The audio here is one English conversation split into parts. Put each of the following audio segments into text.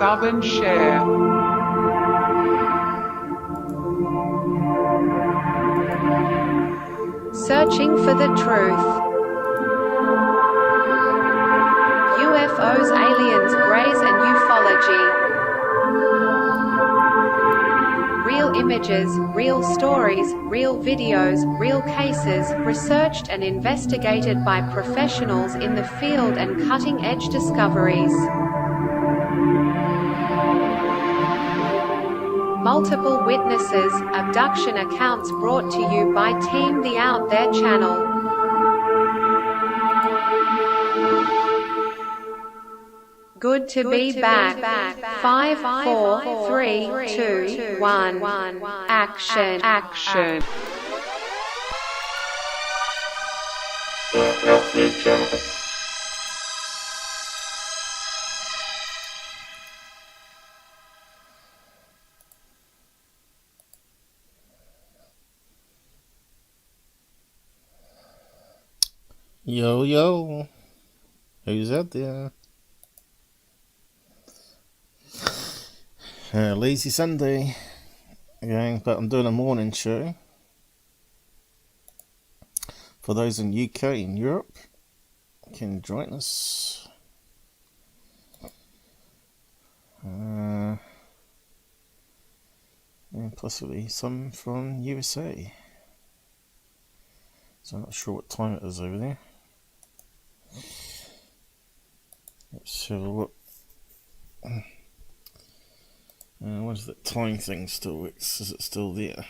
sub and share. Searching for the truth. UFOs, aliens, greys and ufology. Real images, real stories, real videos, real cases, researched and investigated by professionals in the field and cutting-edge discoveries. Multiple witnesses, abduction accounts brought to you by Team The Out There channel. Good to be back. 5, 4, 3, 2, 1. Action. Yo, who's out there? Lazy Sunday again, but I'm doing a morning show for those in UK and Europe. Can join us. And possibly some from USA. So I'm not sure what time it is over there. Let's have a look. What is that time thing still works? Is it still there?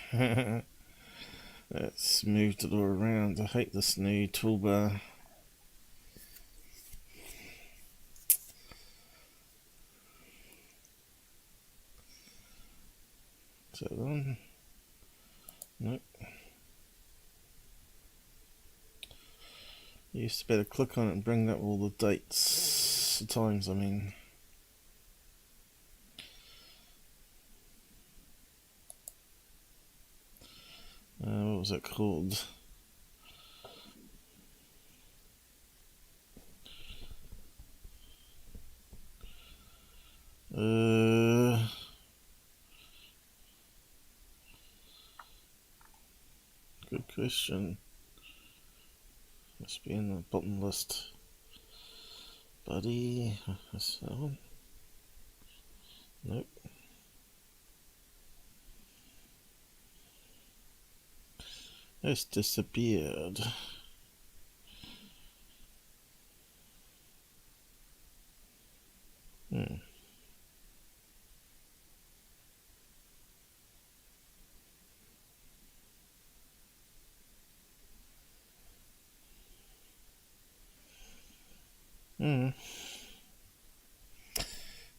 Let's move it all around. I hate this new toolbar. Is that on? Nope. You used to better click on it and bring up all the dates, the times I mean. What was it called? Good question. Must be in the bottom list. Buddy, that's that one. Nope. It's disappeared.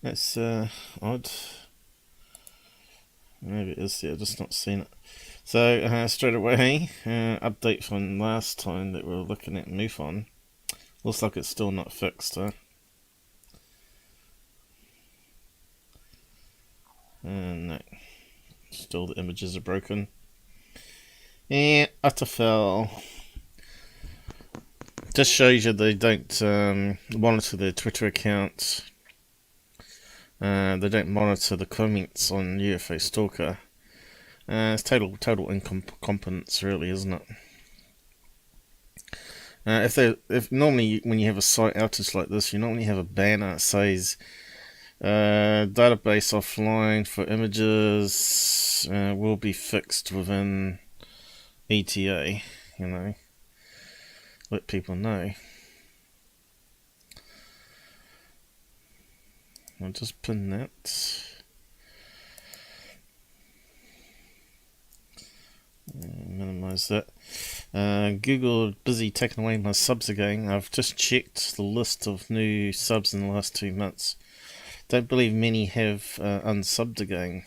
That's odd. Maybe it is there, I've just not seen it. So straight away, update from last time that we were looking at MUFON. Looks like it's still not fixed, huh? No. Still the images are broken. Yeah, utter fail. Just shows you they don't monitor their Twitter accounts. They don't monitor the comments on UFO Stalker. It's total incompetence, really, isn't it? If normally when you have a site outage like this, you normally have a banner that says database offline for images will be fixed within ETA. You know, let people know. I'll just pin that. Minimize that. Google busy taking away my subs again. I've just checked the list of new subs in the last 2 months. Don't believe many have unsubbed again.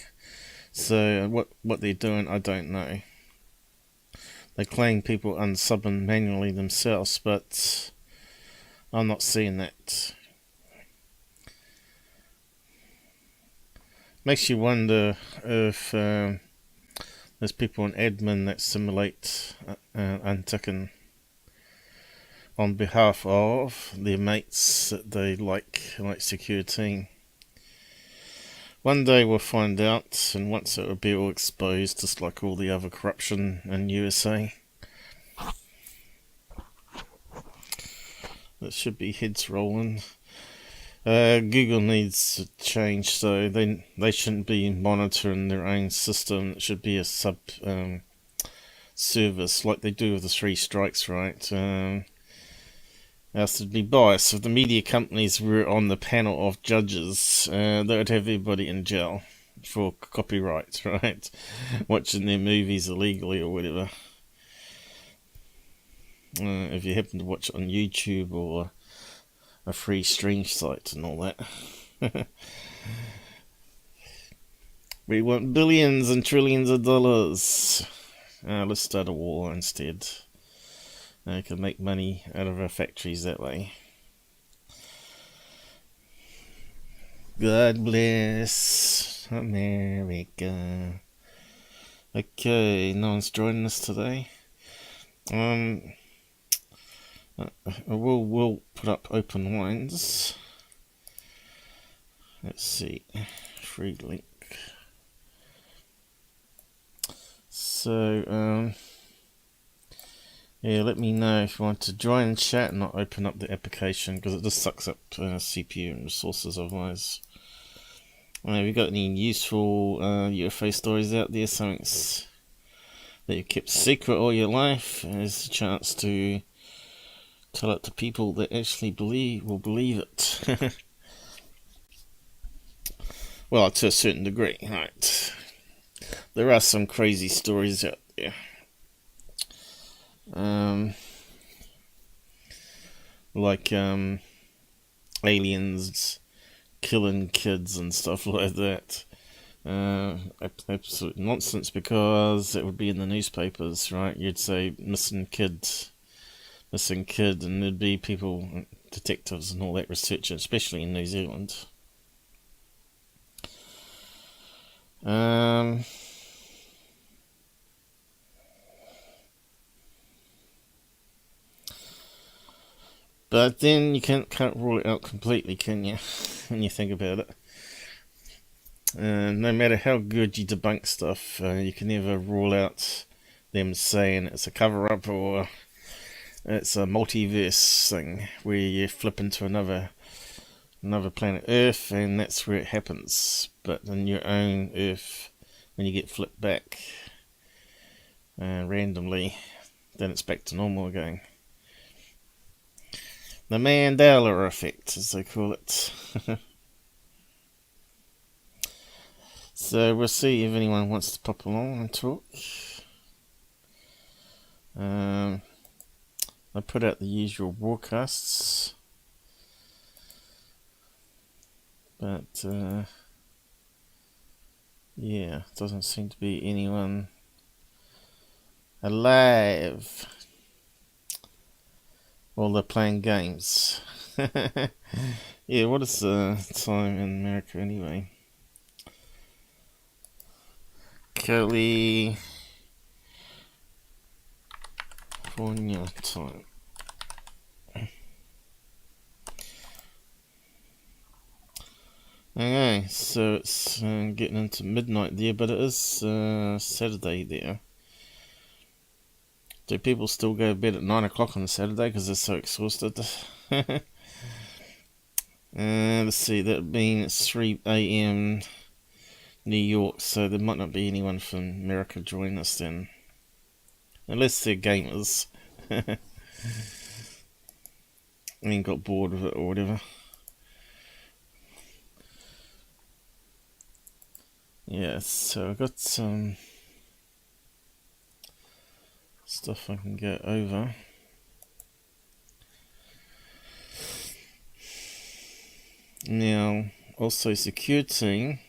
So what they're doing, I don't know. They claim people unsubbing manually themselves, but I'm not seeing that. Makes you wonder if there's people in admin that simulate unticking on behalf of their mates that they like secure team. One day we'll find out, and once it will be all exposed, just like all the other corruption in USA. That should be heads rolling. Google needs to change, so they shouldn't be monitoring their own system. It should be a sub service like they do with the 3 strikes, right? Else it'd be biased. If the media companies were on the panel of judges, they would have everybody in jail for copyright, right? Watching their movies illegally or whatever. If you happen to watch it on YouTube or a free stream site and all that. We want billions and trillions of dollars. Let's start a war instead. We can make money out of our factories that way. God bless America. Okay, no one's joining us today. We'll put up OpenLines. Let's see, free link. So, yeah, let me know if you want to join chat and not open up the application, because it just sucks up CPU and resources otherwise. Have you got any useful UFO stories out there? Something that you kept secret all your life? There's a chance to tell it to people that actually will believe it. Well, to a certain degree, right? There are some crazy stories out there. Like aliens killing kids and stuff like that. Absolute nonsense, because it would be in the newspapers, right? You'd say missing kid, and there'd be people, detectives and all that researching, especially in New Zealand. But then you can't rule it out completely, can you? When you think about it. No matter how good you debunk stuff, you can never rule out them saying it's a cover-up or it's a multiverse thing where you flip into another planet Earth, and that's where it happens. But in your own Earth, when you get flipped back randomly, then it's back to normal again. The Mandela effect, as they call it. So we'll see if anyone wants to pop along and talk. I put out the usual broadcasts, but yeah, doesn't seem to be anyone alive. Well, they're playing games. Yeah, what is the time in America anyway? California time. Okay, so it's getting into midnight there, but it is Saturday there. Do people still go to bed at 9 o'clock on a Saturday because they're so exhausted? Let's see, that would mean it's 3 AM New York, so there might not be anyone from America joining us then. Unless they're gamers. And got bored with it or whatever. Yeah, so I've got some stuff I can get over. Now, also security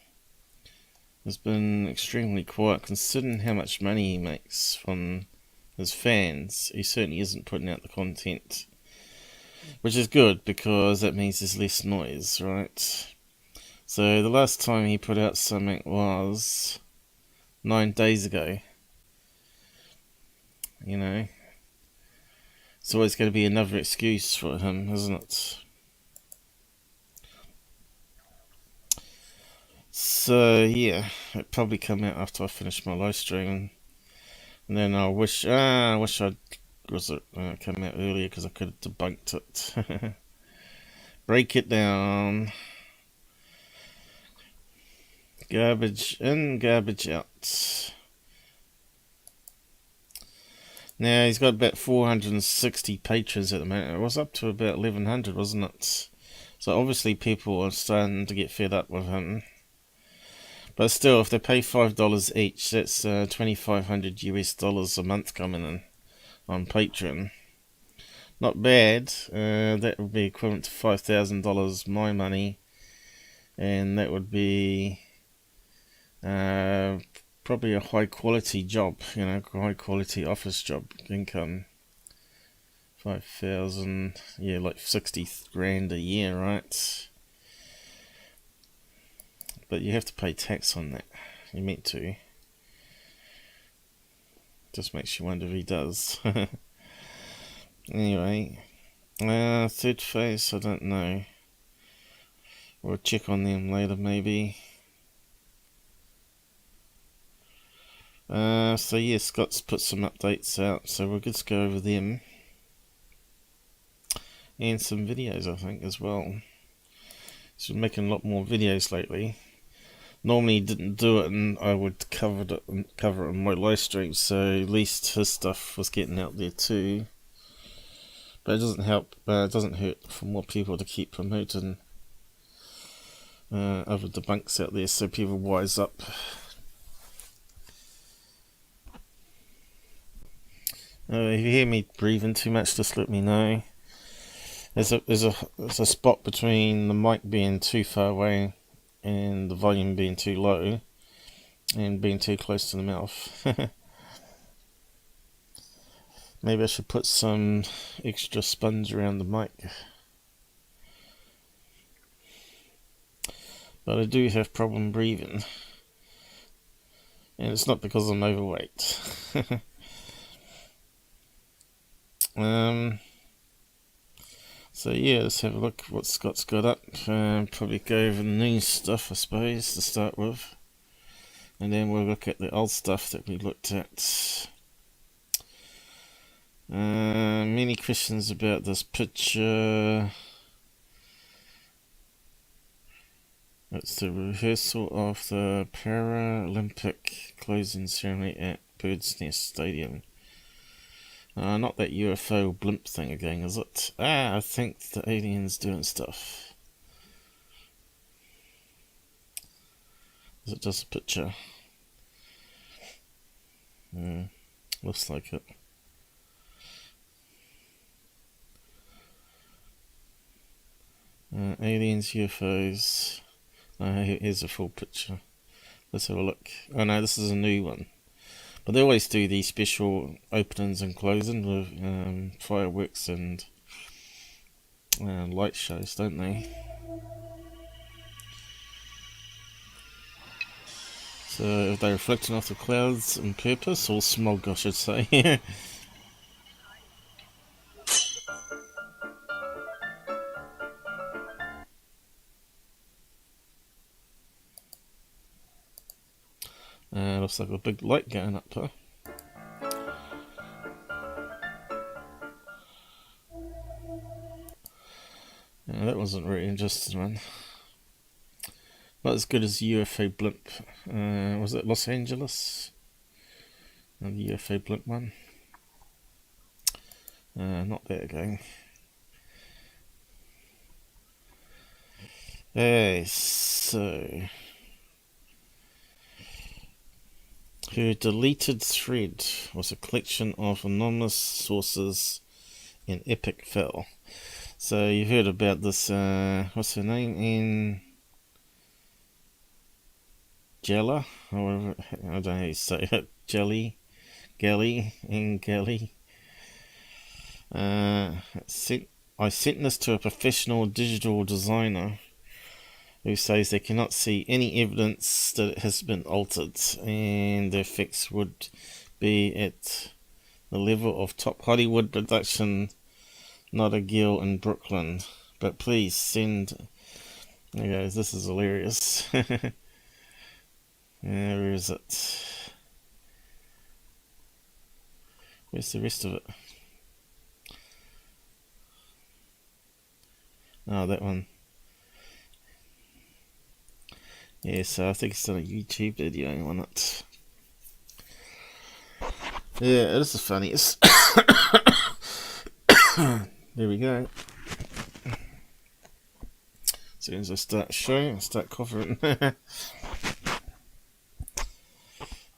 has been extremely quiet considering how much money he makes from his fans. He certainly isn't putting out the content, which is good because that means there's less noise, right? So the last time he put out something was 9 days ago. You know, it's always going to be another excuse for him, isn't it? So yeah, it probably come out after I finish my live stream, and then I wish I'd come out earlier because I could have debunked it. Break it down. Garbage in, garbage out. Now he's got about 460 patrons at the moment. It was up to about 1100, wasn't it? So obviously people are starting to get fed up with him. But still, if they pay $5 each, that's 2,500 US dollars a month coming in on Patreon. Not bad. That would be equivalent to $5,000 my money, and that would be probably a high quality job, high quality office job income. 5,000, yeah, like 60 grand a year, right? But you have to pay tax on that. You're meant to. Just makes you wonder if he does. Anyway, third phase, I don't know. We'll check on them later, maybe. So yeah, Scott's put some updates out, so we're good to go over them. And some videos, I think, as well. He's been making a lot more videos lately. Normally he didn't do it, and I would cover it on my live stream, so at least his stuff was getting out there too. But it doesn't help. It doesn't hurt for more people to keep promoting other debunks out there, so people wise up. If you hear me breathing too much, just let me know. There's a spot between the mic being too far away and the volume being too low and being too close to the mouth. Maybe I should put some extra sponge around the mic. But I do have problem breathing, and it's not because I'm overweight. So yeah, let's have a look what Scott's got up. Probably go over the new stuff, I suppose, to start with, and then we'll look at the old stuff that we looked at. Many questions about this picture. It's the rehearsal of the Paralympic closing ceremony at Bird's Nest Stadium. Not that UFO blimp thing again, is it? I think the aliens doing stuff. Is it just a picture? Looks like it. Aliens, UFOs. Here's a full picture. Let's have a look. Oh no, this is a new one. But they always do these special openings and closings with fireworks and light shows, don't they? So if they're reflecting off the clouds on purpose, or smog I should say. Looks like a big light going up, huh? That wasn't really interesting one. Not as good as UFO blimp. Was it Los Angeles? The UFO blimp one. Not that again. So her deleted thread was a collection of anonymous sources in epic fail. So you heard about this, what's her name? Angela? I don't know how you say it. Gelly. I sent this to a professional digital designer who says they cannot see any evidence that it has been altered, and the effects would be at the level of top Hollywood production, not a girl in Brooklyn. But please send. There goes. This is hilarious. Where is it? Where's the rest of it? Oh, that one. Yeah, so I think it's done a YouTube video on it. Yeah, it is the funniest. There we go. As soon as I start showing, I start coughing.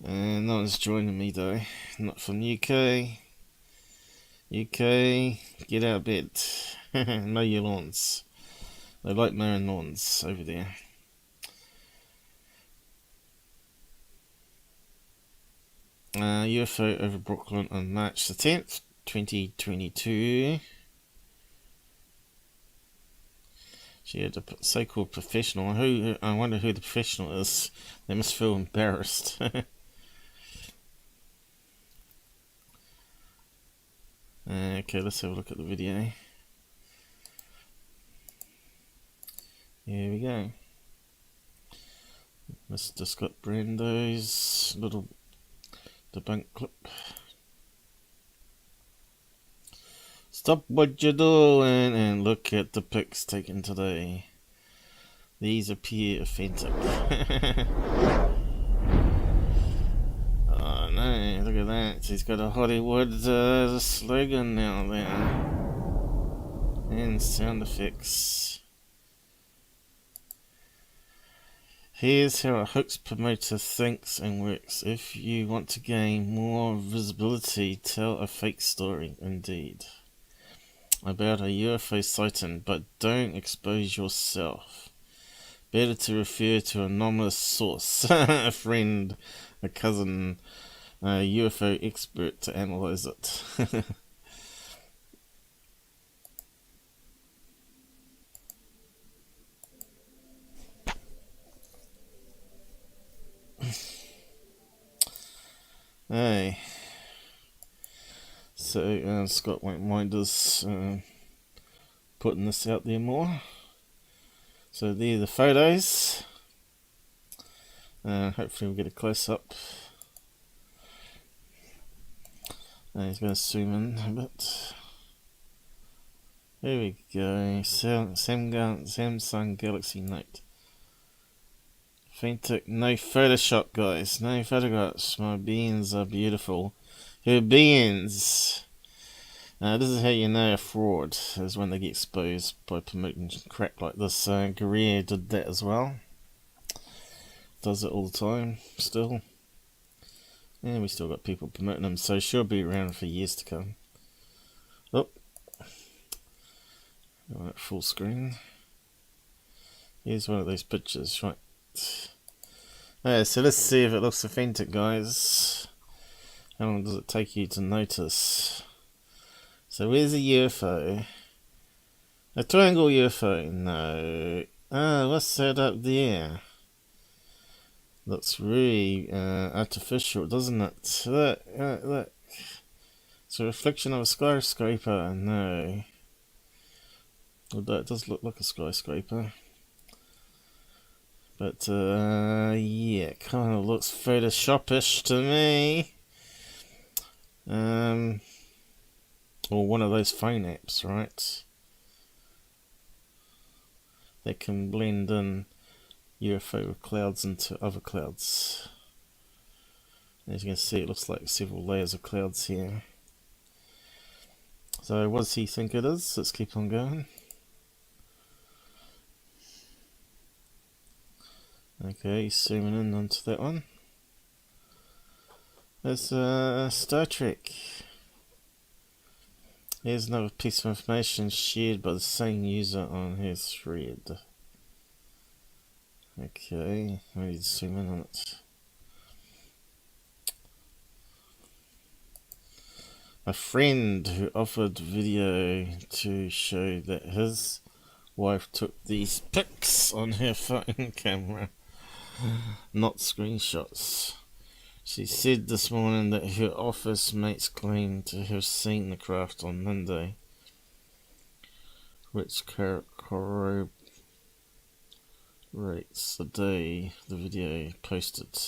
And no one's joining me though. Not from UK. UK, get out of bed. Mow your lawns. They like mowing lawns over there. UFO over Brooklyn on March the 10th, 2022. She had a so-called professional. I wonder who the professional is. They must feel embarrassed. Okay, let's have a look at the video. Here we go. Mr. Scott Brando's little debunk clip. Stop what you're doing and look at the pics taken today. These appear authentic. Oh no, look at that. He's got a Hollywood slogan now there. And sound effects. Here's how a hoax promoter thinks and works. If you want to gain more visibility, tell a fake story, indeed, about a UFO sighting, but don't expose yourself. Better to refer to an anonymous source, a friend, a cousin, a UFO expert to analyze it. Hey. So Scott won't mind us putting this out there more. So there are the photos. Hopefully we'll get a close-up. He's going to zoom in a bit. There we go. Samsung Galaxy Note. Authentic, no Photoshop, guys. No photographs. My beans are beautiful. Her beans. This is how you know a fraud, is when they get exposed by promoting crap like this. Guerrero did that as well. Does it all the time, still. And we still got people promoting them, so she'll be around for years to come. Oh. Right, full screen. Here's one of those pictures, right. Alright, so let's see if it looks authentic, guys. How long does it take you to notice? So where's a UFO? A triangle UFO? No. Ah, what's that up there? Looks really artificial, doesn't it? Look. It's a reflection of a skyscraper. No. Although it does look like a skyscraper. But, yeah, it kind of looks Photoshopish to me. Or one of those phone apps, right? That can blend in UFO clouds into other clouds. As you can see, it looks like several layers of clouds here. So what does he think it is? Let's keep on going. Okay, zooming in onto that one. There's Star Trek. Here's another piece of information shared by the same user on his thread. Okay, I need to zoom in on it. A friend who offered video to show that his wife took these pics on her phone camera, not screenshots. She said this morning that her office mates claimed to have seen the craft on Monday, which rates the day the video posted.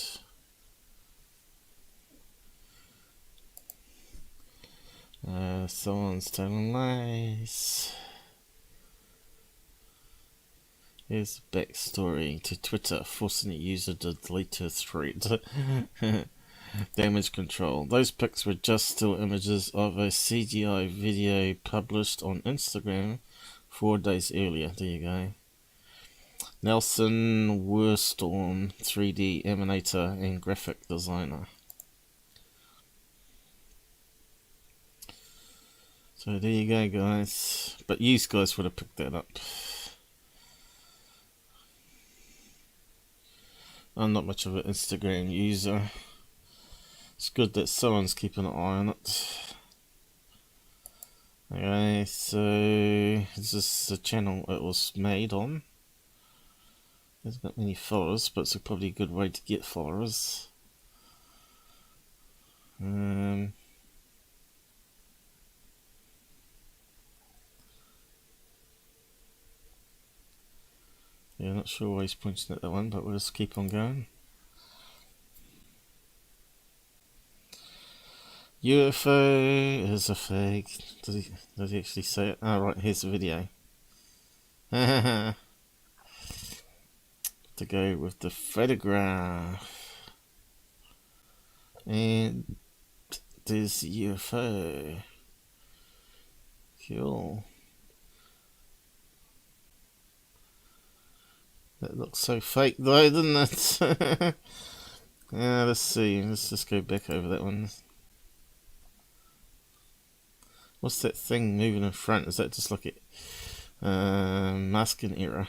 Someone's telling lies. Here's the backstory to Twitter forcing a user to delete a thread. Damage control. Those pics were just still images of a CGI video published on Instagram 4 days earlier. There you go. Nelson Wurstorm, 3D animator and graphic designer. So there you go, guys. But you guys would have picked that up. I'm not much of an Instagram user. It's good that someone's keeping an eye on it. Okay, so this is the channel it was made on. Hasn't got many followers, but it's probably a good way to get followers. Yeah, not sure why he's pointing at that one, but we'll just keep on going. UFO is a fake. Does he actually say it? Oh, right, here's the video. To go with the photograph. And there's the UFO. Cool. That looks so fake though, doesn't it? Yeah, let's see. Let's just go back over that one. What's that thing moving in front? Is that just like a masking error?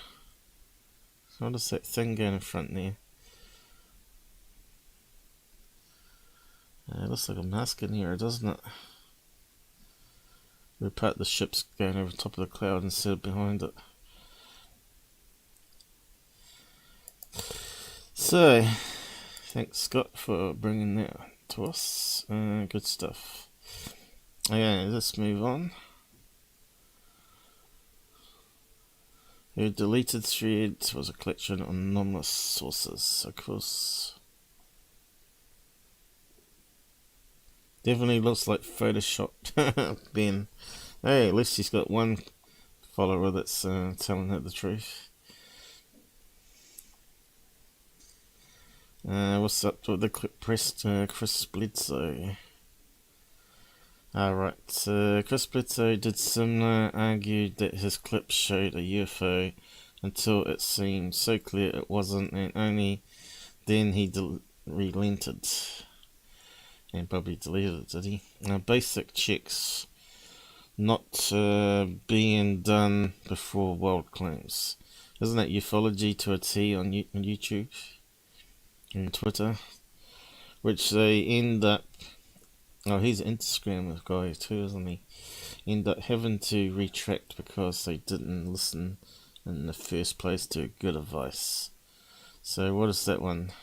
So what is that thing going in front there? It looks like a masking error, doesn't it? The part of the ship's going over top of the cloud instead of behind it. So, thanks Scott for bringing that to us. Good stuff. Okay, let's move on. Your deleted thread was a collection of anonymous sources, of course. Definitely looks like Photoshop, Ben. Hey, at least he's got one follower that's telling her the truth. What's up with the clip pressed? Chris Bledsoe. Alright, Chris Bledsoe did similar, argued that his clip showed a UFO until it seemed so clear it wasn't, and only then he relented. And probably deleted it, did he? Basic checks not being done before wild claims. Isn't that ufology to a T on YouTube and Twitter? Which they end up... Oh, he's an Instagram guy too, isn't he? End up having to retract because they didn't listen in the first place to good advice. So what is that one?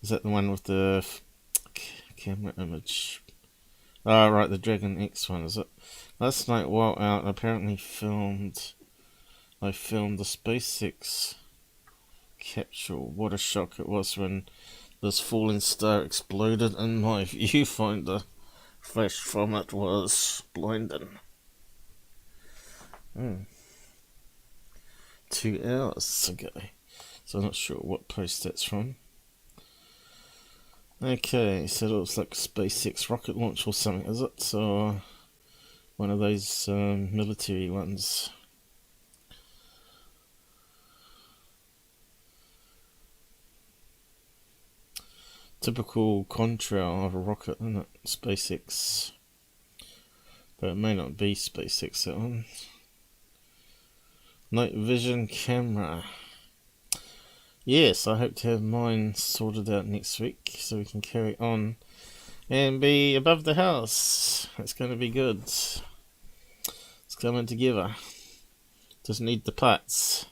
Is that the one with the camera image? Ah, right, the Dragon X one, is it? Last night while out, apparently I filmed the SpaceX capsule. What a shock it was when this falling star exploded in my viewfinder. Flash from it was blinding. 2 hours ago. So I'm not sure what post that's from. Okay, so it looks like SpaceX rocket launch or something, is it? So one of those military ones. Typical contrail of a rocket, isn't it? SpaceX. But it may not be SpaceX, that one. Night vision camera. Yes, I hope to have mine sorted out next week so we can carry on and be above the house. It's going to be good. It's coming together. Just need the parts.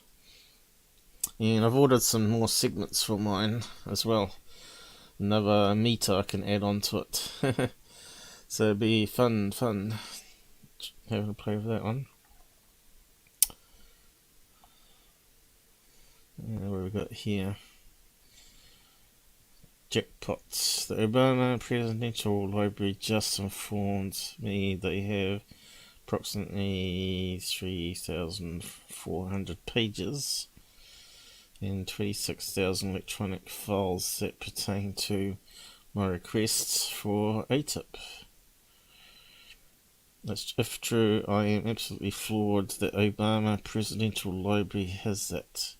And I've ordered some more segments for mine as well. Another meter I can add on to it. So it'll be fun having a play with that one. we got here? Jackpots. The Obama Presidential Library just informed me they have approximately 3,400 pages and 26,000 electronic files that pertain to my requests for a tip. That's, if true, I am absolutely floored that Obama Presidential Library has that.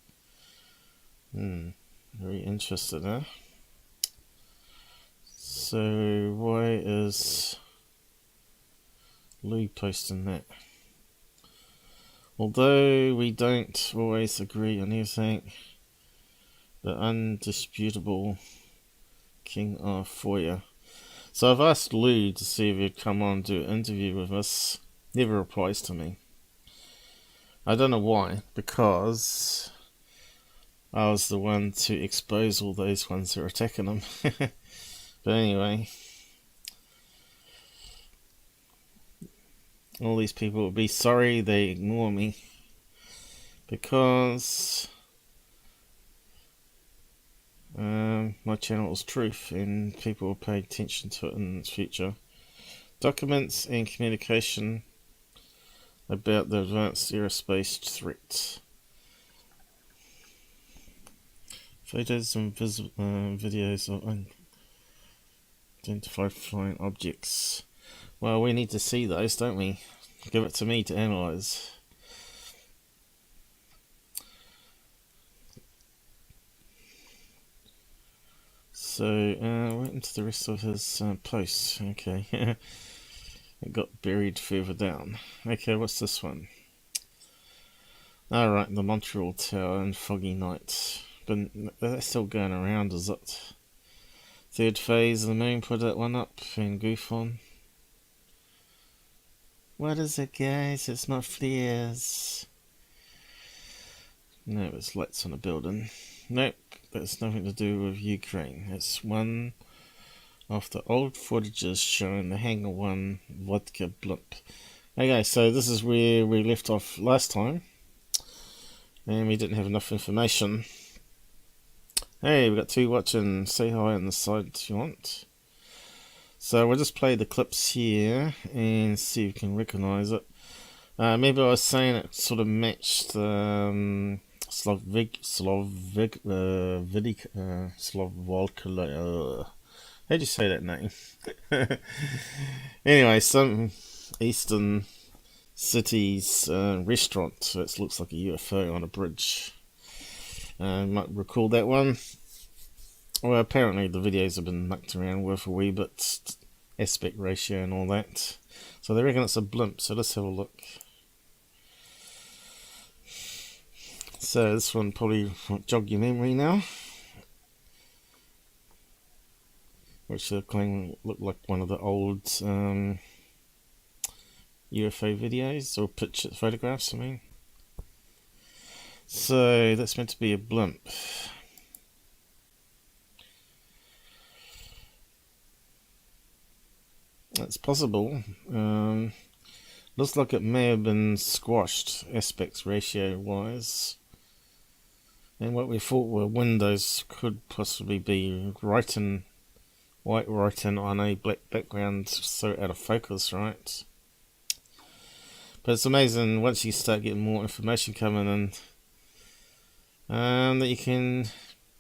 Very interested, huh? So why is Lou posting that? Although we don't always agree on everything, the undisputable king of FOIA. So I've asked Lou to see if he'd come on and do an interview with us. Never replies to me. I don't know why, because I was the one to expose all those ones that are attacking him. But anyway, all these people will be sorry they ignore me, because my channel is truth and people will pay attention to it in the future. Documents and communication about the advanced aerospace threat. Photos and videos of unidentified flying objects. Well, we need to see those, don't we? Give it to me to analyse. So, went into the rest of his posts. Okay. It got buried further down. Okay, what's this one? Alright, the Montreal Tower and Foggy Night. But that's still going around, is it? Third phase of the moon, put that one up and goof on. What is it, guys? It's not flares. No, it's lights on a building. Nope, that's nothing to do with Ukraine. It's one of the old footages showing the Hangar 1 vodka blimp. Okay, so this is where we left off last time, and we didn't have enough information. Hey, we got two watching. Say hi on the side if you want. So we'll just play the clips here and see if you can recognise it. Maybe I was saying it sort of matched how do you say that name? Anyway, some eastern city's restaurant. So it looks like a UFO on a bridge. You might recall that one. Well, apparently the videos have been mucked around with a wee bit, aspect ratio and all that. So they reckon it's a blimp, so let's have a look. So this one probably won't jog your memory now. Which they claim looked like one of the old UFO videos, or photographs, I mean. So that's meant to be a blimp. It's possible. Looks like it may have been squashed aspects ratio wise. And what we thought were windows could possibly be white writing on a black background, so out of focus, right? But it's amazing once you start getting more information coming in, that you can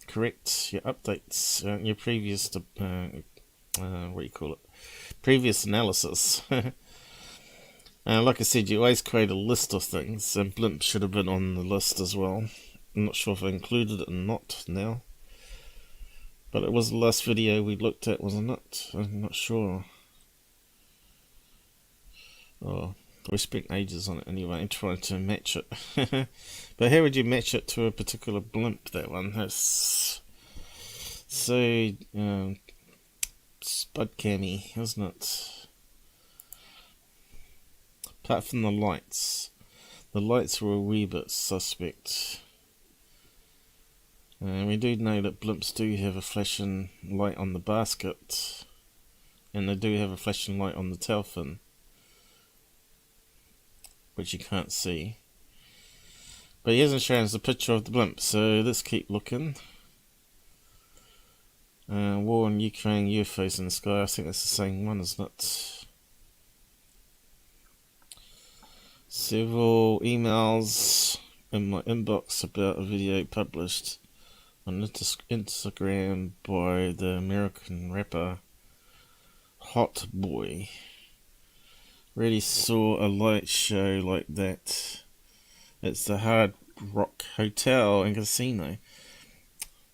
correct your updates, your previous previous analysis. Like I said, you always create a list of things, and blimp should have been on the list as well. I'm not sure if I included it or not now, but it was the last video we looked at, wasn't it? I'm not sure. Oh, we spent ages on it anyway, trying to match it. But how would you match it to a particular blimp, that one? That's so spud cammy, isn't it? Apart from the lights were a wee bit suspect. We do know that blimps do have a flashing light on the basket, and they do have a flashing light on the tail fin, which you can't see. But he hasn't shown us a picture of the blimp, so let's keep looking. War in Ukraine, UFOs in the sky. I think that's the same one, isn't it? Several emails in my inbox about a video published on Instagram by the American rapper Hot Boy. Really saw a light show like that. It's the Hard Rock Hotel and Casino.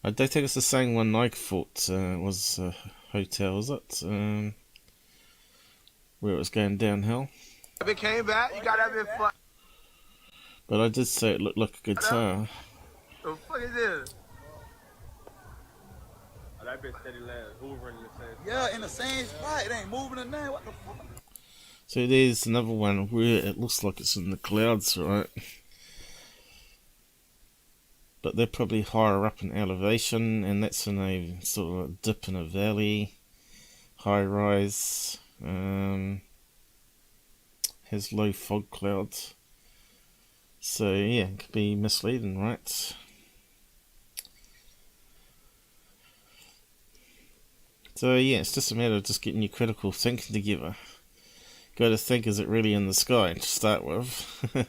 I don't think it's the same one I thought was a hotel, is it? Where it was going downhill. If it came back, you got that bit fun. But I did say it looked like a guitar. The fuck is this? Oh, that bitch steady land, hoovering in the same spot. Yeah, in the same spot. It ain't moving in there. What the fuck? So there's another one where it looks like it's in the clouds, right? But they're probably higher up in elevation, and that's in a sort of a dip in a valley, high rise, has low fog clouds. So yeah, it could be misleading, right? So yeah, it's just a matter of just getting your critical thinking together. Got to think, is it really in the sky to start with?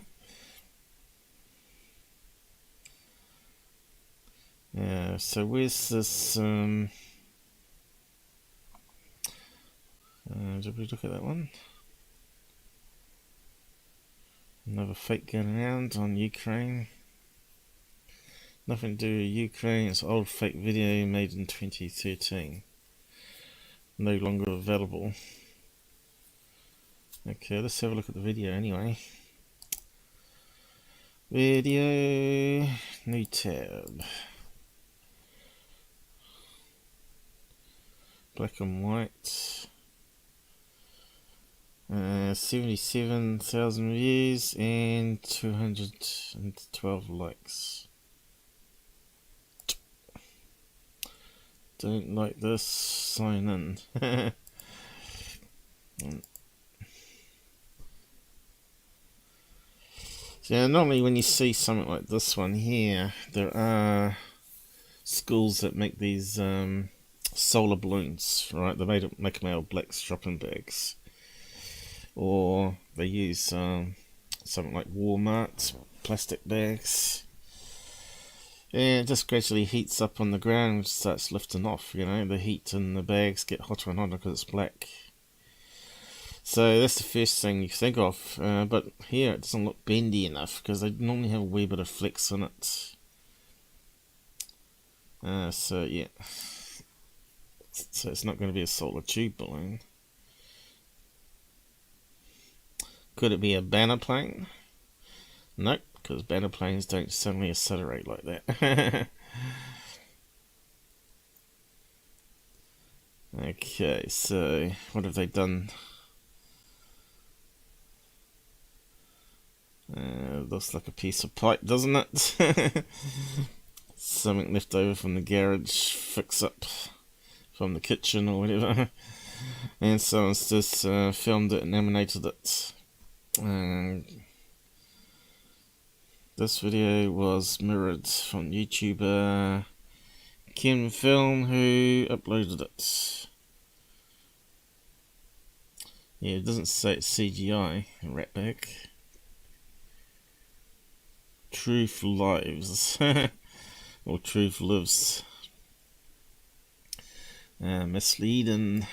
Yeah, so where's this, did we look at that one? Another fake going around on Ukraine. Nothing to do with Ukraine, it's an old fake video made in 2013. No longer available. Okay, let's have a look at the video anyway. Video, new tab. Black and white. 77,000 views and 212 likes. Don't like this, sign in. So normally when you see something like this one here, there are schools that make these solar balloons, right? They make them out of black shopping bags, or they use something like Walmart plastic bags, and it just gradually heats up on the ground and starts lifting off. You know, the heat in the bags get hotter and hotter because it's black. So that's the first thing you think of, but here it doesn't look bendy enough because they normally have a wee bit of flex in it. So yeah, so it's not going to be a solar tube balloon. Could it be a banner plane? Nope, because banner planes don't suddenly accelerate like that. Okay, so what have they done? Looks like a piece of pipe, doesn't it? Something left over from the garage, fix up from the kitchen or whatever. And someone's just filmed it and animated it. This video was mirrored from YouTuber Kim Film, who uploaded it. Yeah, it doesn't say it's CGI, ratback. Truth lives. Or truth lives. Misleading.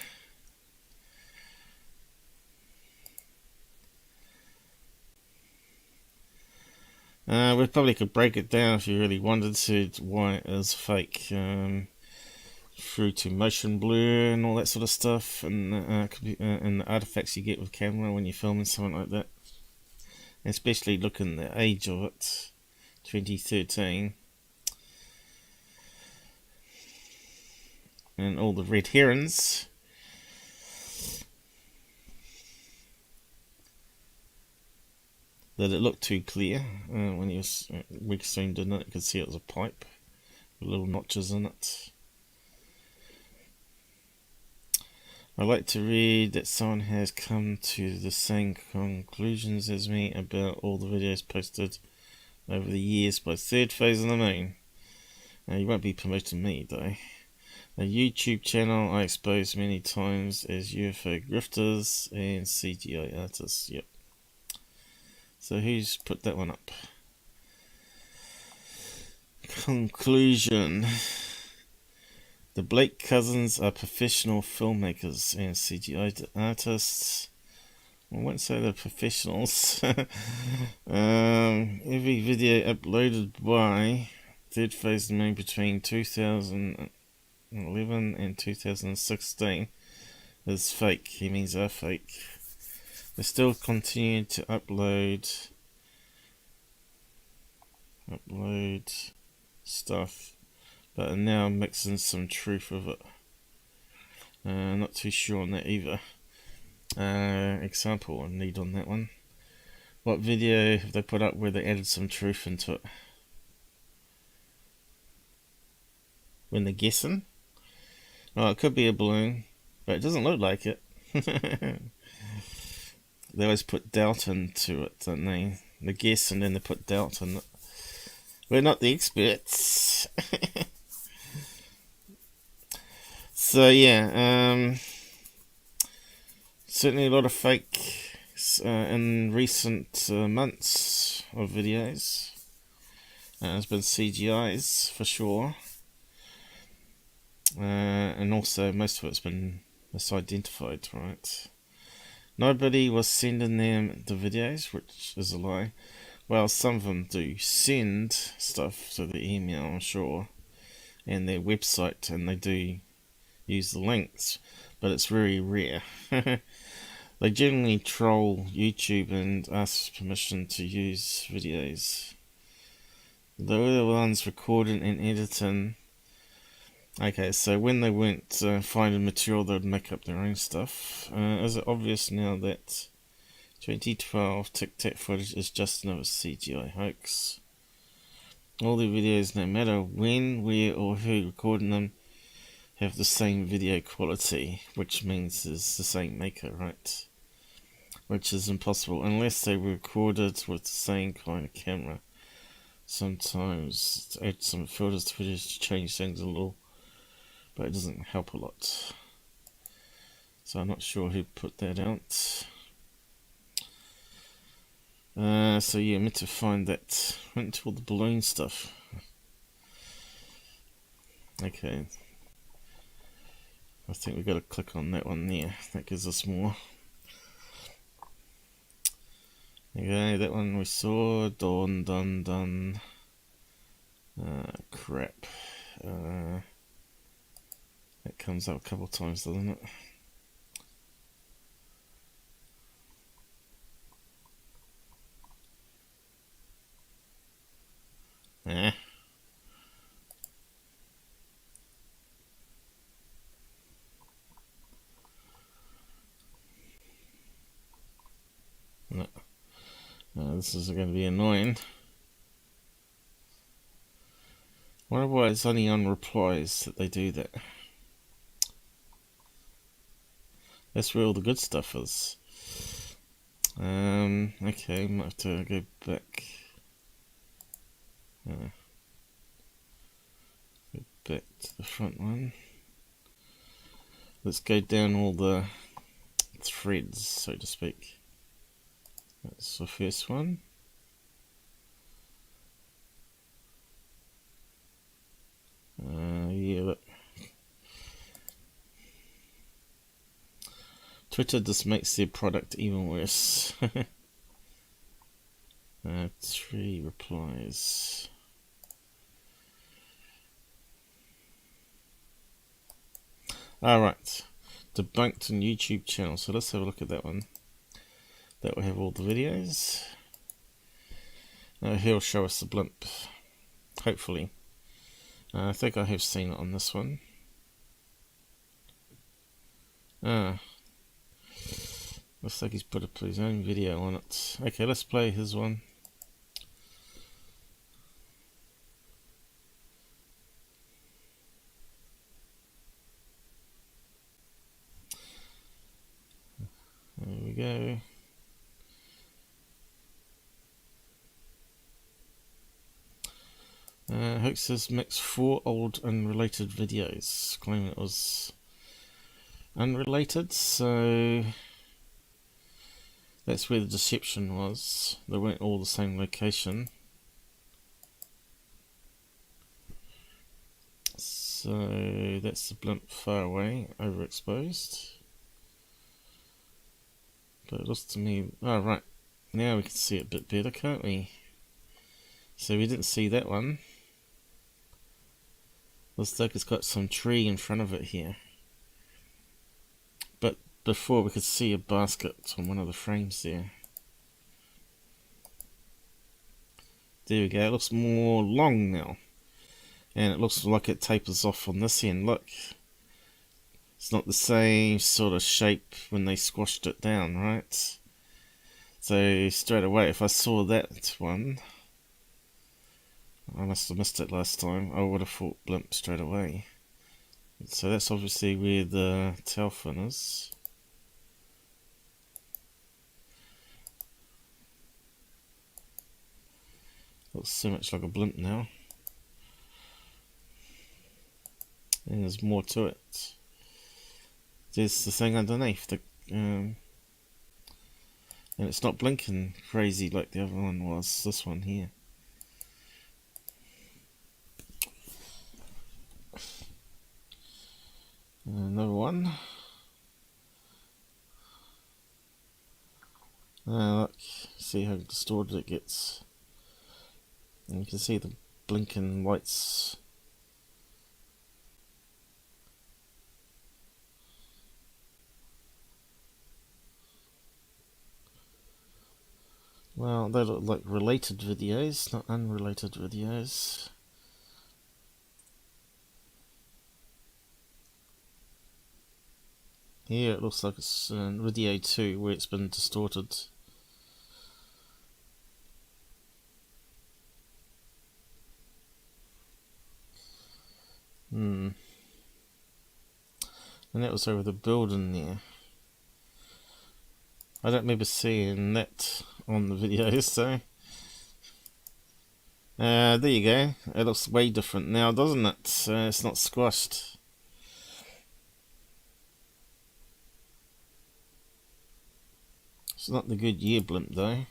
We probably could break it down if you really wanted to, why it is fake. Through to motion blur and all that sort of stuff, and the artifacts you get with camera when you're filming something like that. Especially looking at the age of it, 2013. And all the red herons. That it looked too clear when you we zoomed in it, you could see it was a pipe with little notches in it. I like to read that someone has come to the same conclusions as me about all the videos posted over the years by Third Phase on the Moon. Now, you won't be promoting me, though. A YouTube channel I exposed many times as UFO grifters and CGI artists. Yep. So who's put that one up? Conclusion. The Blake cousins are professional filmmakers and CGI artists. I won't say they're professionals. Every video uploaded by Third Phase of the Moon between 2011 and 2016 is fake. He means are fake. They still continue to upload stuff, but are now mixing some truth with it. Not too sure on that either. Example I need on that one. What video have they put up where they added some truth into it? When they're guessing? Oh, it could be a balloon, but it doesn't look like it. They always put doubt into it, don't they? They guess and then they put doubt in it. We're not the experts. So yeah, certainly a lot of fake in recent months of videos. There's been CGIs for sure, and also most of it's been misidentified, right? Nobody was sending them the videos, which is a lie. Well, some of them do send stuff to the email, I'm sure, and their website, and they do use the links, but it's very rare. They generally troll YouTube and ask permission to use videos. They're the ones recording and editing. Okay, so when they weren't finding material, they'd make up their own stuff. Is it obvious now that 2012 Tic Tac footage is just another CGI hoax? All the videos, no matter when, where, or who recording them, have the same video quality, which means it's the same maker, right? Which is impossible unless they were recorded with the same kind of camera. Sometimes add some filters to videos to change things a little, but it doesn't help a lot. So I'm not sure who put that out. So yeah, I meant to find that. Went to all the balloon stuff. Okay. I think we've got to click on that one there. That gives us more. Okay, that one we saw. Done. Crap. That comes up a couple of times, doesn't it? No. This is going to be annoying. I wonder why it's only on replies that they do that. That's where all the good stuff is. Okay, might have to go back. Go back to the front one. Let's go down all the threads, so to speak. That's the first one. Yeah, look. Twitter just makes their product even worse. 3 replies. Alright. Debunked on YouTube channel. So let's have a look at that one. That will have all the videos. He'll show us the blimp. Hopefully. I think I have seen it on this one. Looks like he's put up his own video on it. Okay, let's play his one. There we go. Hoaxers mixed 4 old unrelated videos, claiming it was unrelated, so that's where the deception was. They weren't all the same location. So that's the blimp far away, overexposed. But it looks to me... oh right, now we can see it a bit better, can't we? So we didn't see that one. Looks like it's got some tree in front of it here. But before we could see a basket on one of the frames there. There we go, it looks more long now. And it looks like it tapers off on this end, look. It's not the same sort of shape when they squashed it down, right? So straight away, if I saw that one, I must have missed it last time, I would have thought blimp straight away. So that's obviously where the tail fin is. Looks so much like a blimp now. And there's more to it. There's the thing underneath, and it's not blinking crazy like the other one was, this one here. Another one. Look, see how distorted it gets. And you can see the blinking lights. Well, they look like related videos, not unrelated videos. Here it looks like it's video 2 where it's been distorted. And that was over the building there. I don't remember seeing that on the videos, so there you go. It looks way different now, doesn't it? It's not squashed. It's not the Goodyear blimp though.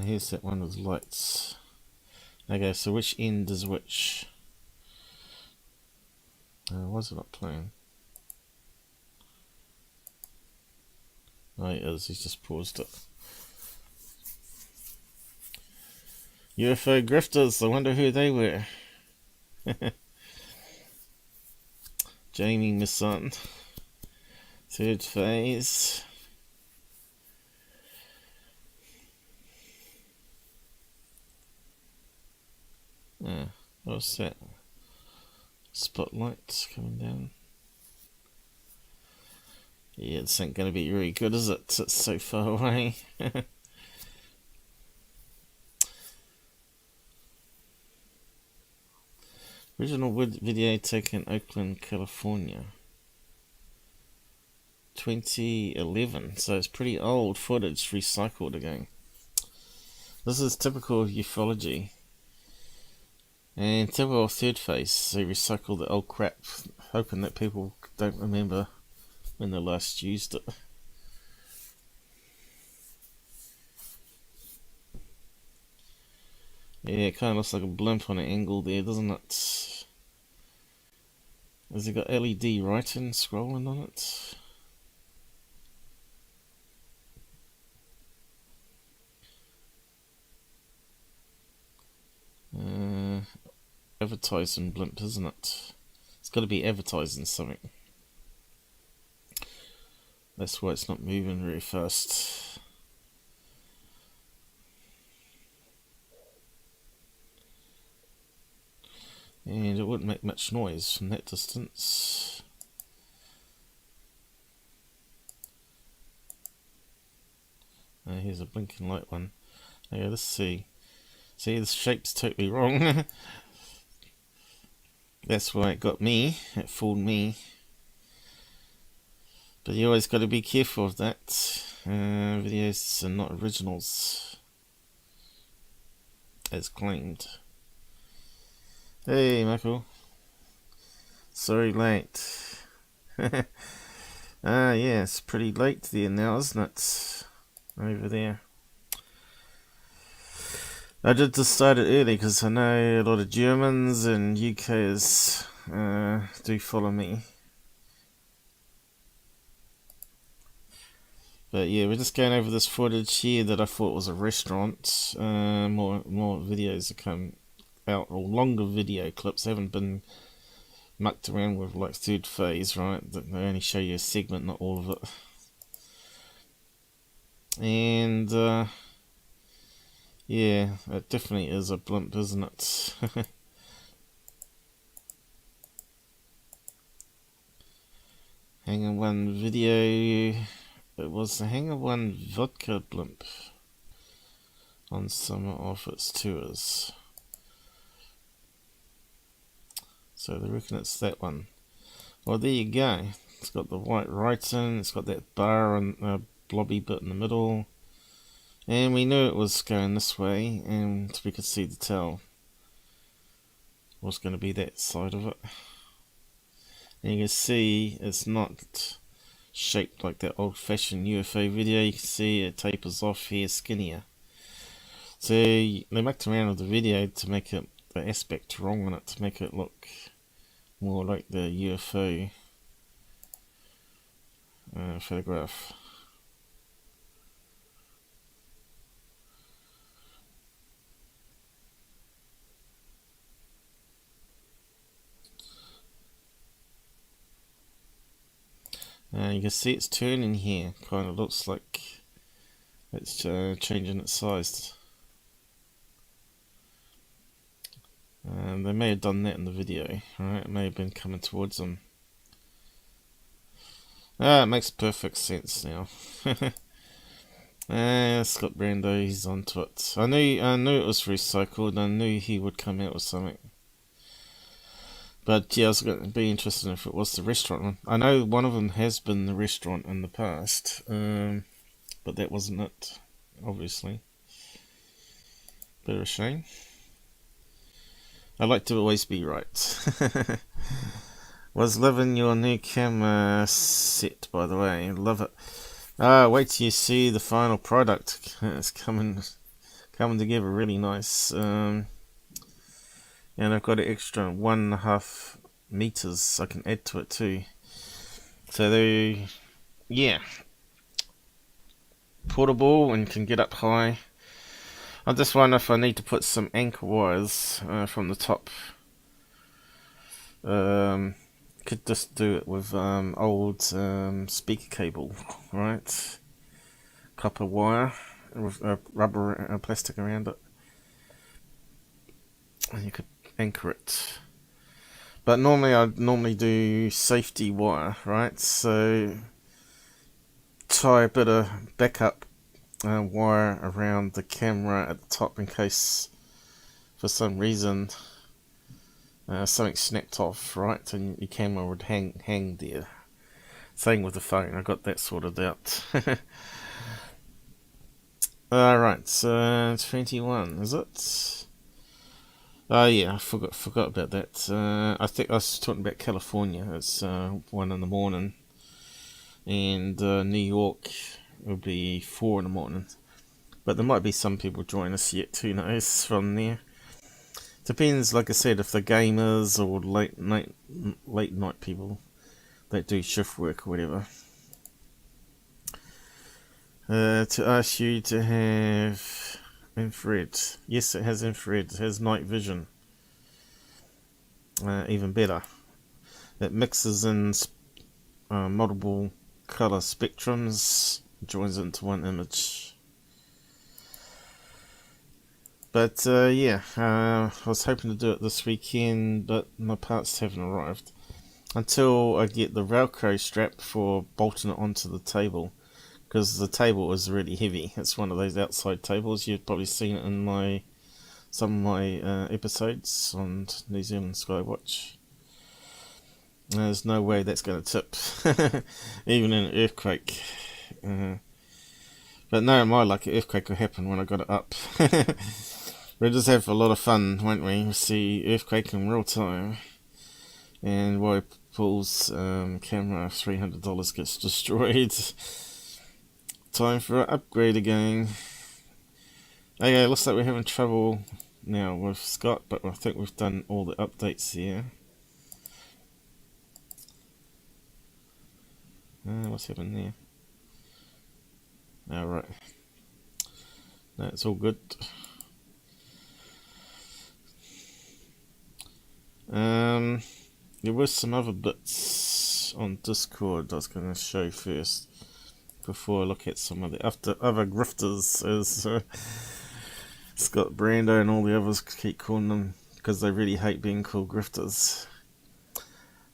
Here's that one with lights. Okay, so which end is which? Why is it not playing? Oh, it is, he's just paused it. UFO grifters, I wonder who they were. Jamie Misson. Third phase. What's that? Spotlight coming down. Yeah, this ain't gonna be really good, is it? It's so far away. Original video taken in Oakland, California. 2011, so it's pretty old footage recycled again. This is typical of ufology. And typical of third phase, they recycle the old crap, hoping that people don't remember when they last used it. Yeah, it kind of looks like a blimp on an angle there, doesn't it? Has it got LED writing scrolling on it? Advertising blimp, isn't it? It's got to be advertising something. That's why it's not moving very fast. And it wouldn't make much noise from that distance. Here's a blinking light one. Okay, let's see. See, the shape's totally wrong. That's why it got me. It fooled me. But you always got to be careful of that. Videos are not originals, as claimed. Hey, Michael. Sorry, late. Yeah, it's pretty late there now, isn't it? Over there. I did decide it early because I know a lot of Germans and UKers do follow me. But yeah, we're just going over this footage here that I thought was a restaurant. More videos have come out, or longer video clips. Haven't been mucked around with like third phase, right? They only show you a segment, not all of it. And yeah, it definitely is a blimp, isn't it? Hangar 1 video. It was the Hangar 1 vodka blimp on some of its tours. So they reckon it's that one. Well, there you go. It's got the white writing, it's got that bar and blobby bit in the middle. And we knew it was going this way, and we could see the tail was going to be that side of it. And you can see it's not shaped like that old-fashioned UFO video. You can see it tapers off here skinnier. So they mucked around with the video to make it, the aspect wrong on it, to make it look more like the UFO photograph. You can see it's turning here, kind of looks like it's changing its size. They may have done that in the video, right? It may have been coming towards them. It makes perfect sense now. Scott Brando, he's onto it. I knew it was recycled. I knew he would come out with something. But yeah, I was going to be interested if it was the restaurant one. I know one of them has been the restaurant in the past, but that wasn't it, obviously. Bit of a shame. I like to always be right. Was loving your new camera set, by the way. Love it. Wait till you see the final product. It's coming together really nice. And I've got an extra 1.5 meters I can add to it too. So they, yeah, portable and can get up high. I just wonder if I need to put some anchor wires from the top. Could just do it with old speaker cable, right? Copper wire with rubber plastic around it, and you could anchor it. But I'd normally do safety wire, right? So tie a bit of backup wire around the camera at the top in case for some reason something snapped off, right? And your camera would hang there. Same with the phone. I got that sorted out. Alright, so 21, is it? Oh yeah, I forgot about that. I think I was talking about California. It's 1 in the morning, and New York will be 4 in the morning. But there might be some people join us yet. Who knows from there? Depends, like I said, if they're gamers or late night people that do shift work or whatever. To ask you to have infrared. Yes, it has infrared. It has night vision. Even better. It mixes in multiple color spectrums, joins it into one image. But yeah, I was hoping to do it this weekend, but my parts haven't arrived. Until I get the Velcro strap for bolting it onto the table. Because the table is really heavy. It's one of those outside tables. You've probably seen it in some of my episodes on New Zealand Skywatch. There's no way that's going to tip, even in an earthquake. But no, my luck, an earthquake will happen when I got it up. We'll just have a lot of fun, won't we? We'll see earthquake in real time. And while Paul's camera, $300 gets destroyed. Time for an upgrade again. Okay, looks like we're having trouble now with Scott, but I think we've done all the updates here. What's happened there? Alright. No, it's all good. There were some other bits on Discord I was going to show first before I look at some of the other grifters, as Scott Brando and all the others keep calling them, because they really hate being called grifters.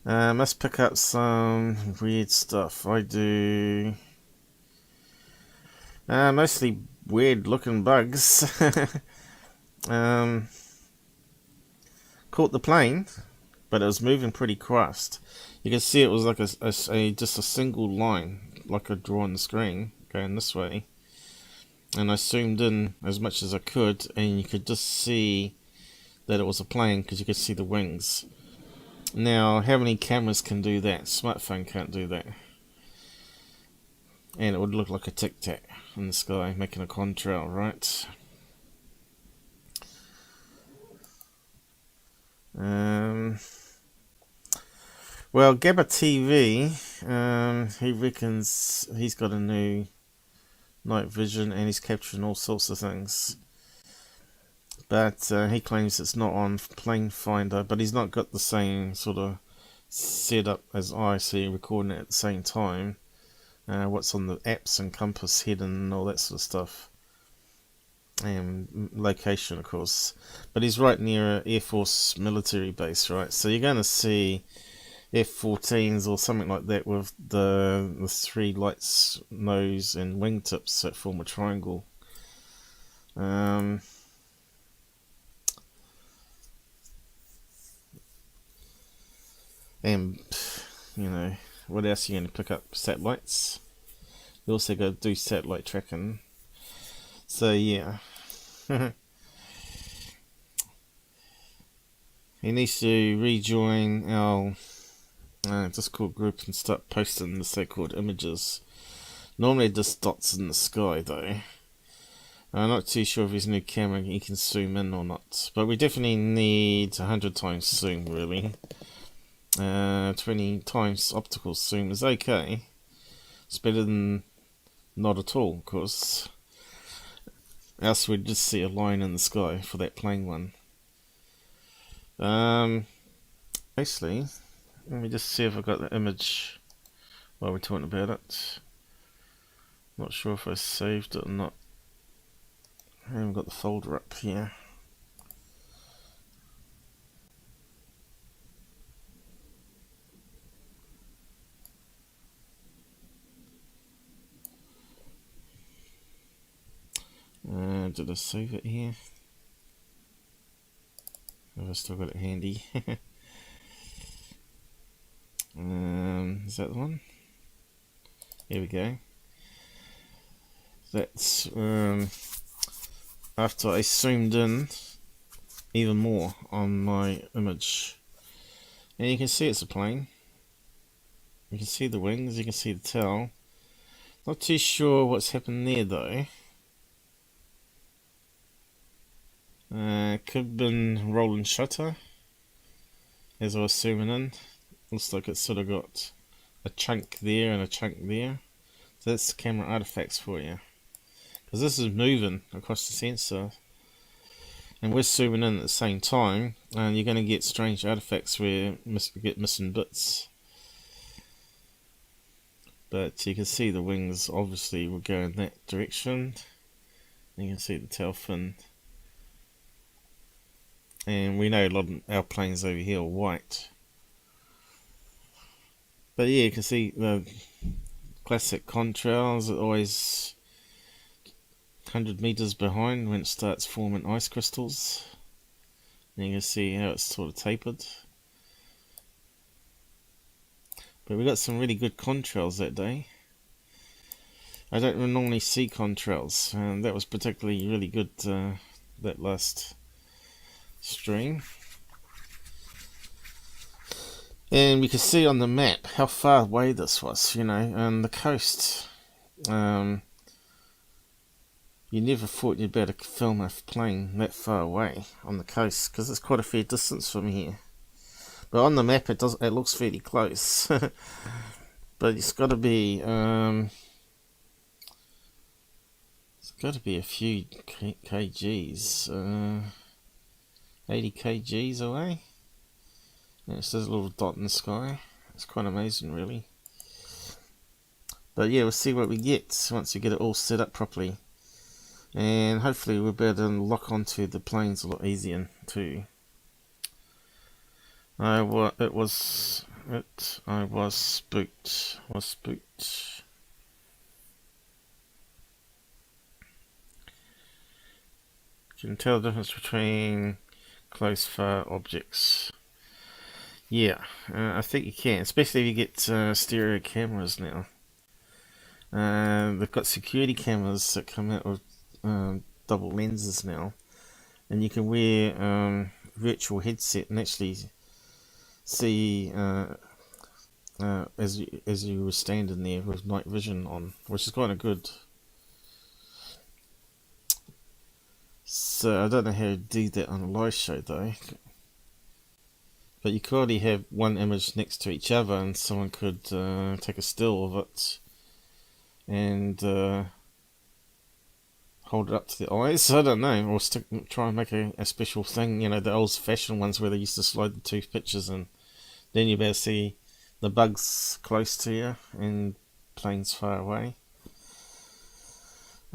Let's pick up some weird stuff. I do mostly weird looking bugs. Caught the plane, but it was moving pretty fast. You can see it was like just a single line, like I draw on the screen, going this way. And I zoomed in as much as I could, and you could just see that it was a plane because you could see the wings. Now, how many cameras can do that? Smartphone can't do that. And it would look like a tic-tac in the sky, making a contrail, right? Well, Gabba TV, he reckons he's got a new night vision and he's capturing all sorts of things. But he claims it's not on Plane Finder, but he's not got the same sort of setup as I see, recording it at the same time. What's on the apps and compass hidden and all that sort of stuff. And location, of course. But he's right near an Air Force military base, right? So you're going to see F-14s or something like that with the three lights, nose and wingtips that form a triangle. And, you know, what else are you going to pick up? Satellites. You also got to do satellite tracking. So, yeah. He needs to rejoin our Discord group and start posting the so-called images. Normally just dots in the sky, though. I'm not too sure if his new camera he can zoom in or not. But we definitely need 100 times zoom, really. 20 times optical zoom is okay. It's better than not at all, of course. Else we'd just see a line in the sky for that plane one. Actually, let me just see if I've got the image while we're talking about it. Not sure if I saved it or not. I haven't got the folder up here. Did I save it here? Have I still got it handy? Is that the one? Here we go. That's after I zoomed in even more on my image. And you can see it's a plane. You can see the wings, you can see the tail. Not too sure what's happened there though. Could have been rolling shutter as I was zooming in. Looks like it's sort of got a chunk there and a chunk there. So that's camera artifacts for you. Because this is moving across the sensor. And we're zooming in at the same time. And you're going to get strange artifacts where you get missing bits. But you can see the wings obviously will go in that direction. And you can see the tail fin. And we know a lot of our planes over here are white. But yeah, you can see the classic contrails are always 100 meters behind when it starts forming ice crystals. And you can see how it's sort of tapered. But we got some really good contrails that day. I don't normally see contrails, and that was particularly really good that last stream. And we could see on the map how far away this was, you know, and the coast. You never thought you'd be able to film a plane that far away on the coast, because it's quite a fair distance from here. But on the map it looks fairly close. But it's got to be a few kgs, 80 kgs away. And it's just a little dot in the sky. It's quite amazing, really. But yeah, we'll see what we get once we get it all set up properly. And hopefully we'll be able to lock onto the planes a lot easier too. I was spooked. You can tell the difference between close far objects. Yeah, I think you can, especially if you get stereo cameras now. They've got security cameras that come out with double lenses now, and you can wear virtual headset and actually see as you were standing there with night vision on, which is kind of good. So I don't know how to do that on a live show though, but you could already have one image next to each other and someone could take a still of it and hold it up to the eyes. I don't know, or try and make a special thing, you know, the old fashioned ones where they used to slide the two pictures and then you'd be able to see the bugs close to you and planes far away.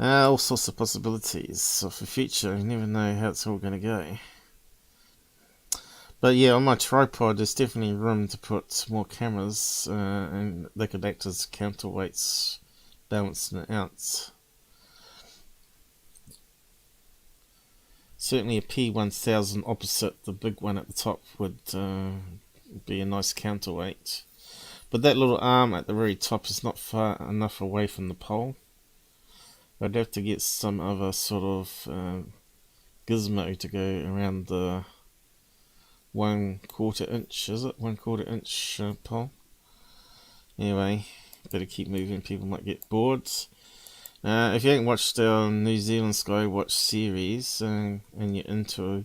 All sorts of possibilities for the future. You never know how it's all going to go. But yeah, on my tripod there's definitely room to put more cameras, and they could act as counterweights, balancing it out. Certainly a P1000 opposite the big one at the top would be a nice counterweight. But that little arm at the very top is not far enough away from the pole. I'd have to get some other sort of gizmo to go around the 1/4 inch, is it? 1/4 inch pole. Anyway, better keep moving, people might get bored. If you haven't watched our New Zealand Skywatch series and you're into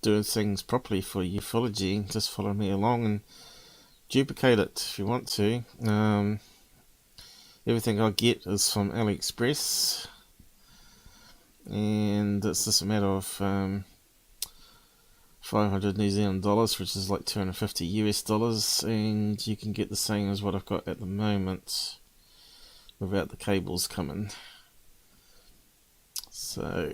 doing things properly for ufology, just follow me along and duplicate it if you want to. Everything I get is from AliExpress, and it's just a matter of 500 New Zealand dollars, which is like 250 US dollars, and you can get the same as what I've got at the moment without the cables coming. So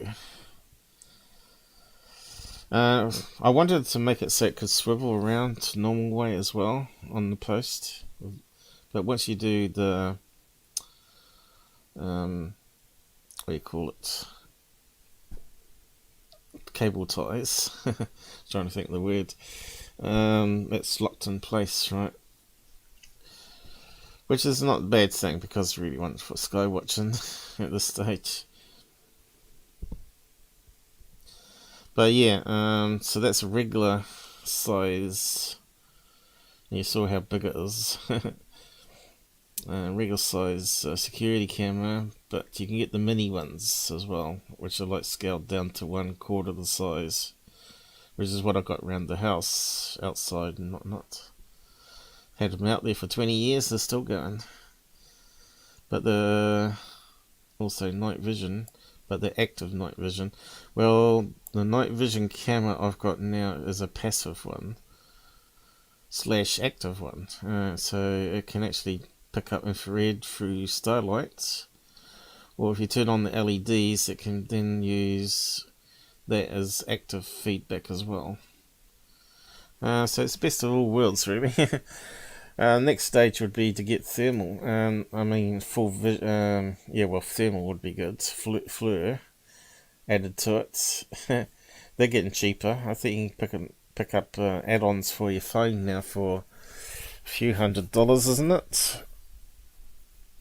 I wanted to make it so it could swivel around normal way as well on the post, but once you do the what do you call it, cable ties, trying to think of the word, it's locked in place, right? Which is not a bad thing, because I really want for sky watching at this stage. But yeah, so that's a regular size. You saw how big it is. Regular size security camera, but you can get the mini ones as well, which are like scaled down to 1/4 the size, which is what I got around the house outside and whatnot. Had them out there for 20 years, they're still going. But the also night vision, but the active night vision. Well, the night vision camera I've got now is a passive one / active one, so it can actually pick up infrared through starlights, or if you turn on the LEDs it can then use that as active feedback as well. So it's best of all worlds, really. Next stage would be to get thermal. I mean, thermal would be good. FLIR added to it. They're getting cheaper. I think you can pick up add-ons for your phone now for a few $100s, isn't it?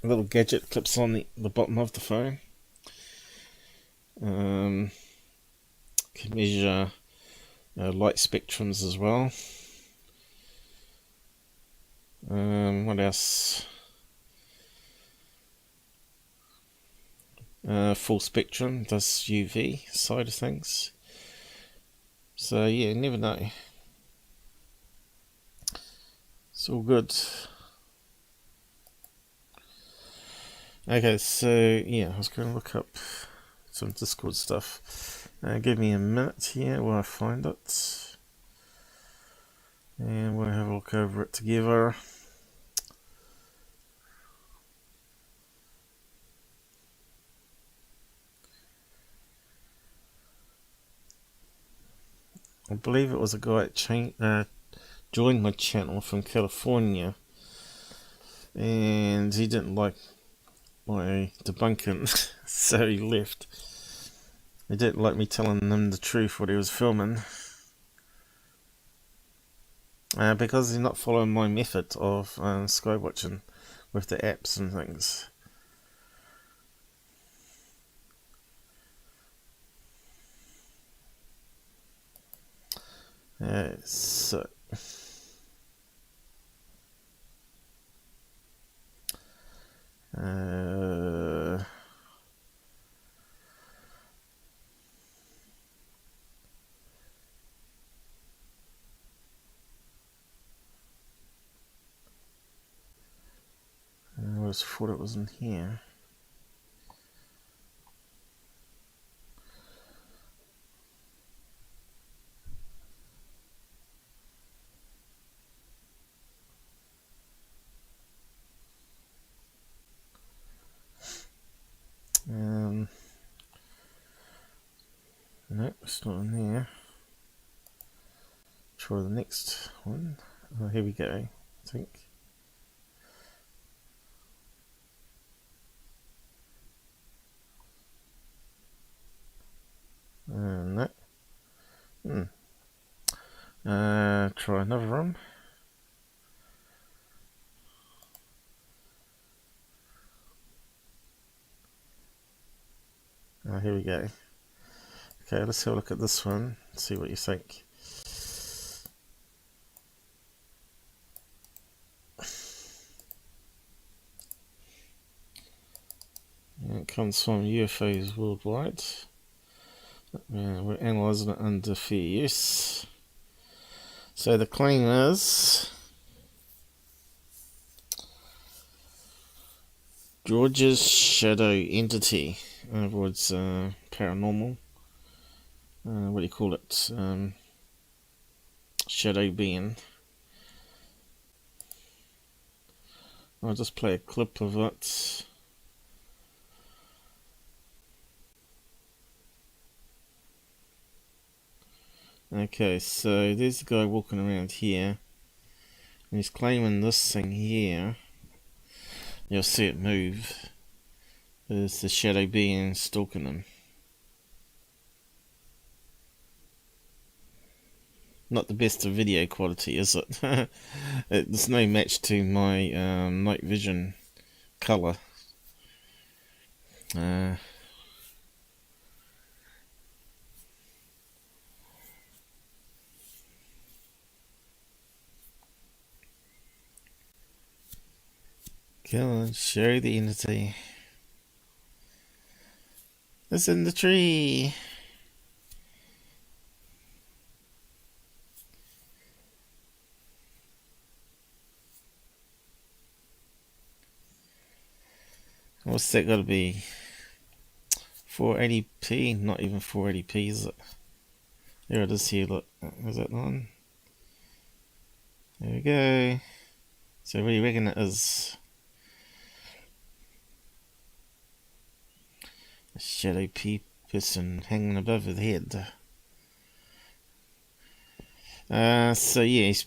A little gadget clips on the bottom of the phone. Can measure light spectrums as well. What else? Full spectrum, does UV side of things. So yeah, never know. It's all good. Okay, so yeah, I was going to look up some Discord stuff. Give me a minute here while I find it. And we'll have a look over it together. I believe it was a guy that joined my channel from California, and he didn't like my debunking, so he left. He didn't like me telling him the truth what he was filming, because he's not following my method of sky watching with the apps and things. So I always thought it was in here. Nope, it's not in there. Try the next one. Oh, here we go, I think. No. Try another one. Oh, here we go. Okay, let's have a look at this one, see what you think. It comes from UFOs worldwide. We're analysing it under fair use. So the claim is George's shadow entity, in other words, paranormal. What do you call it? Shadow being. I'll just play a clip of it. Okay, so there's a guy walking around here, and he's claiming this thing here. You'll see it move. There's the shadow being stalking him. Not the best of video quality, is it? There's no match to my night vision colour. Come on, show the entity. It's in the tree. What's that got to be? 480p? Not even 480p, is it? There it is here, look. Is that on? There we go. So what do you reckon it is? A shadow person hanging above his head. So yeah, he's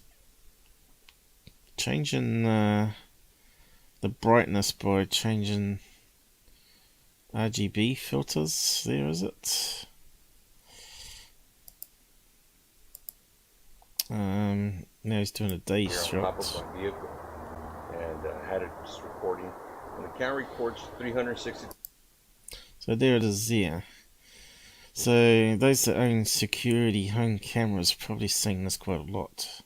changing the brightness by changing RGB filters. There, is it? Now he's doing a day here on top shot. of my vehicle, and had it just recording. And the camera records 360. So there it is there. So those that own security home cameras are probably seeing this quite a lot.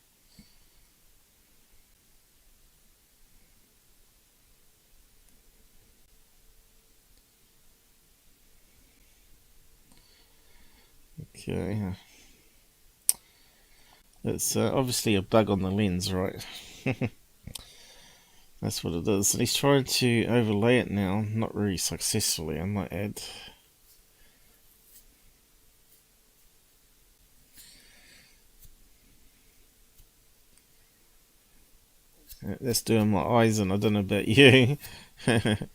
Okay. It's obviously a bug on the lens, right? That's what it is. And he's trying to overlay it now, not really successfully, I might add. That's doing my eyes in, I don't know about you. But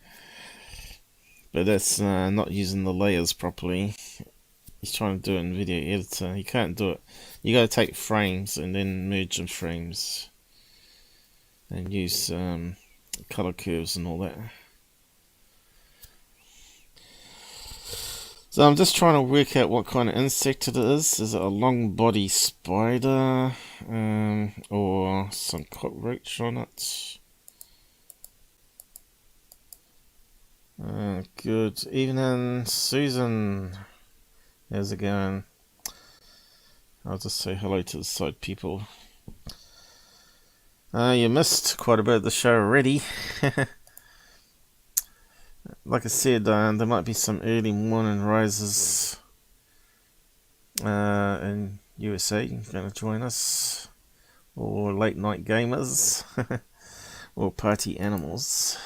that's not using the layers properly. He's trying to do it in video editor. You can't do it. You gotta take frames and then merge in frames. And use color curves and all that. So I'm just trying to work out what kind of insect it is. Is it a long body spider or some cockroach on it? Good evening, Susan. How's it going? I'll just say hello to the side people. You missed quite a bit of the show already. Like I said, there might be some early morning rises in USA going to join us, or late night gamers, or party animals.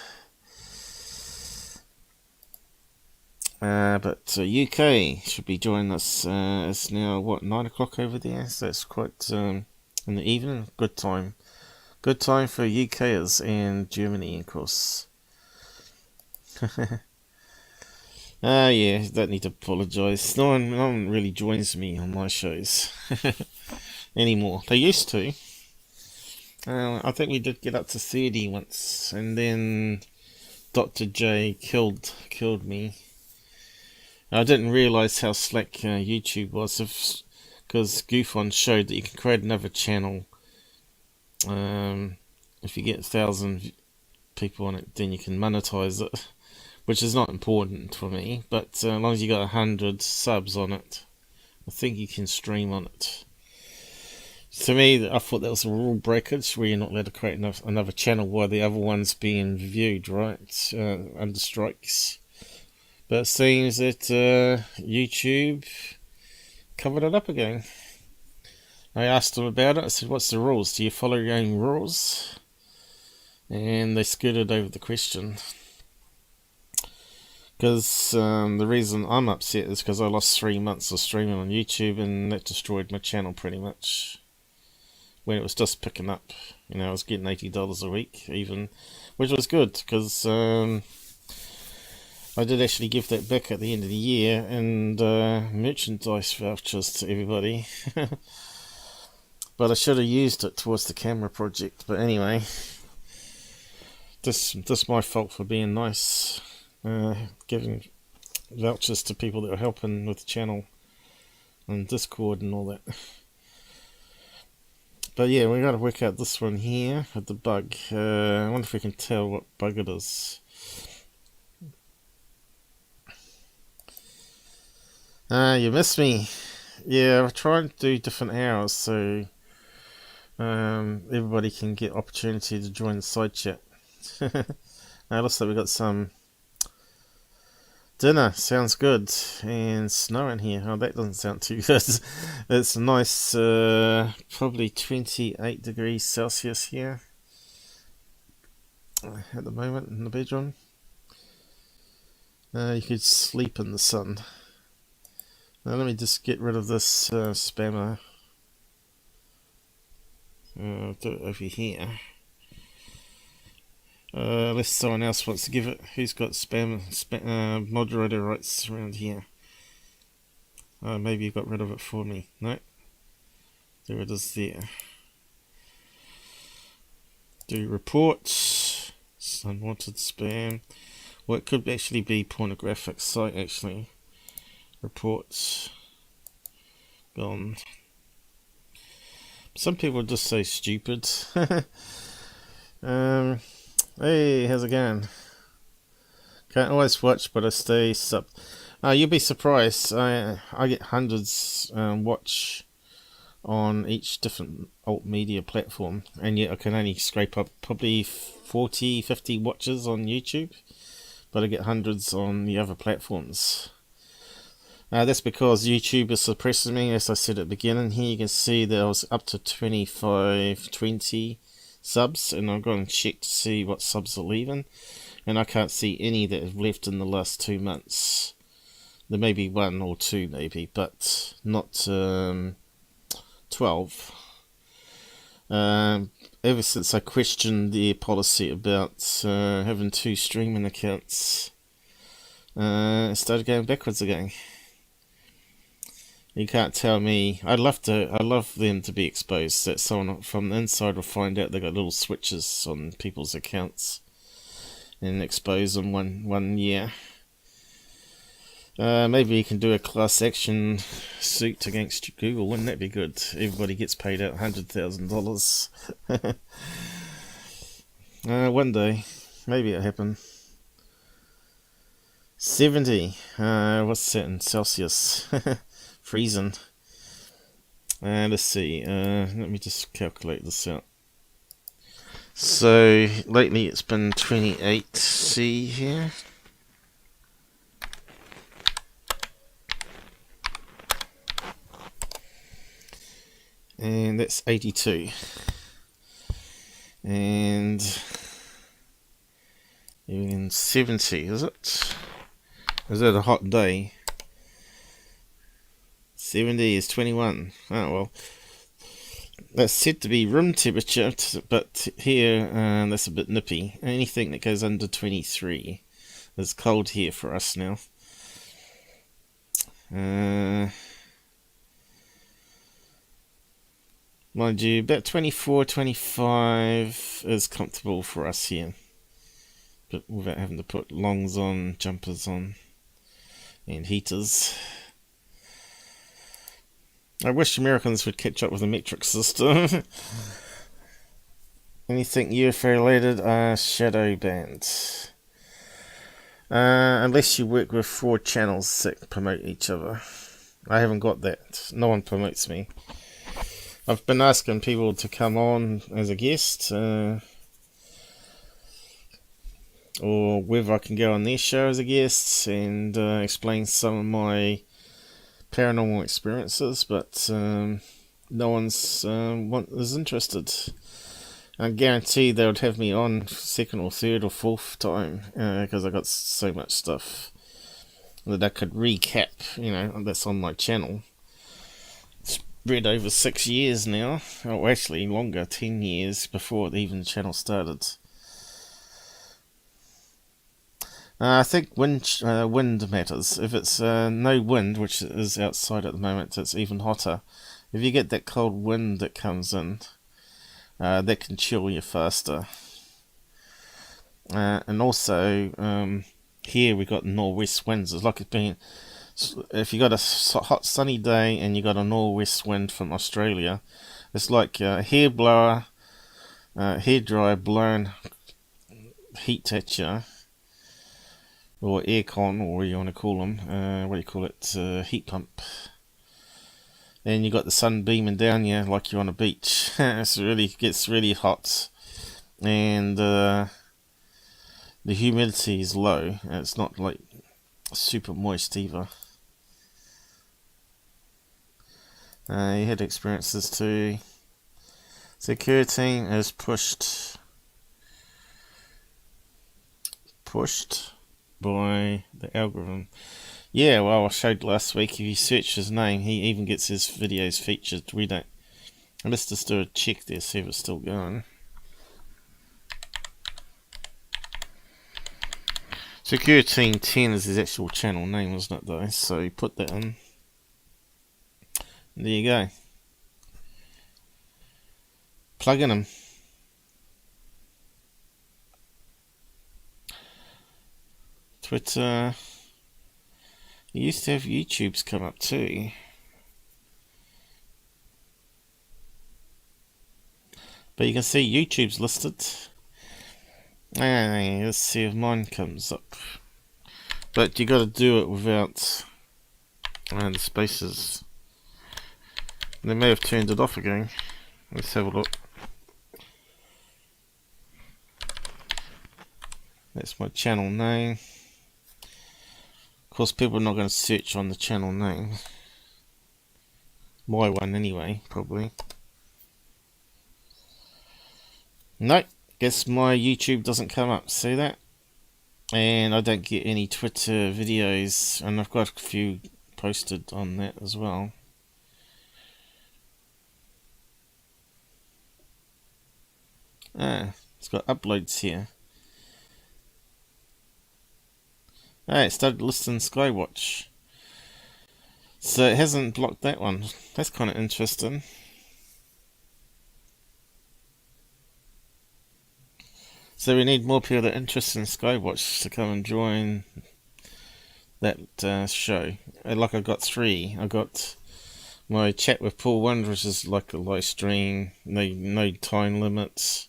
But UK should be joining us. It's now what, 9 o'clock over there, so it's quite in the evening. Good time for UKers and Germany, of course. Yeah, don't need to apologise. No one really joins me on my shows anymore. They used to. I think we did get up to 30 once, and then Dr. J killed me. I didn't realise how slack YouTube was, because Goofon showed that you can create another channel. If you get 1,000 people on it, then you can monetize it, which is not important for me, but as long as you got 100 subs on it, I think you can stream on it. To me, I thought that was a rule breakage where you're not allowed to create another channel while the other one's being viewed, right? Under strikes. But it seems that YouTube covered it up again. I asked them about it. I said, what's the rules? Do you follow your own rules? And they skirted over the question. Because the reason I'm upset is because I lost 3 months of streaming on YouTube, and that destroyed my channel pretty much. When it was just picking up. You know, I was getting $80 a week even, which was good, because I did actually give that back at the end of the year, and merchandise vouchers to everybody. But I should have used it towards the camera project. But anyway, this my fault for being nice, giving vouchers to people that were helping with the channel and Discord and all that. But yeah, we got to work out this one here with the bug. I wonder if we can tell what bug it is. You missed me. Yeah, I try and do different hours so everybody can get opportunity to join the side chat. Now, looks like we got some dinner. Sounds good. And snow in here. Oh, that doesn't sound too good. It's nice, probably 28 degrees Celsius here at the moment in the bedroom. You could sleep in the sun. Now let me just get rid of this spammer. I'll do it over here. Unless someone else wants to give it. Who's got spam moderator rights around here? Maybe you got rid of it for me. No? There it is there. Do reports. Unwanted spam. Well, it could actually be pornographic site actually. Reports. Gone. Some people just say stupid. Hey, how's it going? Can't always watch, but I stay sub. You'll be surprised. I get hundreds watch on each different alt media platform, and yet I can only scrape up probably 40, 50 watches on YouTube, but I get hundreds on the other platforms. That's because YouTube is suppressing me, as I said at the beginning. Here you can see that I was up to 25, 20 subs, and I've gone and checked to see what subs are leaving, and I can't see any that have left in the last 2 months. There may be 1 or 2 maybe, but not 12. Ever since I questioned their policy about having 2 streaming accounts, it started going backwards again. You can't tell me. I'd love them to be exposed, that someone from the inside will find out they got little switches on people's accounts and expose them one year. Maybe you can do a class action suit against Google. Wouldn't that be good? Everybody gets paid out $100,000. One day, maybe it'll happen. 70. What's that in Celsius? Freezing. Let's see. Let me just calculate this out. So lately it's been 28C here. And that's 82. And even 70, is it? Is that a hot day? 70 is 21. Oh well. That's said to be room temperature, but here that's a bit nippy. Anything that goes under 23 is cold here for us now. Mind you, about 24, 25 is comfortable for us here, but without having to put longs on, jumpers on, and heaters. I wish Americans would catch up with the metric system. Anything UFO related are shadow banned. Unless you work with 4 channels that promote each other. I haven't got that. No one promotes me. I've been asking people to come on as a guest, or whether I can go on their show as a guest and explain some of my paranormal experiences, but no one's is interested. I guarantee they would have me on 2nd or 3rd or 4th time, because I got so much stuff that I could recap, that's on my channel. Spread over 6 years now, or actually longer, 10 years before even the channel started. I think wind matters. If it's no wind, which is outside at the moment, it's even hotter. If you get that cold wind that comes in, that can chill you faster. And also, here we got northwest winds. It's like it's been, if you got a hot sunny day and you got a northwest wind from Australia, it's like a hairdryer blowing heat at you. Or aircon, or what you want to call them, what do you call it, heat pump. And you got the sun beaming down you like you're on a beach. It gets really hot, and the humidity is low. It's not like super moist either. You had experiences too. Security is pushed by the algorithm. Yeah, well, I showed last week, if you search his name, he even gets his videos featured. We don't. Let's just do a check there, see if it's still going. Security 10 is his actual channel name, isn't it, though? So you put that in. There you go. Plug in him. Twitter. You used to have YouTube's come up too. But you can see YouTube's listed. And let's see if mine comes up. But you got to do it without the spaces. They may have turned it off again. Let's have a look. That's my channel name. Of course, people are not going to search on the channel name. My one anyway, probably. Nope, guess my YouTube doesn't come up. See that? And I don't get any Twitter videos, and I've got a few posted on that as well. It's got uploads here. It started listing Skywatch. So it hasn't blocked that one. That's kind of interesting. So we need more people that are interested in Skywatch to come and join that show. Like I got 3. I got my chat with Paul Wonder, which is like a live stream, no time limits.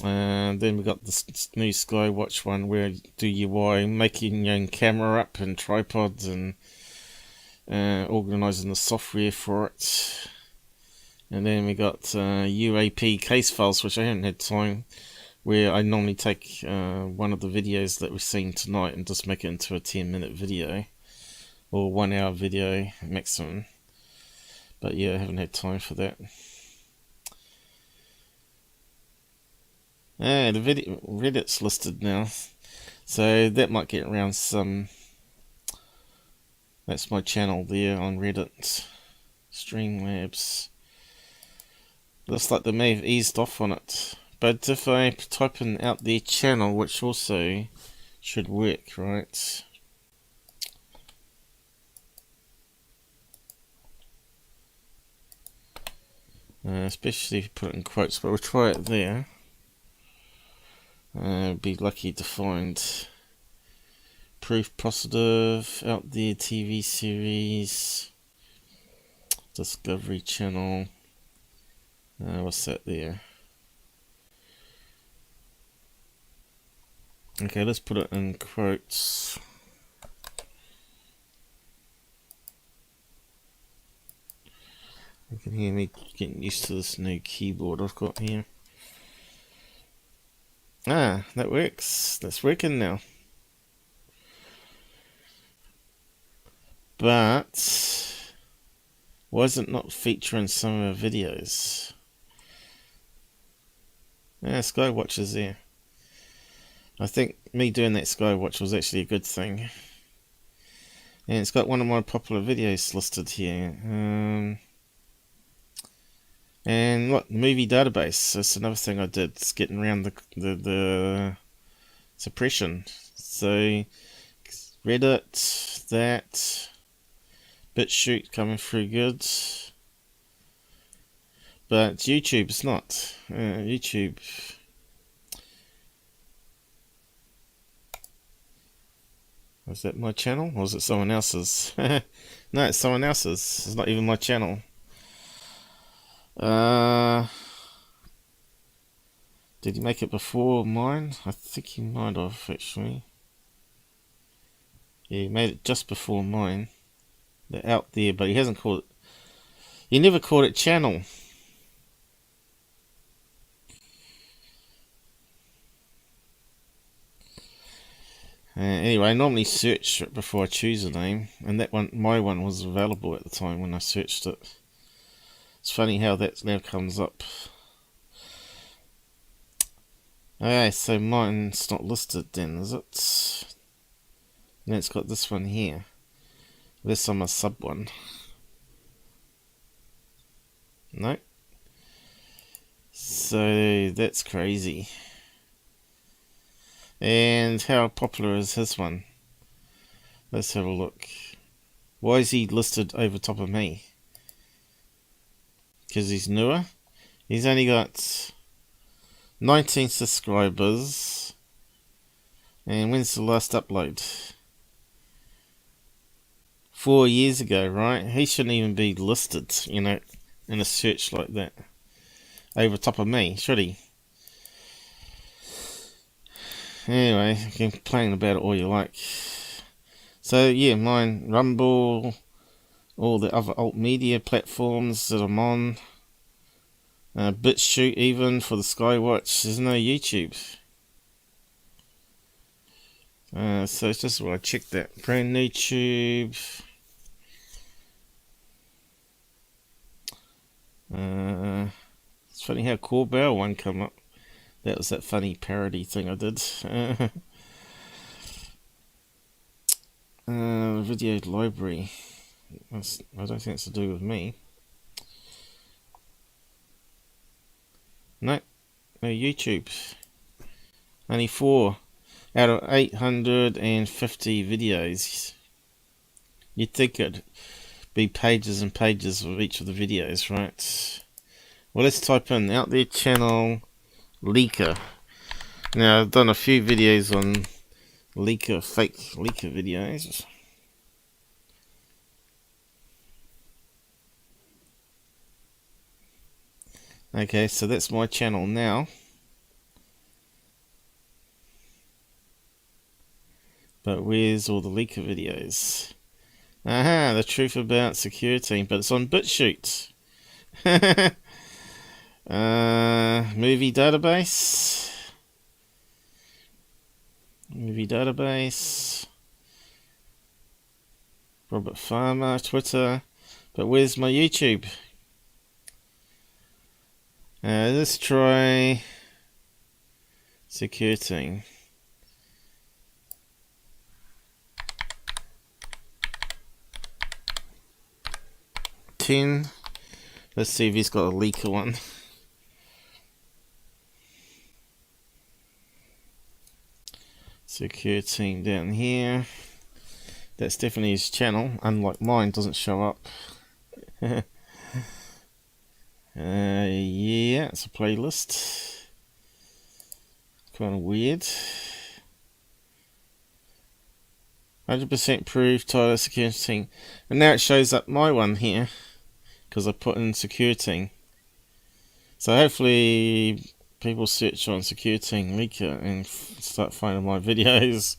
Then we got this new Skywatch one where you do UI, making your own camera up and tripods and organising the software for it. And then we got UAP case files, which I haven't had time, where I normally take one of the videos that we've seen tonight and just make it into a 10-minute video or 1-hour video maximum. But yeah, I haven't had time for that. The video Reddit's listed now, so that might get around some. That's my channel there on Reddit, Streamlabs. Looks like they may have eased off on it, but if I type in out their channel, which also should work, right? Especially if you put it in quotes, but we'll try it there. Be lucky to find Proof Positive, Out There TV series, Discovery Channel. What's that there? Okay, let's put it in quotes. You can hear me getting used to this new keyboard I've got here. That works. That's working now. But why is it not featuring some of our videos? Skywatch is there. I think me doing that Skywatch was actually a good thing. And it's got one of my popular videos listed here. And look, movie database. That's another thing I did. It's getting around the suppression. So Reddit, that, BitChute coming through good, but YouTube's not. YouTube. Was that my channel, or was it someone else's? No, it's someone else's. It's not even my channel. Did he make it before mine? I think he might have, actually. Yeah, he made it just before mine. They're out there, but he hasn't called it. He never called it channel. Anyway, I normally search it before I choose a name, and that one, my one, was available at the time when I searched it. It's funny how that now comes up. Okay, so mine's not listed then, is it? And it's got this one here. This on my sub one. No. So that's crazy. And how popular is his one? Let's have a look. Why is he listed over top of me? Because he's newer. He's only got 19 subscribers. And when's the last upload? 4 years ago, right? He shouldn't even be listed, you know, in a search like that. over top of me, should he? Anyway, you can complain about it all you like. So yeah, mine, Rumble, all the other alt media platforms that I'm on, BitChute even for the Skywatch. There's no YouTube. So it's just where I checked that. Brand new tube. It's funny how Corbell one come up. That was that funny parody thing I did. Video library. I don't think it's to do with me. No YouTube. Only 4 out of 850 videos. You'd think it'd be pages and pages of each of the videos, right? Well, let's type in out there channel leaker. Now, I've done a few videos on leaker, fake leaker videos. Okay, so that's my channel now. But where's all the leaker videos? Aha, the truth about security, but it's on BitChute. Movie database. Movie database. Robert Farmer, Twitter. But where's my YouTube? Let's try security. Let's see if he's got a leaker one. Secure team down here. That's definitely his channel, unlike mine, doesn't show up. Yeah, it's a playlist. Kind of weird. 100% proof, title, security team. And now it shows up my one here, because I put in security. So hopefully people search on security leaker and start finding my videos.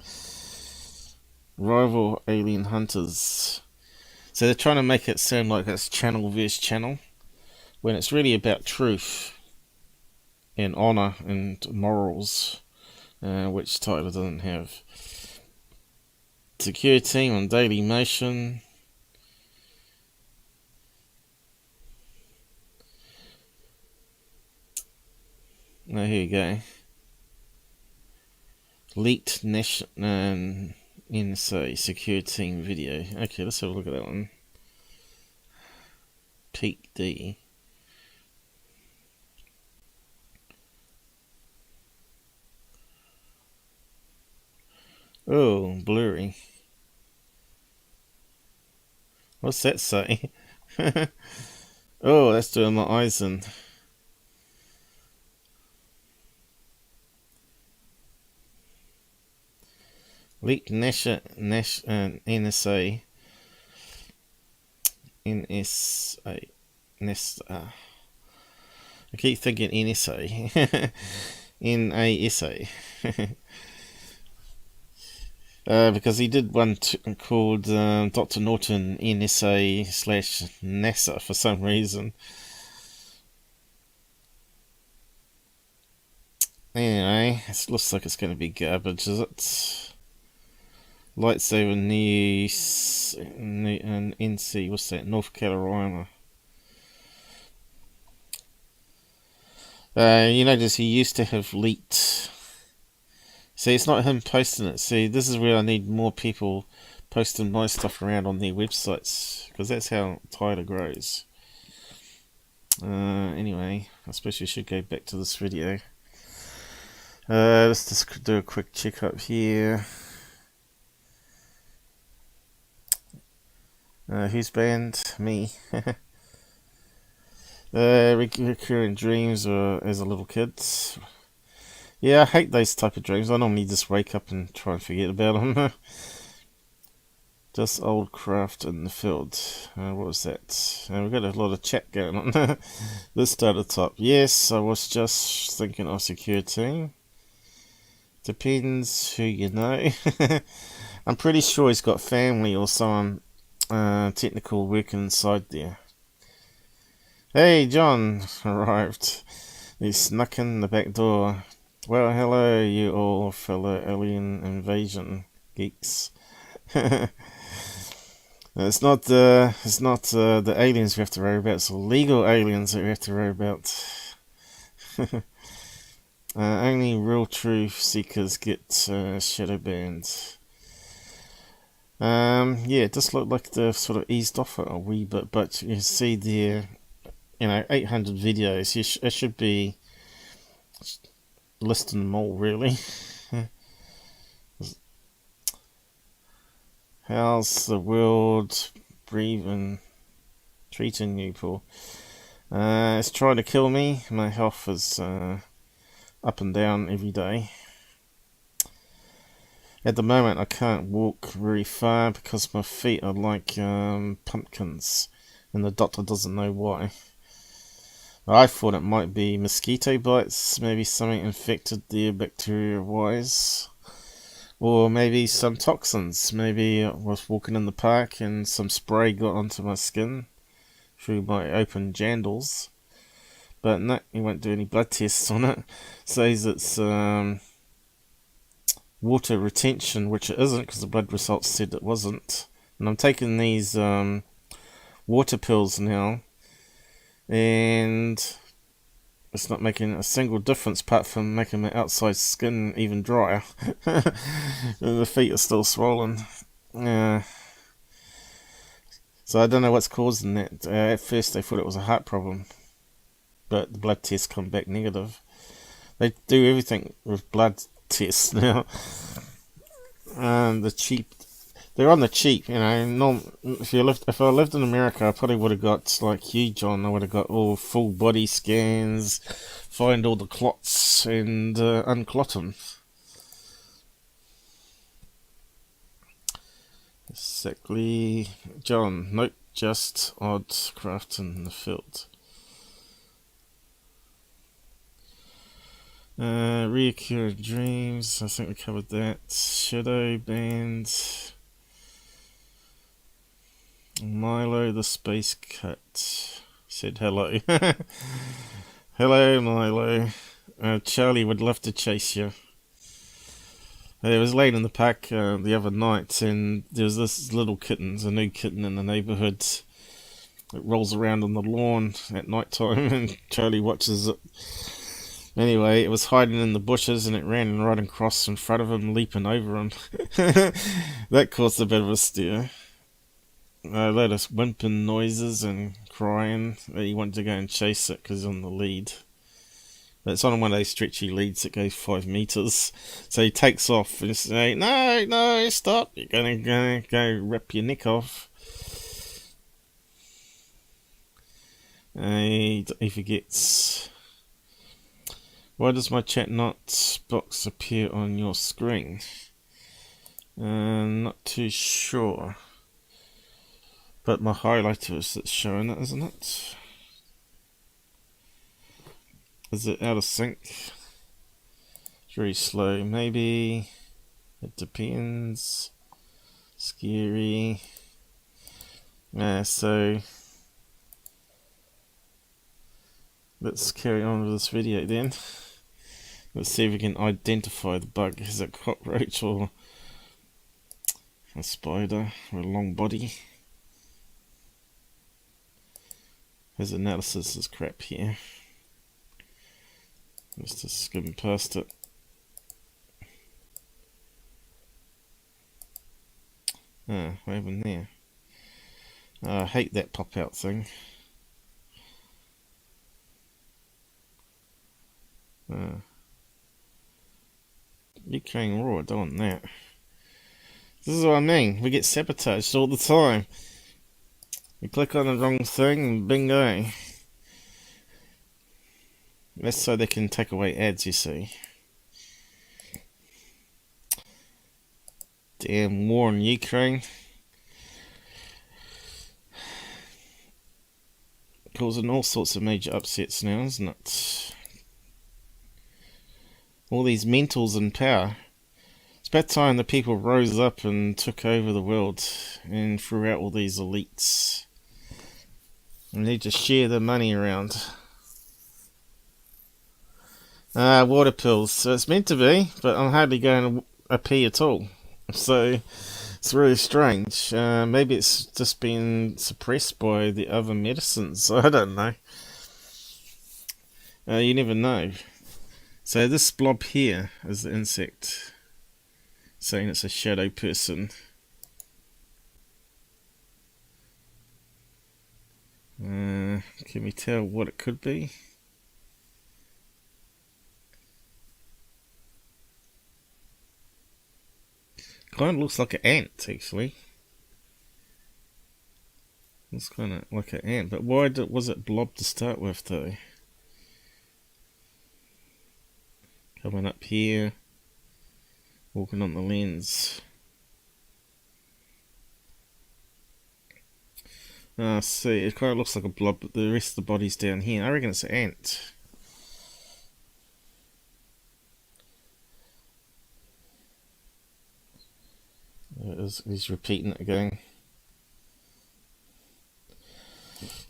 Rival alien hunters. So they're trying to make it sound like it's channel versus channel, when it's really about truth and honor and morals, which title doesn't have. Security on Daily Motion. Now here you go. Leaked NSA secure team video. Okay, let's have a look at that one. Peak D. Oh, blurry. What's that say? Oh, that's doing my eyes in. Leaked NSA. I keep thinking NSA. NASA. Because he did one called Dr. Norton NSA/NASA for some reason. Anyway, it looks like it's going to be garbage, is it? Lightsaber News and NC, what's that? North Carolina. You notice he used to have leaked. See, it's not him posting it. See, this is where I need more people posting my stuff around on their websites, because that's how Tyler grows. Anyway, I suppose we should go back to this video. Let's just do a quick check up here. Who's banned? Me. Recurring dreams as a little kid. Yeah, I hate those type of dreams. I normally just wake up and try and forget about them. Just old craft in the field. What was that? We've got a lot of chat going on. Let's start at the top. Yes, I was just thinking of security. Depends who you know. I'm pretty sure he's got family or someone technical working inside there. Hey, John arrived. He snuck in the back door. Well, hello, you all fellow alien invasion geeks. It's not the aliens we have to worry about. It's the legal aliens that we have to worry about. Only real truth seekers get shadow banned. Yeah, it just looked like they've sort of eased off it a wee bit, but you see there, 800 videos. It should be listing them all, really. How's the world breathing, treating you, Paul? It's trying to kill me. My health is up and down every day. At the moment, I can't walk very far because my feet are like pumpkins, and the doctor doesn't know why. I thought it might be mosquito bites, maybe something infected there bacteria-wise. Or maybe some toxins. Maybe I was walking in the park and some spray got onto my skin through my open jandals. But no, he won't do any blood tests on it. Says it's water retention, which it isn't because the blood results said it wasn't. And I'm taking these water pills now, and it's not making a single difference apart from making my outside skin even drier. The feet are still swollen. So I don't know what's causing that. At first they thought it was a heart problem, but the blood tests come back negative. They do everything with blood tests now. They're on the cheap, if I lived in America, I probably would have got, like you, John, I would have got all full body scans, find all the clots, and unclot them. Exactly. John, nope, just odd craft in the field. Reoccurring dreams, I think we covered that. Shadow band. Milo the Space Cat said hello. Hello, Milo. Charlie would love to chase you. It was late in the park the other night, and there was this little kitten, a new kitten in the neighbourhood. It rolls around on the lawn at night time, and Charlie watches it. Anyway, it was hiding in the bushes, and it ran right across in front of him, leaping over him. That caused a bit of a stir. A lot of whimpering noises and crying. He wanted to go and chase it because he's on the lead. But it's on one of those stretchy leads that goes 5 meters. So he takes off and says, no, stop. You're going to go rip your neck off. He forgets. Why does my chat not box appear on your screen? Not too sure. But my highlighter is that's showing it, isn't it? Is it out of sync? It's very slow. Maybe it depends. Scary. So let's carry on with this video then. Let's see if we can identify the bug. Is it a cockroach or a spider with a long body? His analysis is crap here. Let's just skim past it. What happened there? I hate that pop out thing. Ukraine Raw, I don't want that. This is what I mean. We get sabotaged all the time. We click on the wrong thing and bingo. That's so they can take away ads, you see. Damn war in Ukraine. causing all sorts of major upsets now, isn't it? All these mentals in power. It's about time the people rose up and took over the world and threw out all these elites. We need to share the money around. Water pills. So it's meant to be, but I'm hardly going to pee at all. So it's really strange. Maybe it's just been suppressed by the other medicines. I don't know. You never know. So this blob here is the insect, saying it's a shadow person. Can we tell what it could be? Kind of looks like an ant, actually. Looks kind of like an ant, but why was it blob to start with, though? Coming up here, walking on the lens. See, it kind of looks like a blob, but the rest of the body's down here. I reckon it's an ant. He's repeating it again.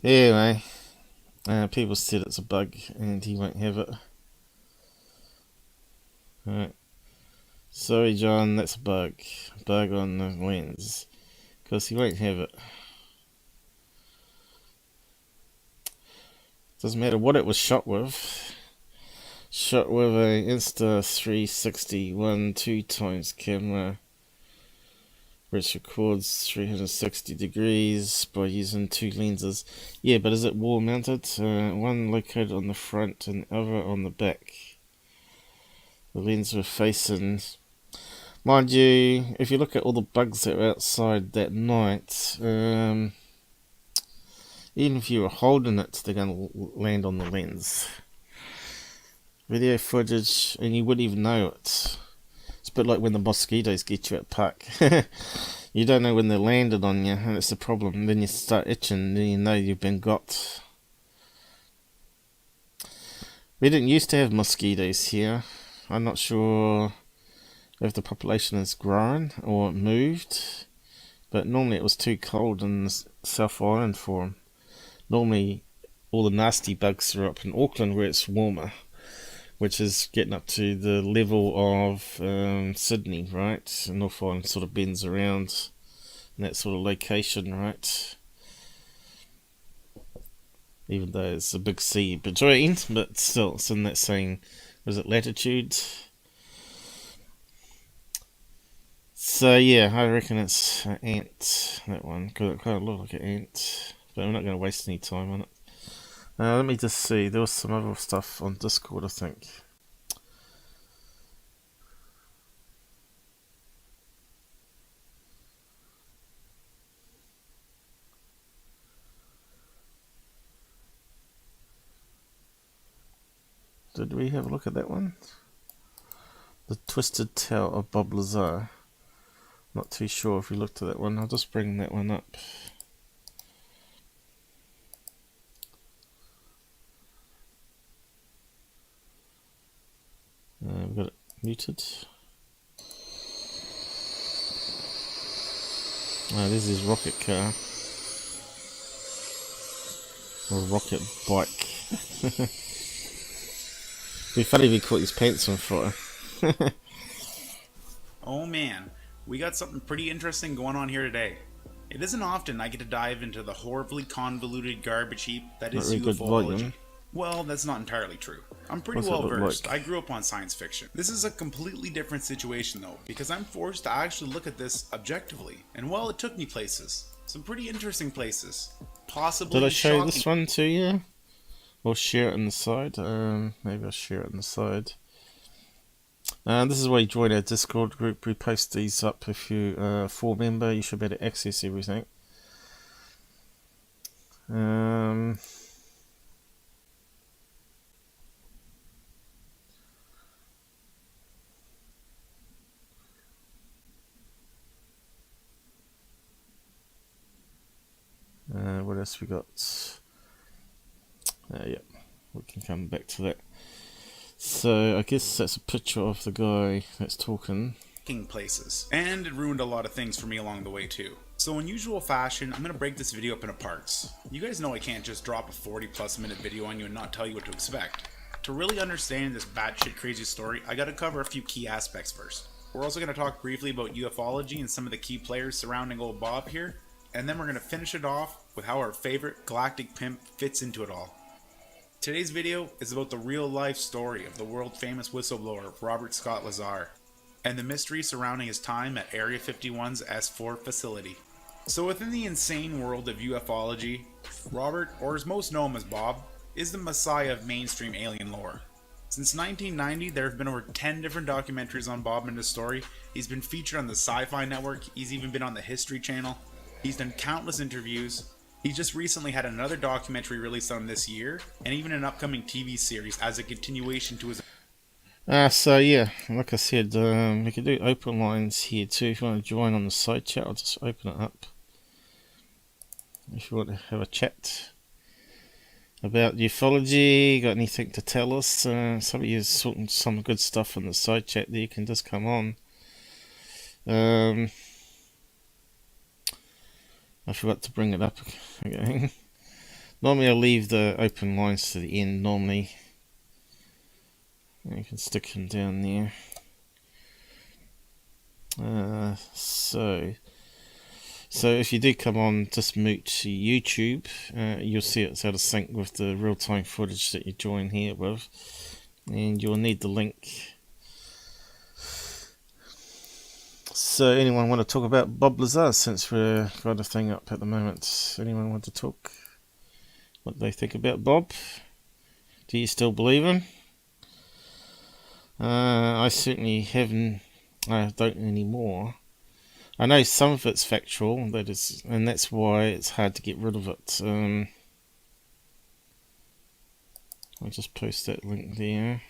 Anyway, people said it's a bug and he won't have it. Alright. Sorry, John, that's a bug. Bug on the lens. Because he won't have it. Doesn't matter what it was shot with. Shot with a Insta360 1.2x camera, which records 360 degrees by using two lenses. Yeah, but is it wall mounted? One located on the front and the other on the back. The lens were facing. Mind you, if you look at all the bugs that were outside that night, even if you were holding it, they're going to land on the lens. Video footage, and you wouldn't even know it. It's a bit like when the mosquitoes get you at park. You don't know when they landed on you, and it's the problem. Then you start itching, then you know you've been got. We didn't used to have mosquitoes here. I'm not sure if the population has grown or moved, but normally it was too cold in the South Island for them. Normally all the nasty bugs are up in Auckland where it's warmer, which is getting up to the level of Sydney, right? North Island sort of bends around in that sort of location, right? Even though it's a big sea between, but still it's in that same, was it latitude? So yeah, I reckon it's an ant, that one, because it kind of looks like an ant, but I'm not going to waste any time on it. Let me just see, there was some other stuff on Discord, I think. Did we have a look at that one? The Twisted Tale of Bob Lazar. Not too sure if we looked at that one. I'll just bring that one up. We've got it muted. This is rocket car. Or rocket bike. It'd be funny if he caught his pants on fire. Oh man, we got something pretty interesting going on here today. It isn't often I get to dive into the horribly convoluted garbage heap that is UFOlogy. Well, that's not entirely true. I'm pretty well versed. I grew up on science fiction. This is a completely different situation though, because I'm forced to actually look at this objectively. And well, it took me places. Some pretty interesting places. Possibly Did I show shocking. this one to you? Or share it on the side? Maybe I'll share it on the side. This is where you join our Discord group. We post these up. If you're a full member, you should be able to access everything. What else we got? Yep, we can come back to that. So I guess that's a picture of the guy that's talking. Places. And it ruined a lot of things for me along the way too. So in usual fashion, I'm going to break this video up into parts. You guys know I can't just drop a 40+ minute video on you and not tell you what to expect. To really understand this batshit crazy story, I gotta cover a few key aspects first. We're also going to talk briefly about ufology and some of the key players surrounding old Bob here, and then we're going to finish it off with how our favorite galactic pimp fits into it all. Today's video is about the real life story of the world famous whistleblower Robert Scott Lazar, and the mystery surrounding his time at Area 51's S4 facility. So within the insane world of ufology, Robert, or is most known as Bob, is the messiah of mainstream alien lore. Since 1990, there have been over 10 different documentaries on Bob and his story. He's been featured on the Sci-Fi Network, he's even been on the History Channel, he's done countless interviews, he just recently had another documentary released on this year, and even an upcoming TV series as a continuation to his... So yeah, like I said, we can do open lines here too. If you want to join on the side chat, I'll just open it up. If you want to have a chat about ufology, got anything to tell us, some of you sorting some good stuff in the side chat there, you can just come on. I forgot to bring it up again. Normally I'll leave the open lines to the end, normally. You can stick them down there. So if you do come on, just mute to YouTube, you'll see it's out of sync with the real-time footage that you join here with, and you'll need the link. So anyone want to talk about Bob Lazar, since we've got a thing up at the moment? Anyone want to talk what they think about Bob? Do you still believe him? I certainly haven't. I don't anymore. I know some of it's factual, and that's why it's hard to get rid of it. I'll just post that link there.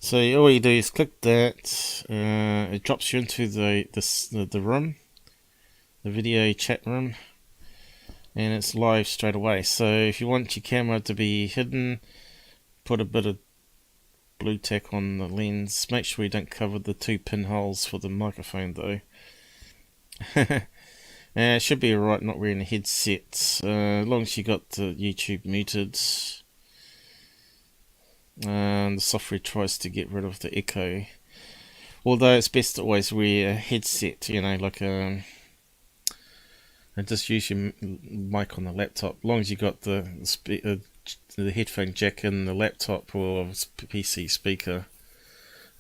So all you do is click that. It drops you into the room, the video chat room, and it's live straight away. So if you want your camera to be hidden, put a bit of blue tack on the lens. Make sure you don't cover the 2 pinholes for the microphone though. It should be alright not wearing a headset, as long as you got the YouTube muted. The software tries to get rid of the echo, although it's best to always wear a headset, you know, like and just use your mic on the laptop, as long as you got the headphone jack in the laptop or PC speaker,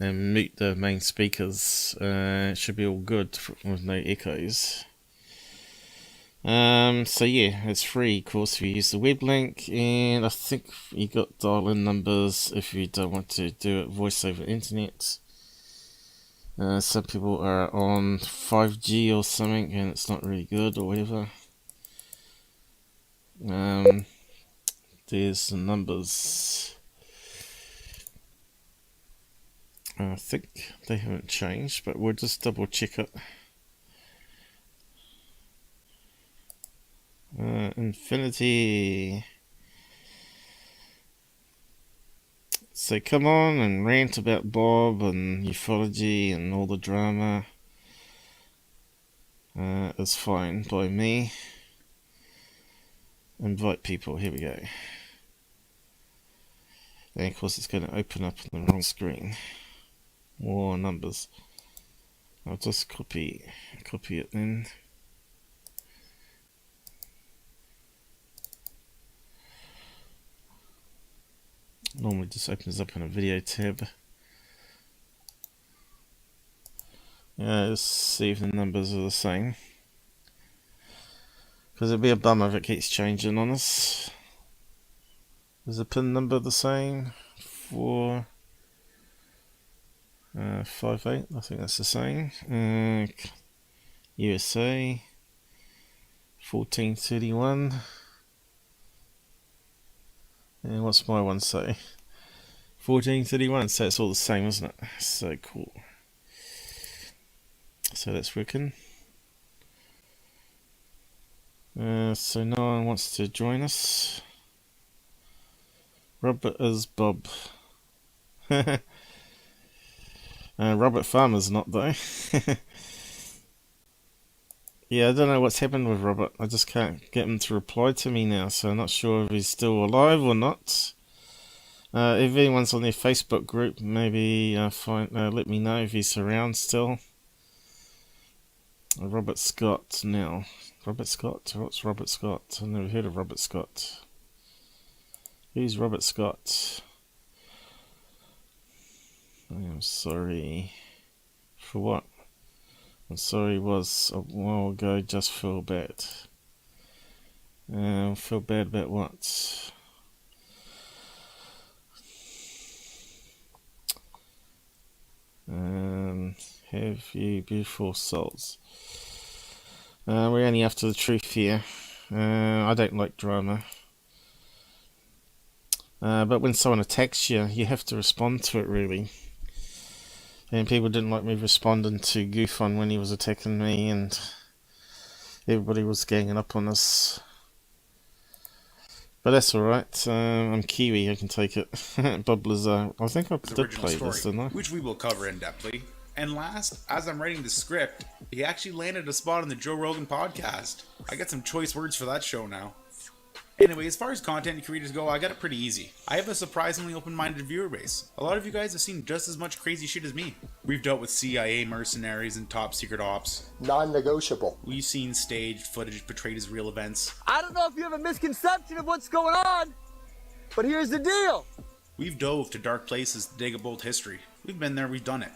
and mute the main speakers. It should be all good with no echoes. So yeah, it's free, of course, if you use the web link, and I think you got dial-in numbers if you don't want to do it voice over internet. Some people are on 5G or something and it's not really good or whatever. There's the numbers. I think they haven't changed, but we'll just double check it. Infinity. So come on and rant about Bob and ufology and all the drama. It's fine by me. Invite people, here we go. And of course it's going to open up on the wrong screen. More numbers. I'll just copy it then. Normally just opens up in a video tab. Let's see if the numbers are the same, because it'd be a bummer if it keeps changing on us. Is the pin number the same? 458, I think that's the same. USA 1431. And what's my one say? 1431, so it's all the same, isn't it? So cool. So that's working. So no one wants to join us. Robert is Bob. Robert Farmer's not though. Yeah, I don't know what's happened with Robert. I just can't get him to reply to me now, so I'm not sure if he's still alive or not. If anyone's on their Facebook group, maybe let me know if he's around still. Robert Scott now. Robert Scott? What's Robert Scott? I've never heard of Robert Scott. Who's Robert Scott? I am sorry. For what? I'm sorry was a while ago, just feel bad. Feel bad about what? Have you beautiful souls? We're only after the truth here. I don't like drama. But when someone attacks you, you have to respond to it, really. And people didn't like me responding to Goofon when he was attacking me, and everybody was ganging up on us. But that's alright. I'm Kiwi, I can take it. Bob Lazar. I think I did play this, didn't I? Which we will cover in-depthly. And last, as I'm writing the script, he actually landed a spot on the Joe Rogan podcast. I got some choice words for that show now. Anyway, as far as content creators go, I got it pretty easy. I have a surprisingly open-minded viewer base. A lot of you guys have seen just as much crazy shit as me. We've dealt with CIA mercenaries and top secret ops. Non-negotiable. We've seen staged footage portrayed as real events. I don't know if you have a misconception of what's going on, but here's the deal. We've dove to dark places to dig up old history. We've been there, we've done it.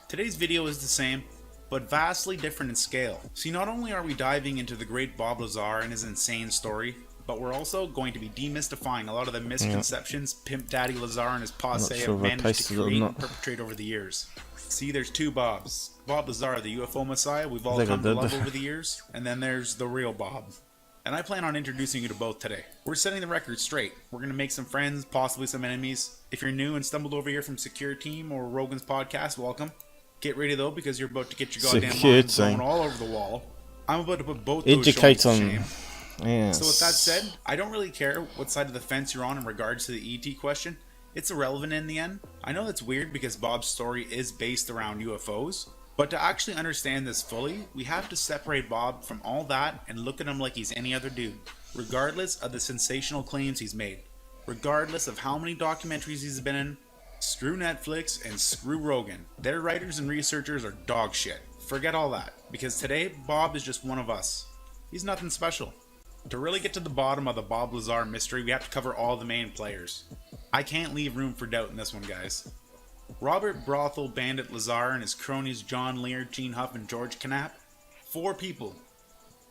Today's video is the same, but vastly different in scale. See, not only are we diving into the great Bob Lazar and his insane story, but we're also going to be demystifying a lot of the misconceptions Pimp Daddy Lazar and his posse have managed to create and perpetrate over the years. See, there's two Bobs. Bob Lazar, the UFO messiah we've all come to love over the years, and then there's the real Bob. And I plan on introducing you to both today. We're setting the record straight. We're going to make some friends, possibly some enemies. If you're new and stumbled over here from Secure Team or Rogan's podcast, welcome. Get ready though, because you're about to get your goddamn mind blown all over the wall. I'm about to put both those shows to shame. Yes. So with that said, I don't really care what side of the fence you're on in regards to the ET question. It's irrelevant in the end. I know that's weird because Bob's story is based around UFOs, but to actually understand this fully, we have to separate Bob from all that and look at him like he's any other dude, regardless of the sensational claims he's made, regardless of how many documentaries he's been in. Screw Netflix and screw Rogan. Their writers and researchers are dog shit. Forget all that, because today Bob is just one of us. He's nothing special. To really get to the bottom of the Bob Lazar mystery, we have to cover all the main players. I can't leave room for doubt in this one, guys. Robert Brothel Bandit Lazar and his cronies John Lear, Gene Huff, and George Knapp. 4 people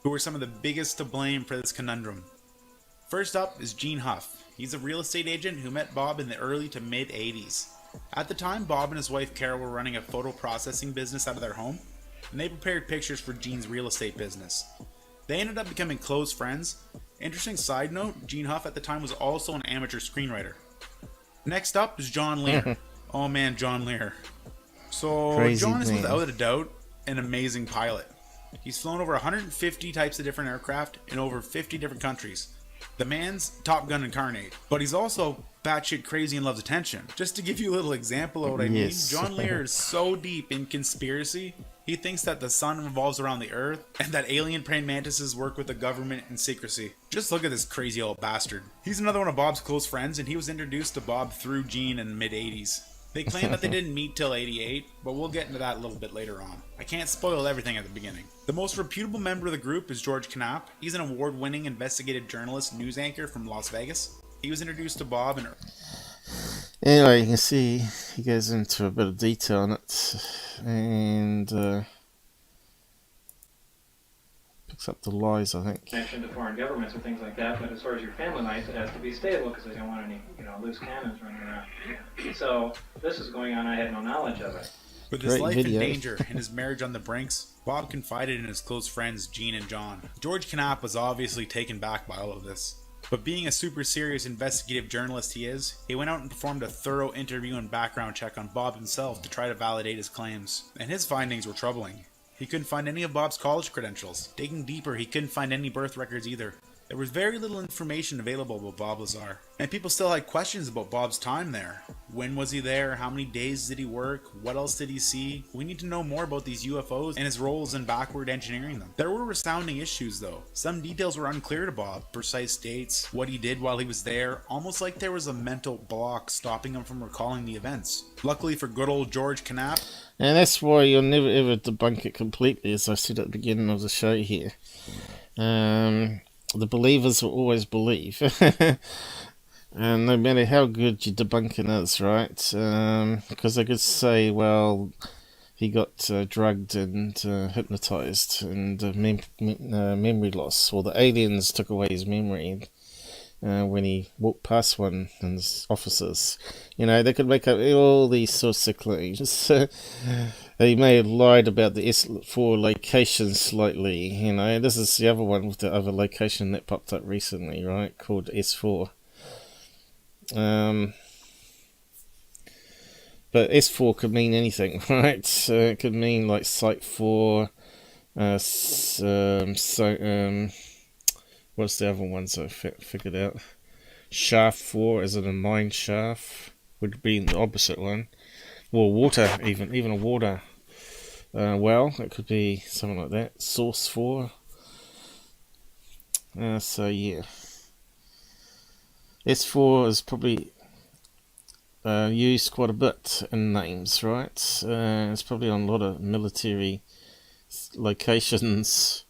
who are some of the biggest to blame for this conundrum. First up is Gene Huff. He's a real estate agent who met Bob in the early to mid 80s. At the time, Bob and his wife Carol were running a photo processing business out of their home, and they prepared pictures for Gene's real estate business. They ended up becoming close friends. Interesting side note, Gene Huff at the time was also an amateur screenwriter. Next up is John Lear. Oh man, John Lear. So crazy John is without a doubt an amazing pilot. He's flown over 150 types of different aircraft in over 50 different countries. The man's Top Gun incarnate, but he's also batshit crazy and loves attention. Just to give you a little example of what I mean, John Lear is so deep in conspiracy, he thinks that the sun revolves around the earth and that alien praying mantises work with the government in secrecy. Just look at this crazy old bastard. He's another one of Bob's close friends, and he was introduced to Bob through Gene in the mid-80s. They claim that they didn't meet till 88, but we'll get into that a little bit later on. I can't spoil everything at the beginning. The most reputable member of the group is George Knapp. He's an award-winning investigative journalist news anchor from Las Vegas. He was introduced to Bob in... Anyway, you can see he goes into a bit of detail on it, and picks up the lies, I think. Connection to foreign governments or things like that, but as far as your family life, it has to be stable because they don't want any, loose cannons running around. So this is going on. I had no knowledge of it. With his life in danger and his marriage on the brinks, Bob confided in his close friends Gene and John. George Knapp was obviously taken back by all of this. But being a super serious investigative journalist he is, he went out and performed a thorough interview and background check on Bob himself to try to validate his claims. And his findings were troubling. He couldn't find any of Bob's college credentials. Digging deeper, he couldn't find any birth records either. There was very little information available about Bob Lazar, and people still had questions about Bob's time there. When was he there? How many days did he work? What else did he see? We need to know more about these UFOs and his roles in backward engineering them. There were resounding issues though. Some details were unclear to Bob, precise dates, what he did while he was there, almost like there was a mental block stopping him from recalling the events. Luckily for good old George Knapp, and that's why you'll never ever debunk it completely, as I said at the beginning of the show here. The believers will always believe. And no matter how good your debunking is, right? Because they could say, well, he got drugged and hypnotized and memory loss, or the aliens took away his memory when he walked past one and his officers. You know, they could make up all these sorts of claims. He may have lied about the S4 location slightly. You know, this is the other one with the other location that popped up recently, right? Called S4. But S4 could mean anything, right? It could mean like Site 4. What's the other ones I figured out? Shaft 4, is it a mine shaft? Would be the opposite one. Well, water, even a water well, it could be something like that. Source 4. So yeah, S4 is probably used quite a bit in names, right? It's probably on a lot of military locations.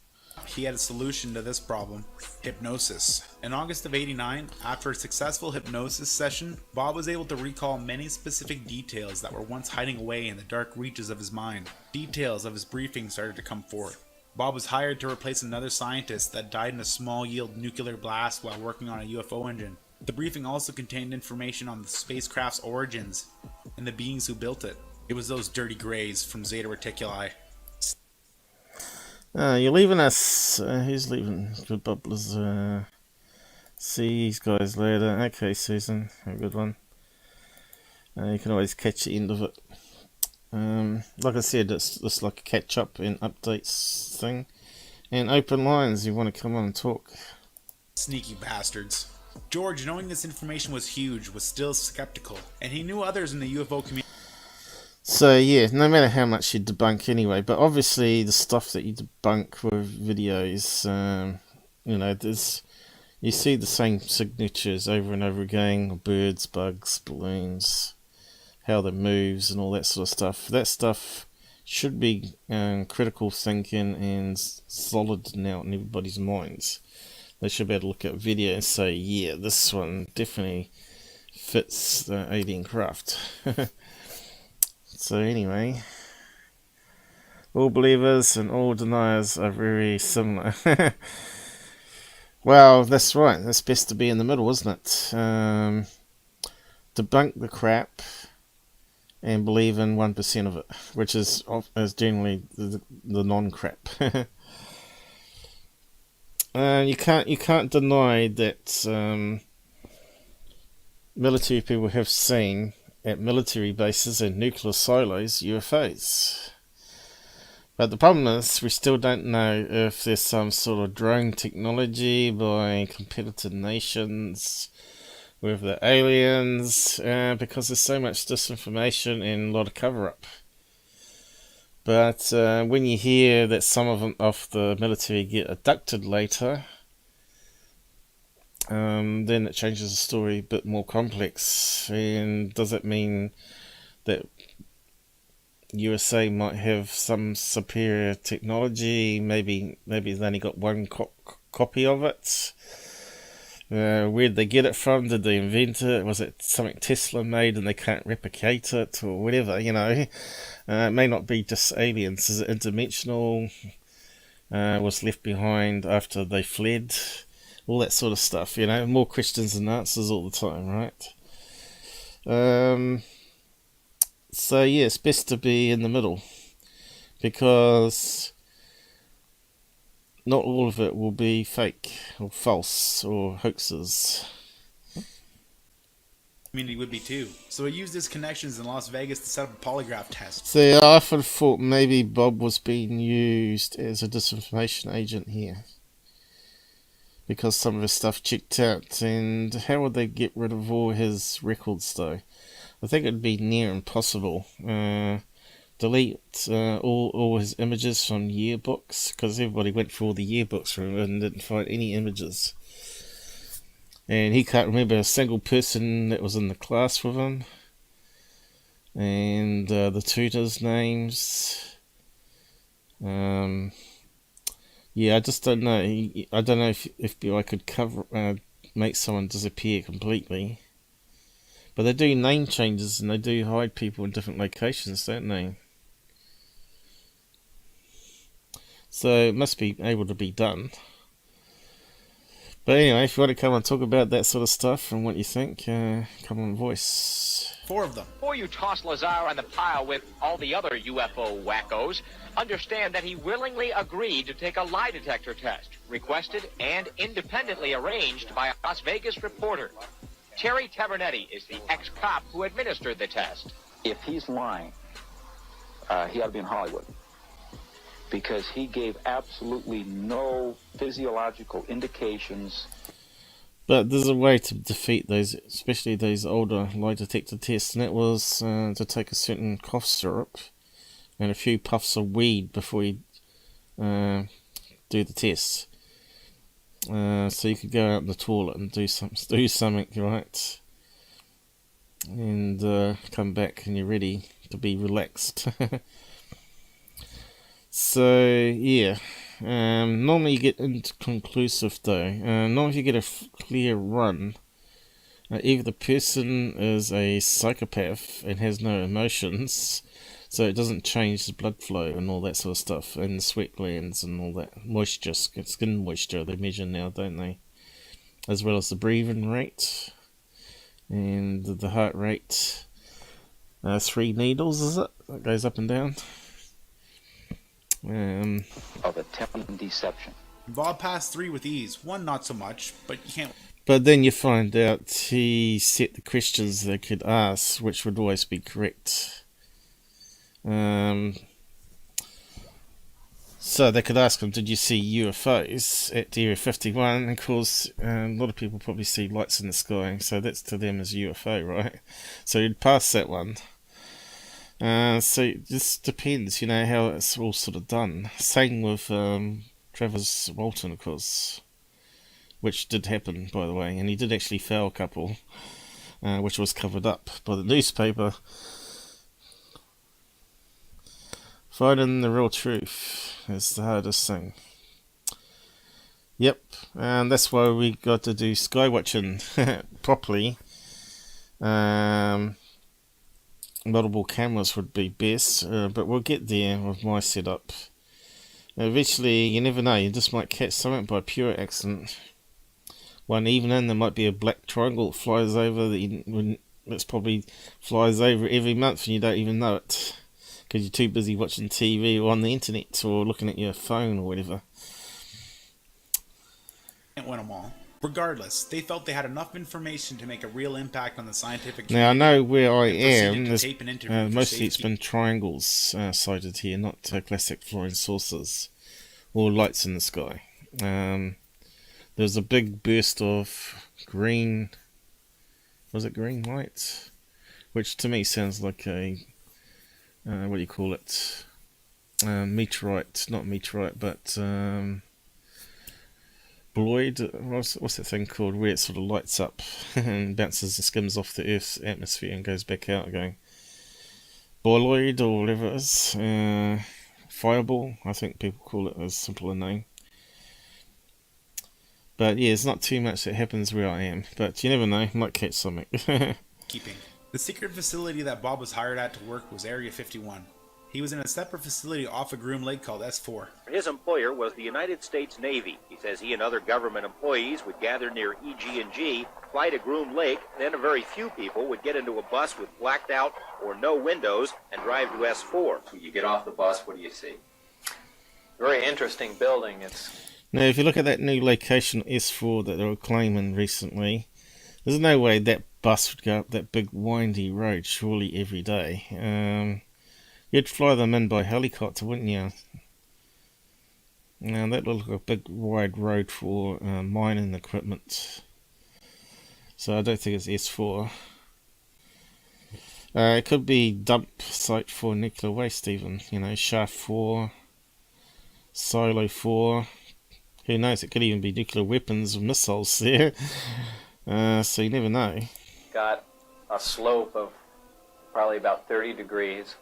he had a solution to this problem: hypnosis. In August of '89, after a successful hypnosis session, Bob was able to recall many specific details that were once hiding away in the dark reaches of his mind. Details of his briefing started to come forth. Bob was hired to replace another scientist that died in a small-yield nuclear blast while working on a UFO engine. The briefing also contained information on the spacecraft's origins and the beings who built it. It was those dirty greys from Zeta Reticuli. You're leaving us. Who's leaving? Good bubblers. See these guys later. Okay, Susan, a good one. You can always catch the end of it. Like I said, it's like a catch up and updates thing. And open lines, you want to come on and talk. Sneaky bastards. George, knowing this information was huge, was still skeptical, and he knew others in the UFO community. So yeah, no matter how much you debunk anyway, but obviously the stuff that you debunk with videos, you know, you see the same signatures over and over again: birds, bugs, balloons, how they moves, and all that sort of stuff. That stuff should be critical thinking and solid now in everybody's minds. They should be able to look at video and say, yeah, this one definitely fits the alien craft. So anyway, all believers and all deniers are very similar. Well, that's right. That's best to be in the middle, isn't it? Debunk the crap and believe in 1% of it, which is generally the non-crap. You can't deny that military people have seen at military bases and nuclear silos UFOs. But the problem is we still don't know if there's some sort of drone technology by competitor nations with the aliens, because there's so much disinformation and a lot of cover-up. But when you hear that some of the military get abducted later, then it changes the story a bit more complex. And does it mean that USA might have some superior technology? Maybe they only got one copy of it. Where'd they get it from? Did they invent it? Was it something Tesla made and they can't replicate it, or whatever? You know, it may not be just aliens. Is it interdimensional? Was left behind after they fled? All that sort of stuff, you know, more questions than answers all the time, right? So yeah, it's best to be in the middle, because not all of it will be fake or false or hoaxes. community would be too. So he used his connections in Las Vegas to set up a polygraph test. See, I often thought maybe Bob was being used as a disinformation agent here, because some of his stuff checked out. And how would they get rid of all his records though? I think it'd be near impossible. Delete all his images from yearbooks, because everybody went through all the yearbooks and didn't find any images. And he can't remember a single person that was in the class with him. And the tutors' names. Yeah, I just don't know. I don't know if FBI could make someone disappear completely. But they do name changes and they do hide people in different locations, don't they? So it must be able to be done. But anyway, if you want to come and talk about that sort of stuff and what you think, come on, voice. 4 of them. Before you toss Lazar on the pile with all the other UFO wackos, understand that he willingly agreed to take a lie detector test, requested and independently arranged by a Las Vegas reporter. Terry Tavernetti is the ex-cop who administered the test. If he's lying, he ought to be in Hollywood, because he gave absolutely no physiological indications. But there's a way to defeat those, especially those older lie detector tests, and it was to take a certain cough syrup and a few puffs of weed before you do the test. So you could go out in the toilet and do something, right? And come back and you're ready to be relaxed. So yeah, normally you get inconclusive though. Normally if you get a clear run, either the person is a psychopath and has no emotions, so it doesn't change the blood flow and all that sort of stuff, and the sweat glands and all that moisture, skin moisture they measure now, don't they? As well as the breathing rate and the heart rate. 3 needles, is it? That goes up and down. Of attempting deception. Bob passed 3 with ease, 1 not so much, but you can't. But then you find out he set the questions they could ask, which would always be correct. So they could ask him, did you see UFOs at Area 51? And of course, a lot of people probably see lights in the sky, so that's to them as UFO, right? So you'd pass that one. So it just depends, you know, how it's all sort of done. Same with Travis Walton, of course, which did happen, by the way, and he did actually fail a couple, which was covered up by the newspaper. Finding the real truth is the hardest thing. Yep, and that's why we got to do sky watching properly. Multiple cameras would be best, but we'll get there with my setup. Eventually, you never know, you just might catch something by pure accident. One evening there might be a black triangle that flies over that's probably flies over every month and you don't even know it, because you're too busy watching TV or on the internet or looking at your phone or whatever. Can't win them all. Regardless, they felt they had enough information to make a real impact on the scientific community. Now I know where I am, mostly it's been triangles sighted here, not classic flying saucers or lights in the sky. There's a big burst of green, was it green light? Which to me sounds like a, what do you call it? Meteorite, not meteorite, but Bloid, what's that thing called, where it sort of lights up and bounces and skims off the Earth's atmosphere and goes back out again. Boloid, or whatever it is. Fireball, I think people call it a simpler name. But yeah, it's not too much that happens where I am, but you never know, might catch something. Keeping. The secret facility that Bob was hired at to work was Area 51. He was in a separate facility off a Groom Lake called S4. His employer was the United States Navy. He says he and other government employees would gather near EG&G, fly to Groom Lake, then a very few people would get into a bus with blacked out or no windows and drive to S4. When you get off the bus, what do you see? Very interesting building. Now, if you look at that new location S4 that they were claiming recently, There's no way that bus would go up that big windy road surely every day. You'd fly them in by helicopter, wouldn't you? Now that looked like a big wide road for mining equipment. So I don't think it's S4. It could be dump site for nuclear waste even. You know, shaft 4, silo 4. Who knows, it could even be nuclear weapons or missiles there. So you never know. Got a slope of probably about 30 degrees,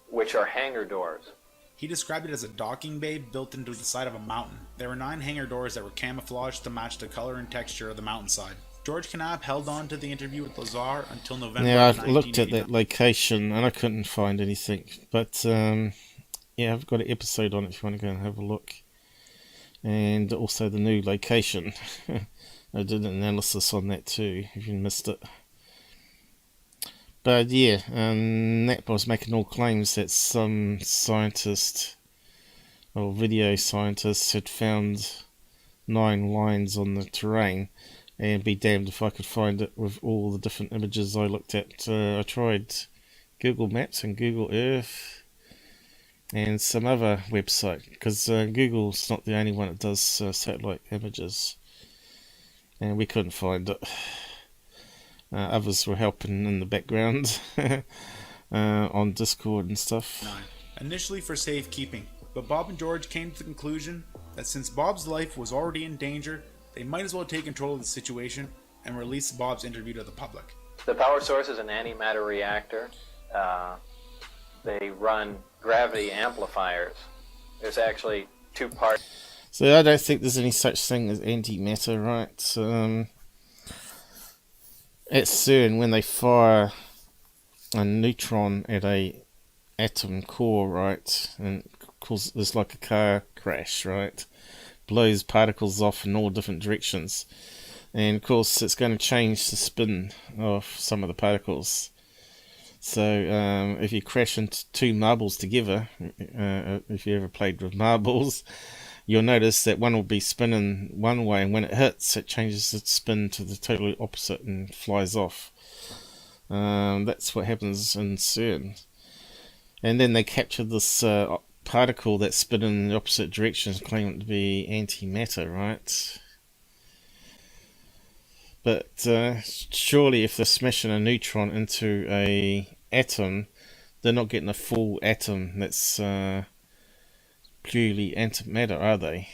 which are hangar doors. He described it as a docking bay built into the side of a mountain. There were 9 hangar doors that were camouflaged to match the color and texture of the mountainside. George Knapp held on to the interview with Lazar until November. Yeah, I looked at that location and I couldn't find anything. But yeah, I've got an episode on it if you want to go and have a look. And also the new location. I did an analysis on that too, if you missed it. But yeah, Knapp was making all claims that some scientist or video scientist had found 9 lines on the terrain, and be damned if I could find it with all the different images I looked at. I tried Google Maps and Google Earth and some other website, because Google's not the only one that does satellite images, and we couldn't find it. Others were helping in the background on Discord and stuff. Initially for safekeeping, but Bob and George came to the conclusion that since Bob's life was already in danger, they might as well take control of the situation and release Bob's interview to the public. The power source is an antimatter reactor. They run gravity amplifiers. There's actually 2 parts. So I don't think there's any such thing as antimatter, right? At CERN, when they fire a neutron at a atom core, right, and causes there's like a car crash, right, blows particles off in all different directions, and of course it's going to change the spin of some of the particles. So if you crash into 2 marbles together, if you ever played with marbles, you'll notice that one will be spinning one way, and when it hits, it changes its spin to the totally opposite and flies off. That's what happens in CERN. And then they capture this particle that's spinning in the opposite direction and claim it to be antimatter, right? But surely if they're smashing a neutron into a atom, they're not getting a full atom that's purely antimatter, are they?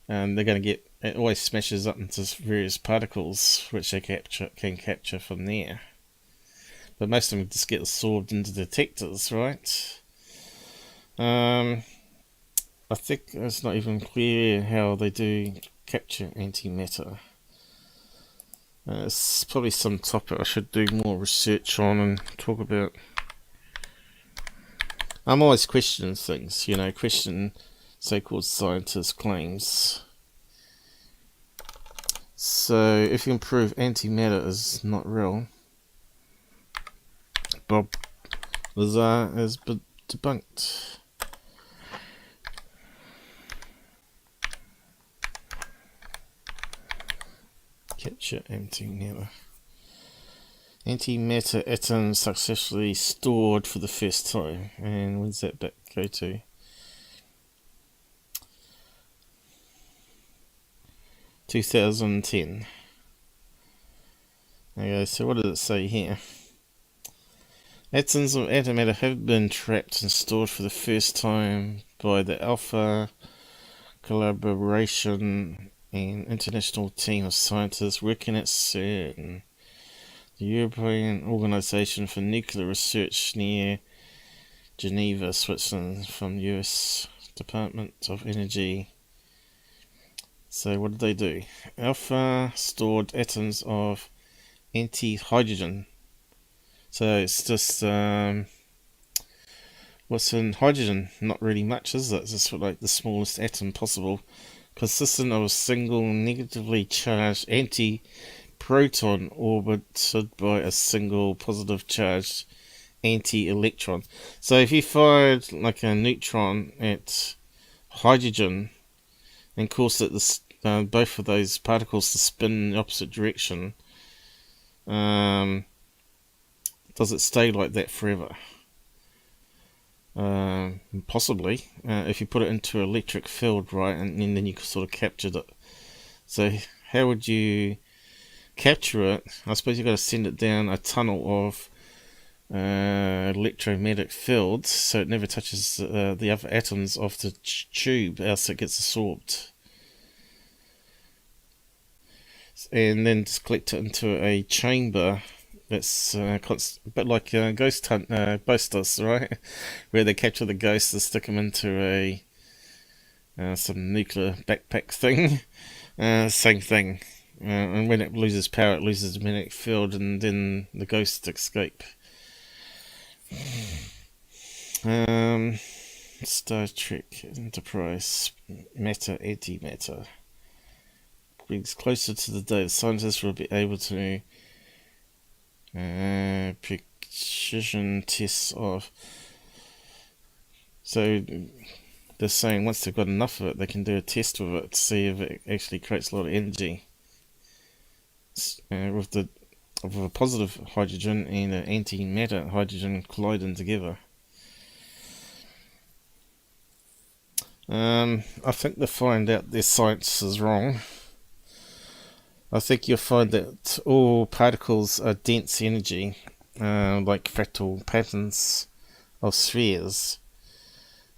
And they're going to get, it always smashes up into various particles which they can capture from there. But most of them just get absorbed into detectors, right? I think it's not even clear how they do capture antimatter. It's probably some topic I should do more research on and talk about. I'm always questioning things, you know, question so-called scientist claims. So, if you can prove antimatter is not real, Bob Lazar has been debunked. Capture antimatter. Antimatter atoms successfully stored for the first time. And when's that back go to? (2010). Okay, so what does it say here? Atoms of antimatter have been trapped and stored for the first time by the Alpha Collaboration and international team of scientists working at CERN, the European Organization for Nuclear Research near Geneva, Switzerland, from the US Department of Energy. So what did they do? Alpha stored atoms of anti-hydrogen. So it's just what's in hydrogen? Not really much, is it? It's just like the smallest atom possible, consistent of a single negatively charged anti-proton orbited by a single positive charged anti-electron. So if you fired like a neutron at hydrogen and caused it both of those particles to spin in the opposite direction, does it stay like that forever? Possibly, if you put it into an electric field, right, and then you sort of captured it. So how would you capture it? I suppose you've got to send it down a tunnel of electromagnetic fields so it never touches the other atoms of the tube, else it gets absorbed. And then just collect it into a chamber that's a bit like Ghost Hunt, Ghostbusters, right? Where they capture the ghosts and stick them into a some nuclear backpack thing. Same thing. And when it loses power, it loses the magnetic field, and then the ghosts escape. Star Trek Enterprise, matter, antimatter. Brings closer to the day the scientists will be able to precision tests of. So they're saying once they've got enough of it, they can do a test with it to see if it actually creates a lot of energy. With a positive hydrogen and an antimatter hydrogen colliding together. I think they'll find out their science is wrong. I think you'll find that all particles are dense energy, like fractal patterns of spheres,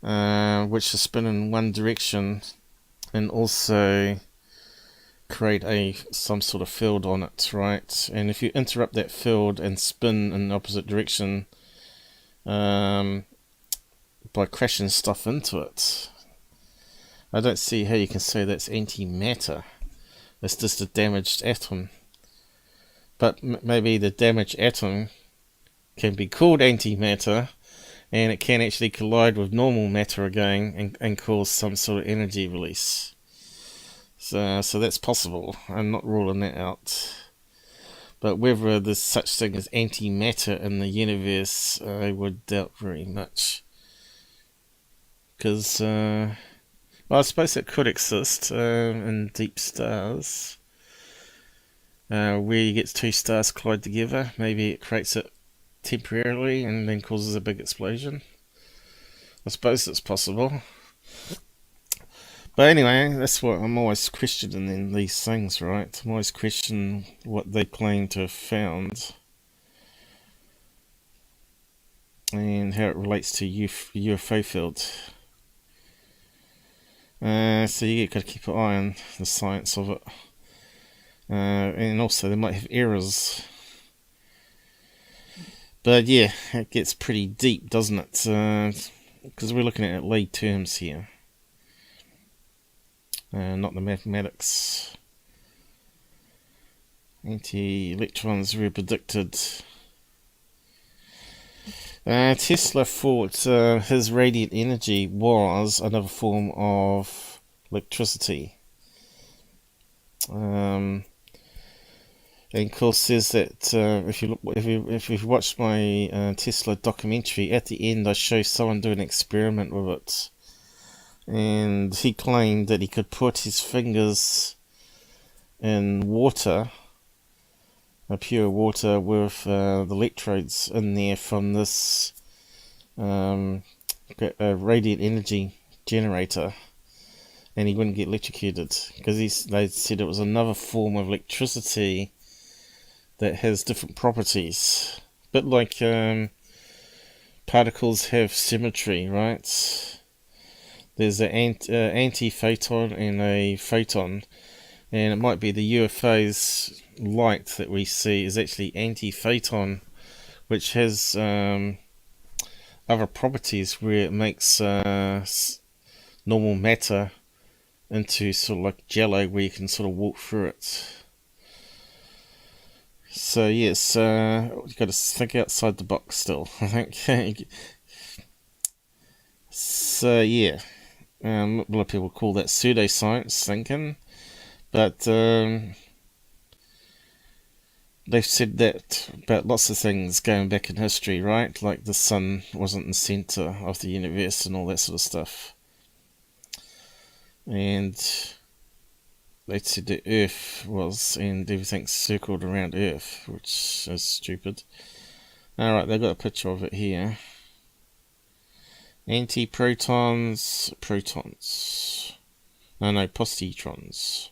which are spin in one direction and also create some sort of field on it, right? And if you interrupt that field and spin in the opposite direction by crashing stuff into it, I don't see how you can say that's antimatter. It's just a damaged atom. But maybe the damaged atom can be called antimatter, and it can actually collide with normal matter again and cause some sort of energy release. So that's possible. I'm not ruling that out. But whether there's such thing as antimatter in the universe, I would doubt very much. Because, well, I suppose it could exist in deep stars. Where you get two stars collide together. Maybe it creates it temporarily and then causes a big explosion. I suppose it's possible. But anyway, that's what I'm always questioning in these things, right? I'm always questioning what they claim to have found and how it relates to UFO fields. So you got to keep an eye on the science of it. And also they might have errors. But yeah, it gets pretty deep, doesn't it? Because we're looking at lay terms here. Not the mathematics. Anti-electrons were predicted. Tesla thought his radiant energy was another form of electricity. And of course says that if you watch my Tesla documentary, at the end I show someone doing an experiment with it. And he claimed that he could put his fingers in water, pure water, with the electrodes in there from this radiant energy generator, and he wouldn't get electrocuted because they said it was another form of electricity that has different properties. A bit like particles have symmetry, right? There's an anti-photon and a photon, and it might be the UFO's light that we see is actually anti-photon, which has other properties where it makes normal matter into sort of like jello where you can sort of walk through it. So yes, you've got to think outside the box still, I think. So yeah. A lot of people call that pseudoscience thinking, but they've said that about lots of things going back in history, right? Like the sun wasn't the centre of the universe and all that sort of stuff. And they said the Earth was, and everything's circled around Earth, which is stupid. Alright, they've got a picture of it here. Antiprotons, protons. No, positrons.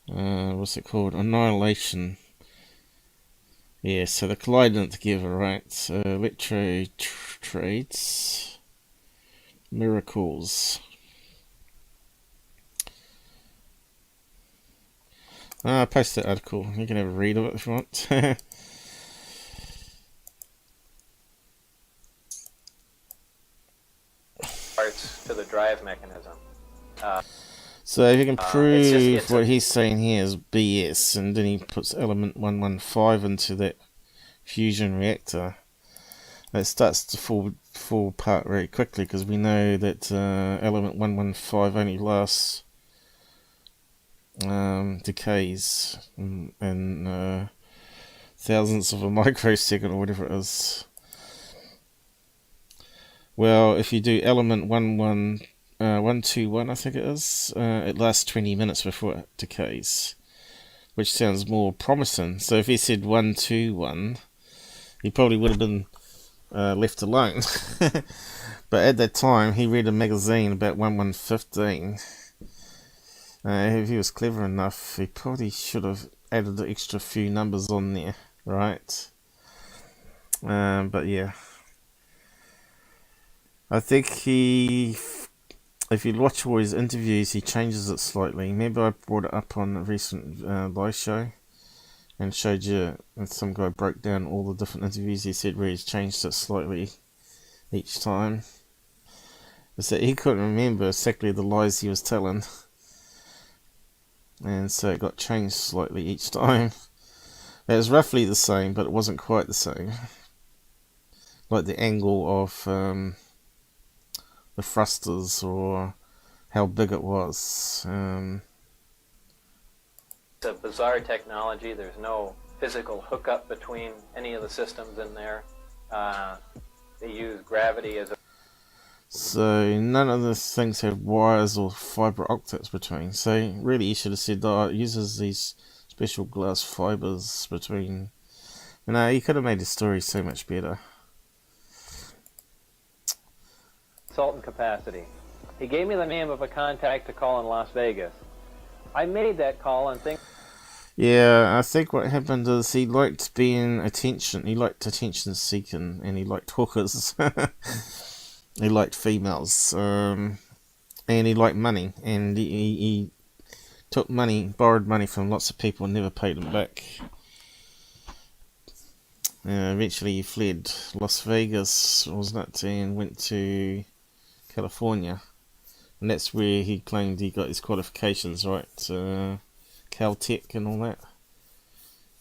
What's it called? Annihilation. Yeah, so they're colliding together, right? Electrotrades. Miracles. I'll post that article. You can have a read of it if you want. Parts to the drive mechanism. So if you can prove it's what he's saying here is BS, and then he puts element 115 into that fusion reactor, it starts to fall apart very quickly, because we know that element 115 only lasts decays in thousandths of a microsecond or whatever it is. Well, if you do element 121, I think it is, it lasts 20 minutes before it decays, which sounds more promising. So if he said 121, he probably would have been left alone. But at that time, he read a magazine about 1115. If he was clever enough, he probably should have added the extra few numbers on there, right? But yeah. I think if you watch all his interviews, he changes it slightly. Remember I brought it up on a recent live show and showed you, and some guy broke down all the different interviews he said where he's changed it slightly each time. So he couldn't remember exactly the lies he was telling, and so it got changed slightly each time. It was roughly the same, but it wasn't quite the same. Like the angle of the thrusters, or how big it was. It's a bizarre technology. There's no physical hookup between any of the systems in there. They use gravity as a... So none of the things have wires or fiber optics between. So really you should have said that it uses these special glass fibers between. You could have made the story so much better. consultant capacity. He gave me the name of a contact to call in Las Vegas. I made that call and think... Yeah, I think what happened is he liked being attention. He liked attention seeking, and he liked hookers. He liked females, and he liked money. And he took money, borrowed money from lots of people, and never paid them back. Eventually, he fled Las Vegas, wasn't it, and went to California, and that's where he claimed he got his qualifications, right? Caltech and all that,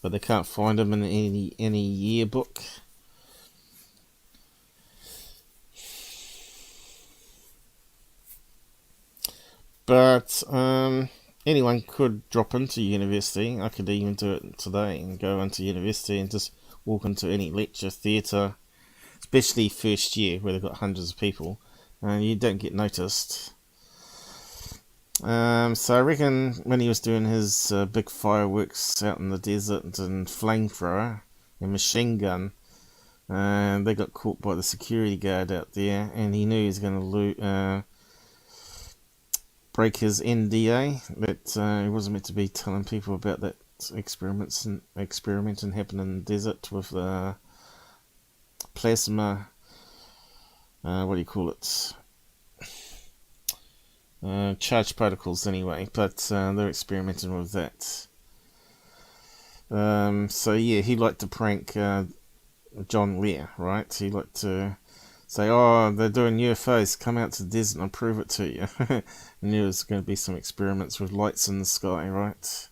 but they can't find him in any yearbook. But anyone could drop into university. I could even do it today and go into university and just walk into any lecture theatre, especially first year where they've got hundreds of people, and you don't get noticed. So I reckon when he was doing his big fireworks out in the desert and flamethrower and machine gun, they got caught by the security guard out there, and he knew he was going to break his NDA that he wasn't meant to be telling people about that experimenting happening in the desert with plasma. What do you call it? Charged particles anyway, but they're experimenting with that. So yeah, he liked to prank John Lear, right? He liked to say, oh, they're doing UFOs, come out to the desert and I'll prove it to you. And there was going to be some experiments with lights in the sky, right?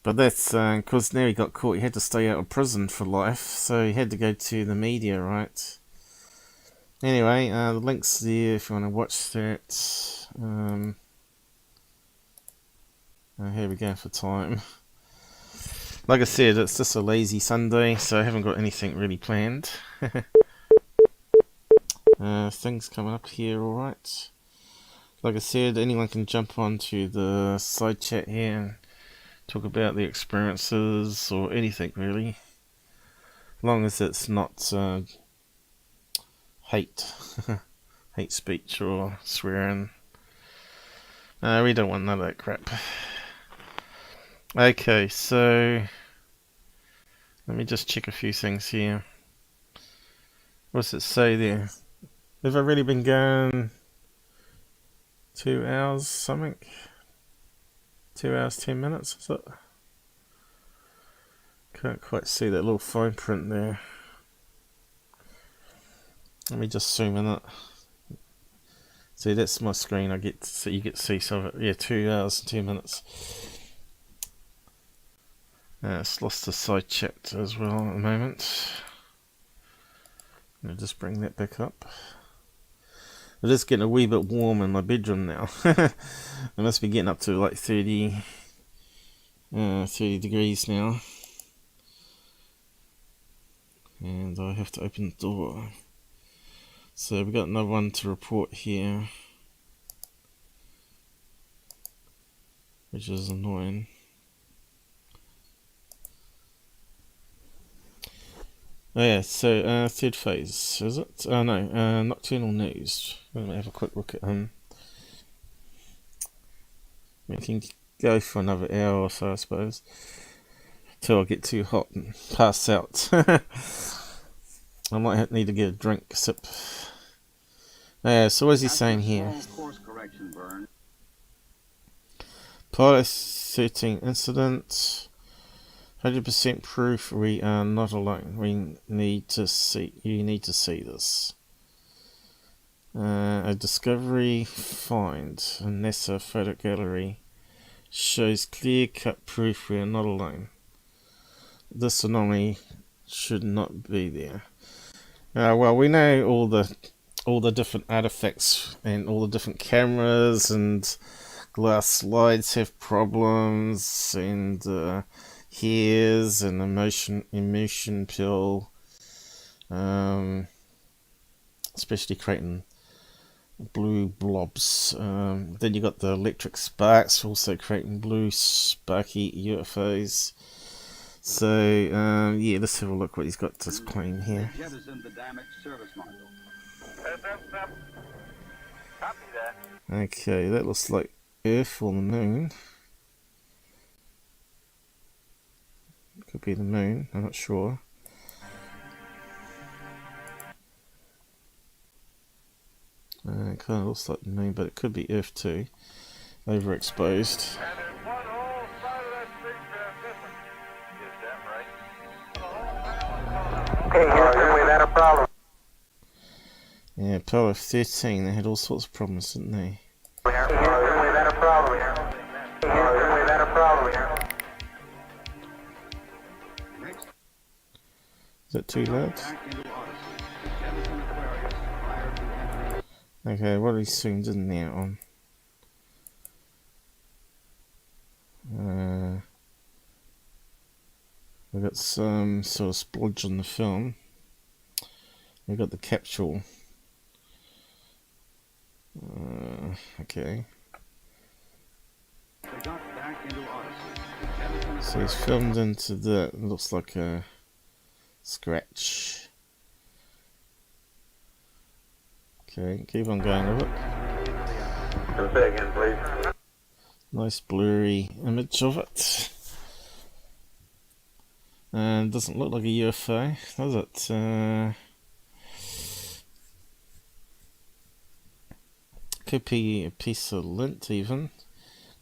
But that's because now he got caught, he had to stay out of prison for life, so he had to go to the media, right? Anyway, the link's there if you want to watch that. Here we go for time. Like I said, it's just a lazy Sunday, so I haven't got anything really planned. Things coming up here alright. like I said, anyone can jump onto the side chat here and talk about their experiences or anything really, as long as it's not hate hate speech or swearing. We don't want none of that crap. Okay, so let me just check a few things here. What's it say there? Have I really been going 2 hours something? 2 hours 10 minutes, is it? Can't quite see that little fine print there. Let me just zoom in it. See, that's my screen. I get to see, you get to see some of it. Yeah, 2 hours and 10 minutes. It's lost the side chat as well at the moment. I'll just bring that back up. It is getting a wee bit warm in my bedroom now. I must be getting up to like 30 degrees now. And I have to open the door. So we've got another one to report here, which is annoying. Oh yeah, so third phase, is it? Oh no, nocturnal news. Let me have a quick look at him. We can go for another hour or so, I suppose, till I get too hot and pass out. I might need to get a drink, a sip. So what is he saying here? Pilot 13 incident. 100% proof we are not alone. We need to see. You need to see this. A discovery find in NASA photo gallery shows clear-cut proof we are not alone. This anomaly should not be there. Well, we know all the different artifacts and all the different cameras and glass slides have problems, and hairs and emotion pill, especially creating blue blobs. Then you got the electric sparks also creating blue sparky UFOs. So yeah, let's have a look what he's got to claim here. Okay, that looks like Earth or the moon. Could be the moon, I'm not sure. It kind of looks like the moon, but it could be Earth too. Overexposed. Yeah, Apollo 13, they had all sorts of problems, didn't they? Is that too loud? Okay, what are we zoomed in there on? We've got some sort of splodge on the film. We've got the capsule. Okay. So he's filmed into that. It looks like a scratch. Okay, keep on going with it. Say again, please. Nice blurry image of it. And doesn't look like a UFO, does it? Could be a piece of lint even.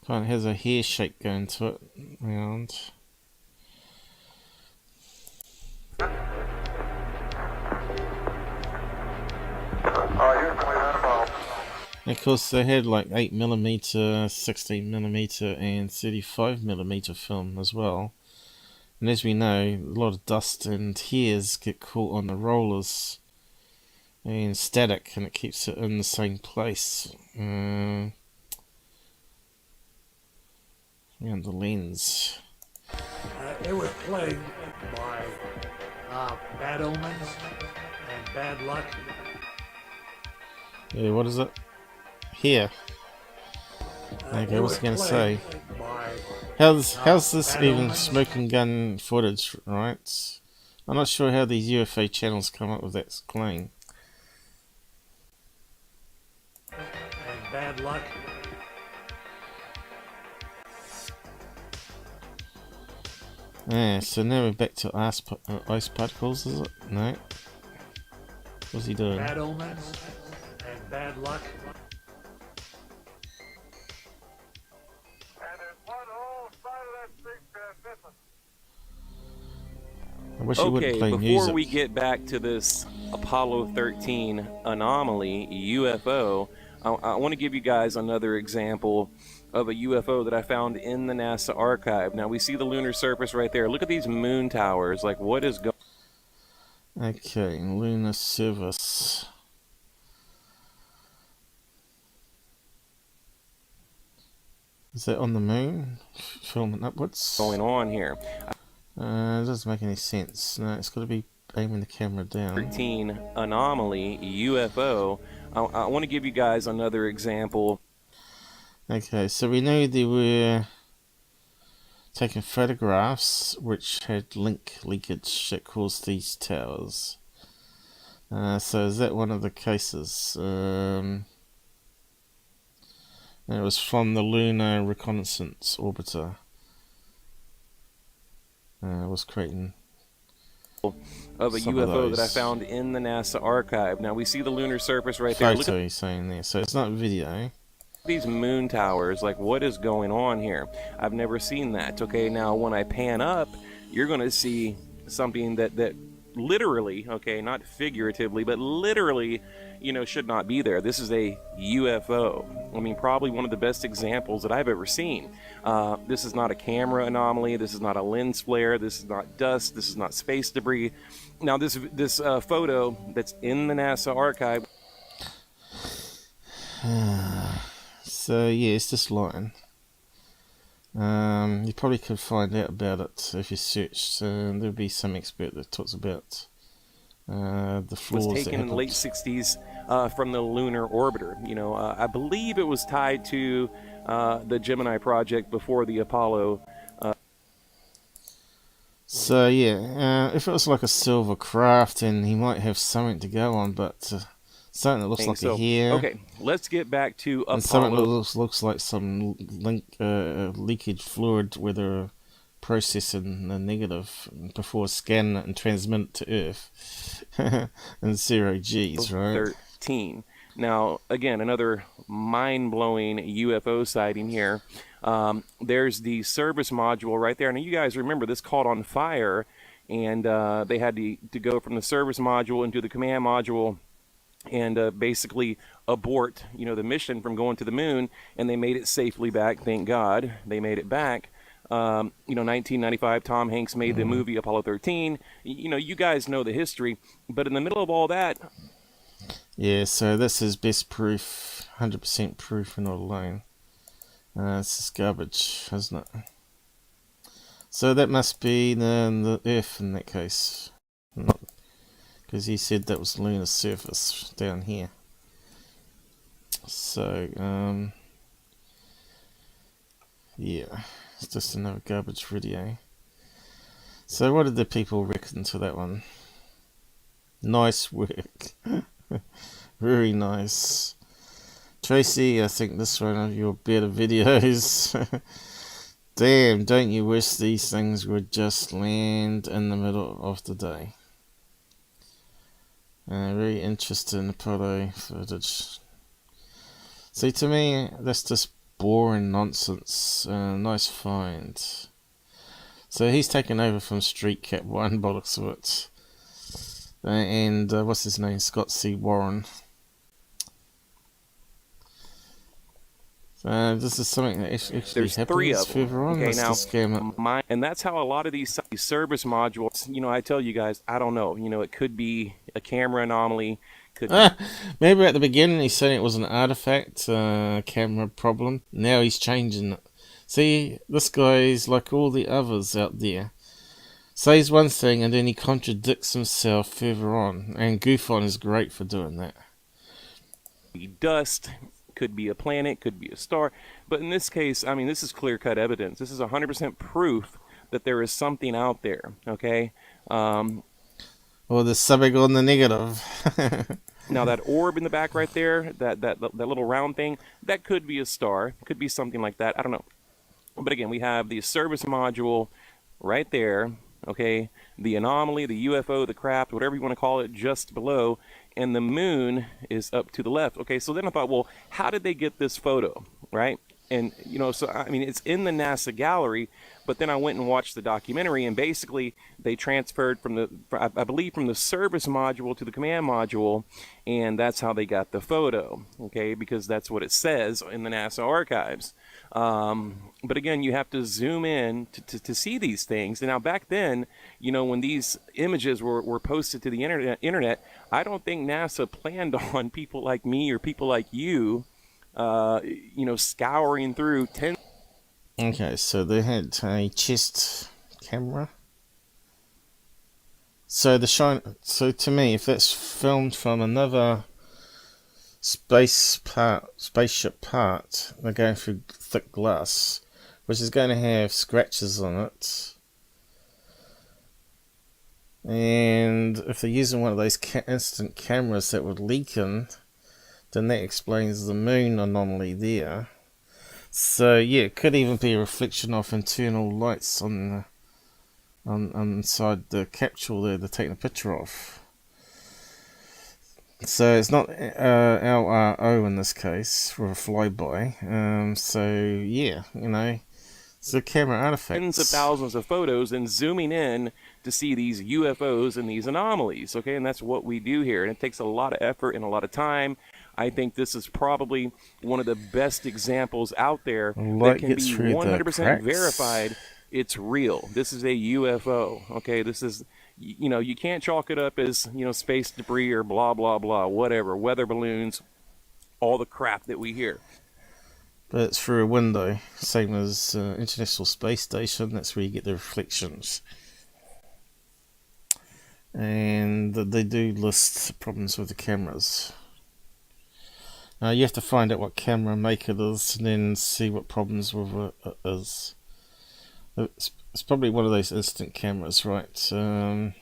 Kind of has a hair shape going to it around. Of course, they had like 8mm, 16mm, and 35mm film as well. And as we know, a lot of dust and hairs get caught on the rollers and static, and it keeps it in the same place around the lens. It was plagued by bad omens and bad luck. Yeah, what is it? Here. Okay, what's he gonna say? How's this even smoking gun footage, right? I'm not sure how these UFO channels come up with that claim. And bad luck. Yeah, so now we're back to ice particles, is it? No. What's he doing? Bad omens and bad luck. I wish he wouldn't play before music. we get back to this Apollo 13 anomaly, UFO, I want to give you guys another example of a UFO that I found in the NASA archive. Now, we see the lunar surface right there. Look at these moon towers. Like, what is going on? Okay, lunar service. Is that on the moon? Filming upwards? Going on here? It doesn't make any sense. No, it's got to be aiming the camera down. 13 anomaly, UFO. I want to give you guys another example. Okay, so we know they were taking photographs which had leakage that caused these towers. So is that one of the cases? And it was from the Lunar Reconnaissance Orbiter. It was creating of a UFO that I found in the NASA archive. Now we see the lunar surface right there. Photo he's saying there, so it's not video. These moon towers, like, what is going on here? I've never seen that. Okay, now when I pan up, you're going to see something that literally, okay, not figuratively, but literally, should not be there. This is a UFO. I mean, probably one of the best examples that I've ever seen. This is not a camera anomaly. This is not a lens flare. This is not dust. This is not space debris. Now, this photo that's in the NASA archive. So yeah, it's this line. You probably could find out about it if you searched. There'll be some expert that talks about the flaws. Was taken in the late 60s from the lunar orbiter. I believe it was tied to the Gemini project before the Apollo. So yeah, if it was like a silver craft, then he might have something to go on, but something that looks like a hair. Okay, let's get back to Apollo. And something that looks like some leakage fluid where they're processing the negative before scanning it and transmitting it to Earth. And 0 G's, right? 13. Now, again, another mind-blowing UFO sighting here. There's the service module right there. Now, you guys remember this caught on fire, and they had to go from the service module into the command module and basically abort, the mission from going to the moon, and they made it safely back. Thank God they made it back. 1995, Tom Hanks made the movie Apollo 13. You guys know the history, but in the middle of all that. Yeah, so this is best proof, 100% proof and not alone. This is garbage, isn't it? So that must be the Earth in that case. Because he said that was lunar surface down here. So, yeah, it's just another garbage video. So what did the people reckon to that one? Nice work. Very nice. Tracy, I think this one of your better videos. Damn, don't you wish these things would just land in the middle of the day? Very interesting Apollo footage. See, to me, that's just boring nonsense. Nice find. So he's taken over from Street Cat 1, bollocks of it. And what's his name? Scott C. Warren. This is something that actually There's happens 3 of them. further on. Okay, That's now, the scam. and that's how a lot of these service modules, I tell you guys, I don't know. It could be a camera anomaly. Could Maybe at the beginning he said it was an artifact, camera problem. Now he's changing it. See, this guy is like all the others out there. Says one thing and then he contradicts himself further on. And Goof On is great for doing that. Dust Could be a planet, could be a star. But in this case, I mean, this is clear-cut evidence. This is 100% proof that there is something out there, okay? Or there's something on the negative. Now, that orb in the back right there, that little round thing, that could be a star. Could be something like that. I don't know. But again, we have the service module right there, okay? The anomaly, the UFO, the craft, whatever you want to call it, just below. And the moon is up to the left. Okay, so then I thought, well, how did they get this photo, right? And, you know, so, I mean, it's in the NASA gallery, but then I went and watched the documentary, and basically they transferred from the, I believe, from the service module to the command module, and that's how they got the photo, okay, because that's what it says in the NASA archives. But again, you have to zoom in to see these things. And now back then, you know, when these images were posted to the internet, I don't think NASA planned on people like me or people like you, you know, scouring through 10. Okay, so they had a chest camera. So to me, if that's filmed from another spaceship part, they're going through thick glass, which is going to have scratches on it. And if they're using one of those instant cameras that would leak in, then that explains the moon anomaly there. So yeah, it could even be a reflection of internal lights on inside the capsule there they're taking a picture of. So it's not LRO in this case for a flyby. So yeah, you know, it's a camera artifact. Tens of thousands of photos and zooming in to see these UFOs and these anomalies, okay? And that's what we do here. And it takes a lot of effort and a lot of time. I think this is probably one of the best examples out there that can be 100% verified. It's real. This is a UFO, okay? This is, you know, you can't chalk it up as, you know, space debris or blah, blah, blah, whatever, weather balloons, all the crap that we hear. But it's through a window, same as International Space Station. That's where you get the reflections. And they do list problems with the cameras. You have to find out what camera maker it is and then see what problems with it is. It's probably one of those instant cameras, right? You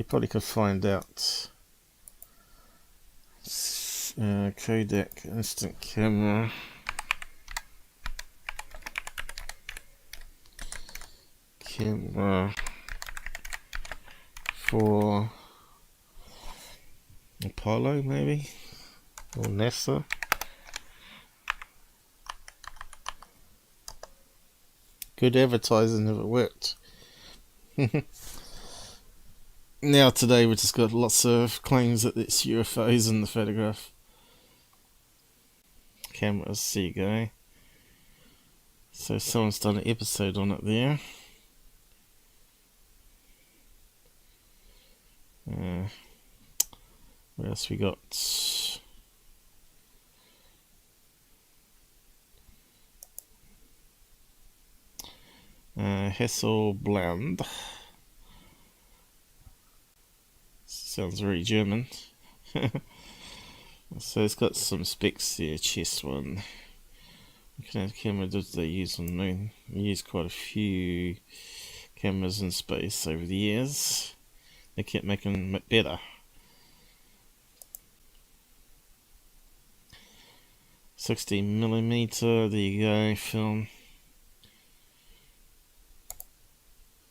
probably could find out. Kodak instant camera. Camera for Apollo, maybe, or NASA. Good advertising if it worked. Now today we just got lots of claims that it's UFOs in the photograph. Cameras, there you go. So someone's done an episode on it there. What else we got? Hasselblad. Sounds very German. So it's got some specs there. Chest one. What kind of camera did they use on the moon? They used quite a few cameras in space over the years. They kept making it better. 60mm, there you go, film.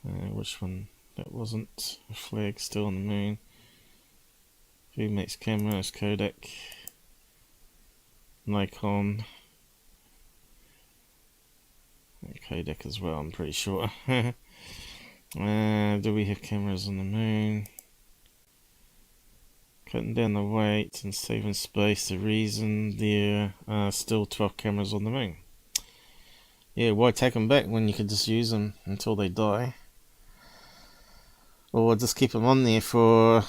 Which one? That wasn't. A flag still on the moon. Who makes cameras? Kodak. Nikon. Kodak as well, I'm pretty sure. Do we have cameras on the moon? Cutting down the weight and saving space. The reason there are still 12 cameras on the moon. Yeah, why take them back when you could just use them until they die? Or just keep them on there for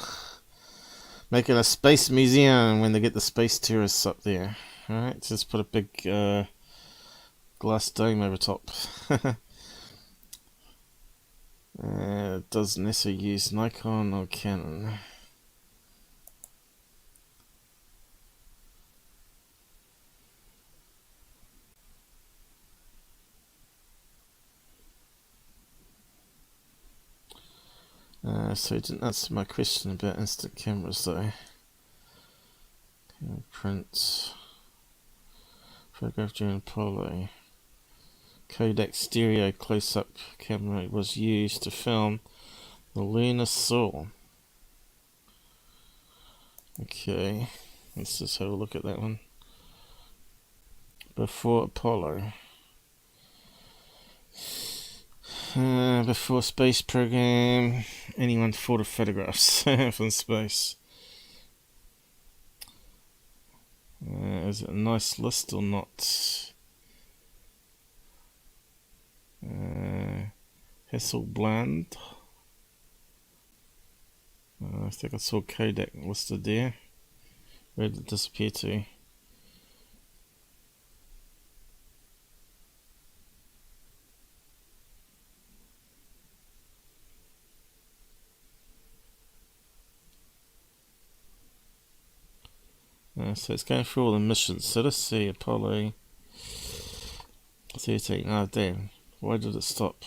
making a space museum when they get the space tourists up there. Alright, just put a big glass dome over top. Does NASA use Nikon or Canon? So it didn't answer my question about instant cameras though. Print. Photograph during Apollo. Kodak stereo close-up camera was used to film the lunar soul. Okay, let's just have a look at that one. Before Apollo. Before space program, anyone thought of photographs from space? Is it a nice list or not? Hasselblad. I think I saw Kodak listed there. Where did it disappear to? So it's going through all the missions. So let's see, Apollo 13. Oh damn, why did it stop?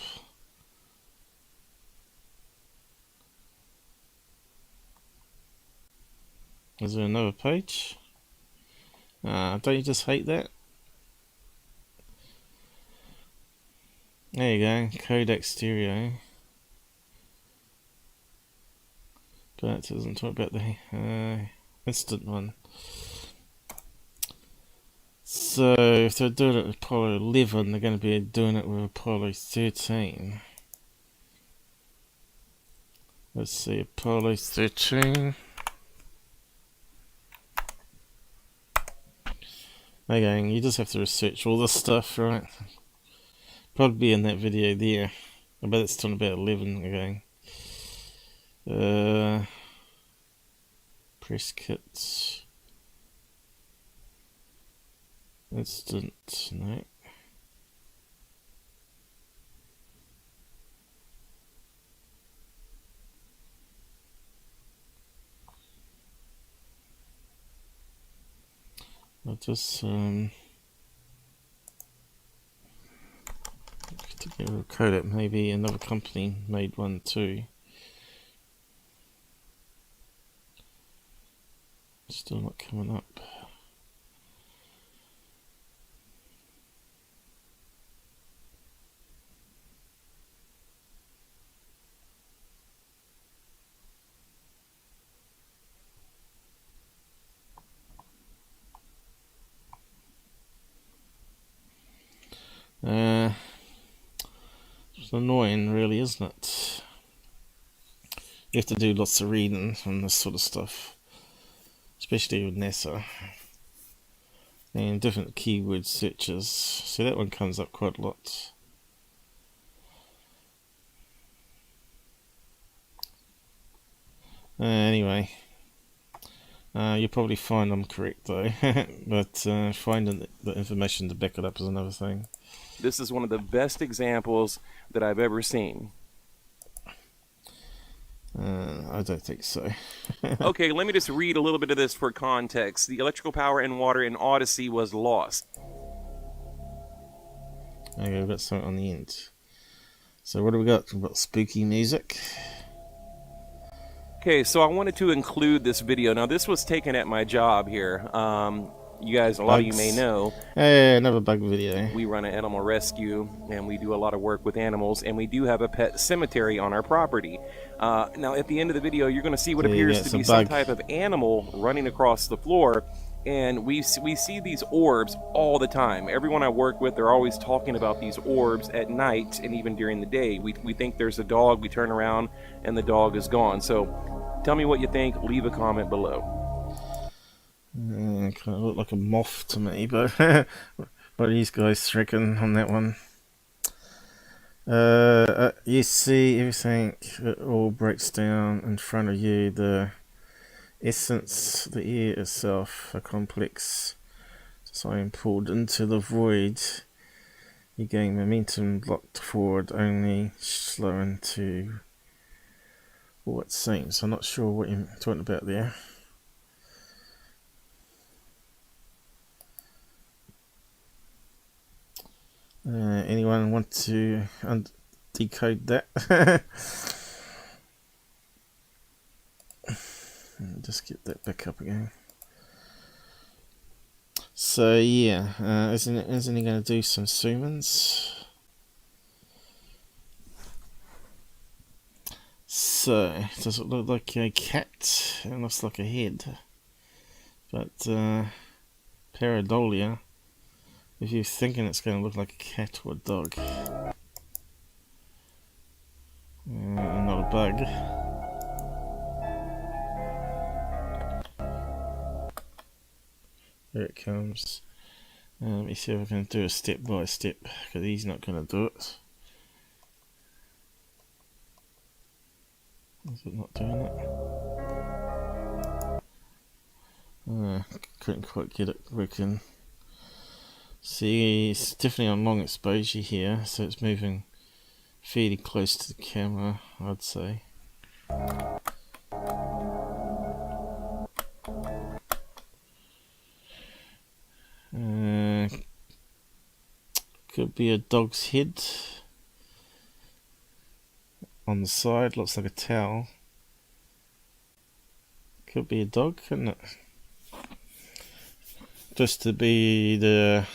Is there another page? Don't you just hate that? There you go, Kodak stereo. But it doesn't talk about the instant one. So if they're doing it with Apollo 11, they're going to be doing it with Apollo 13. Let's see, Apollo 13. Again, you just have to research all this stuff, right? Probably in that video there. I bet it's talking about 11 again. Press kits. Instant, no. I'll just to give a Kodak, maybe another company made one too. Still not coming up. It's annoying, really, isn't it? You have to do lots of reading on this sort of stuff, especially with NASA and different keyword searches. So that one comes up quite a lot. Anyway, you'll probably find I'm correct though, but finding the information to back it up is another thing. This is one of the best examples that I've ever seen. I don't think so. Okay, let me just read a little bit of this for context. The electrical power and water in Odyssey was lost. Okay, we've got something on the end. So what do we got? We've got spooky music. Okay, so I wanted to include this video. Now, this was taken at my job here. You guys, a lot of you may know. Hey, another bug video. We run an animal rescue, and we do a lot of work with animals, and we do have a pet cemetery on our property. Now, at the end of the video, you're going to see what appears to be some type of animal running across the floor, and we see these orbs all the time. Everyone I work with, they're always talking about these orbs at night and even during the day. We think there's a dog, we turn around, and the dog is gone. So tell me what you think. Leave a comment below. Kind of look like a moth to me, but what these guys reckon on that one? You see everything, it all breaks down in front of you. The essence, the air itself, a complex design pulled into the void. You gain momentum locked forward, only slowing to what seems. I'm not sure what you're talking about there. Anyone want to decode that? Just get that back up again. So yeah, isn't he going to do some summons? So does it look like a cat? It looks like a head, but pareidolia. If you're thinking it's going to look like a cat or a dog, and not a bug. Here it comes. Let me see if I can do a step by step, because he's not going to do it. Is it not doing it? Couldn't quite get it working. See, it's definitely on long exposure here, so it's moving fairly close to the camera, I'd say. Could be a dog's head on the side, looks like a towel. Could be a dog, couldn't it? Just to be the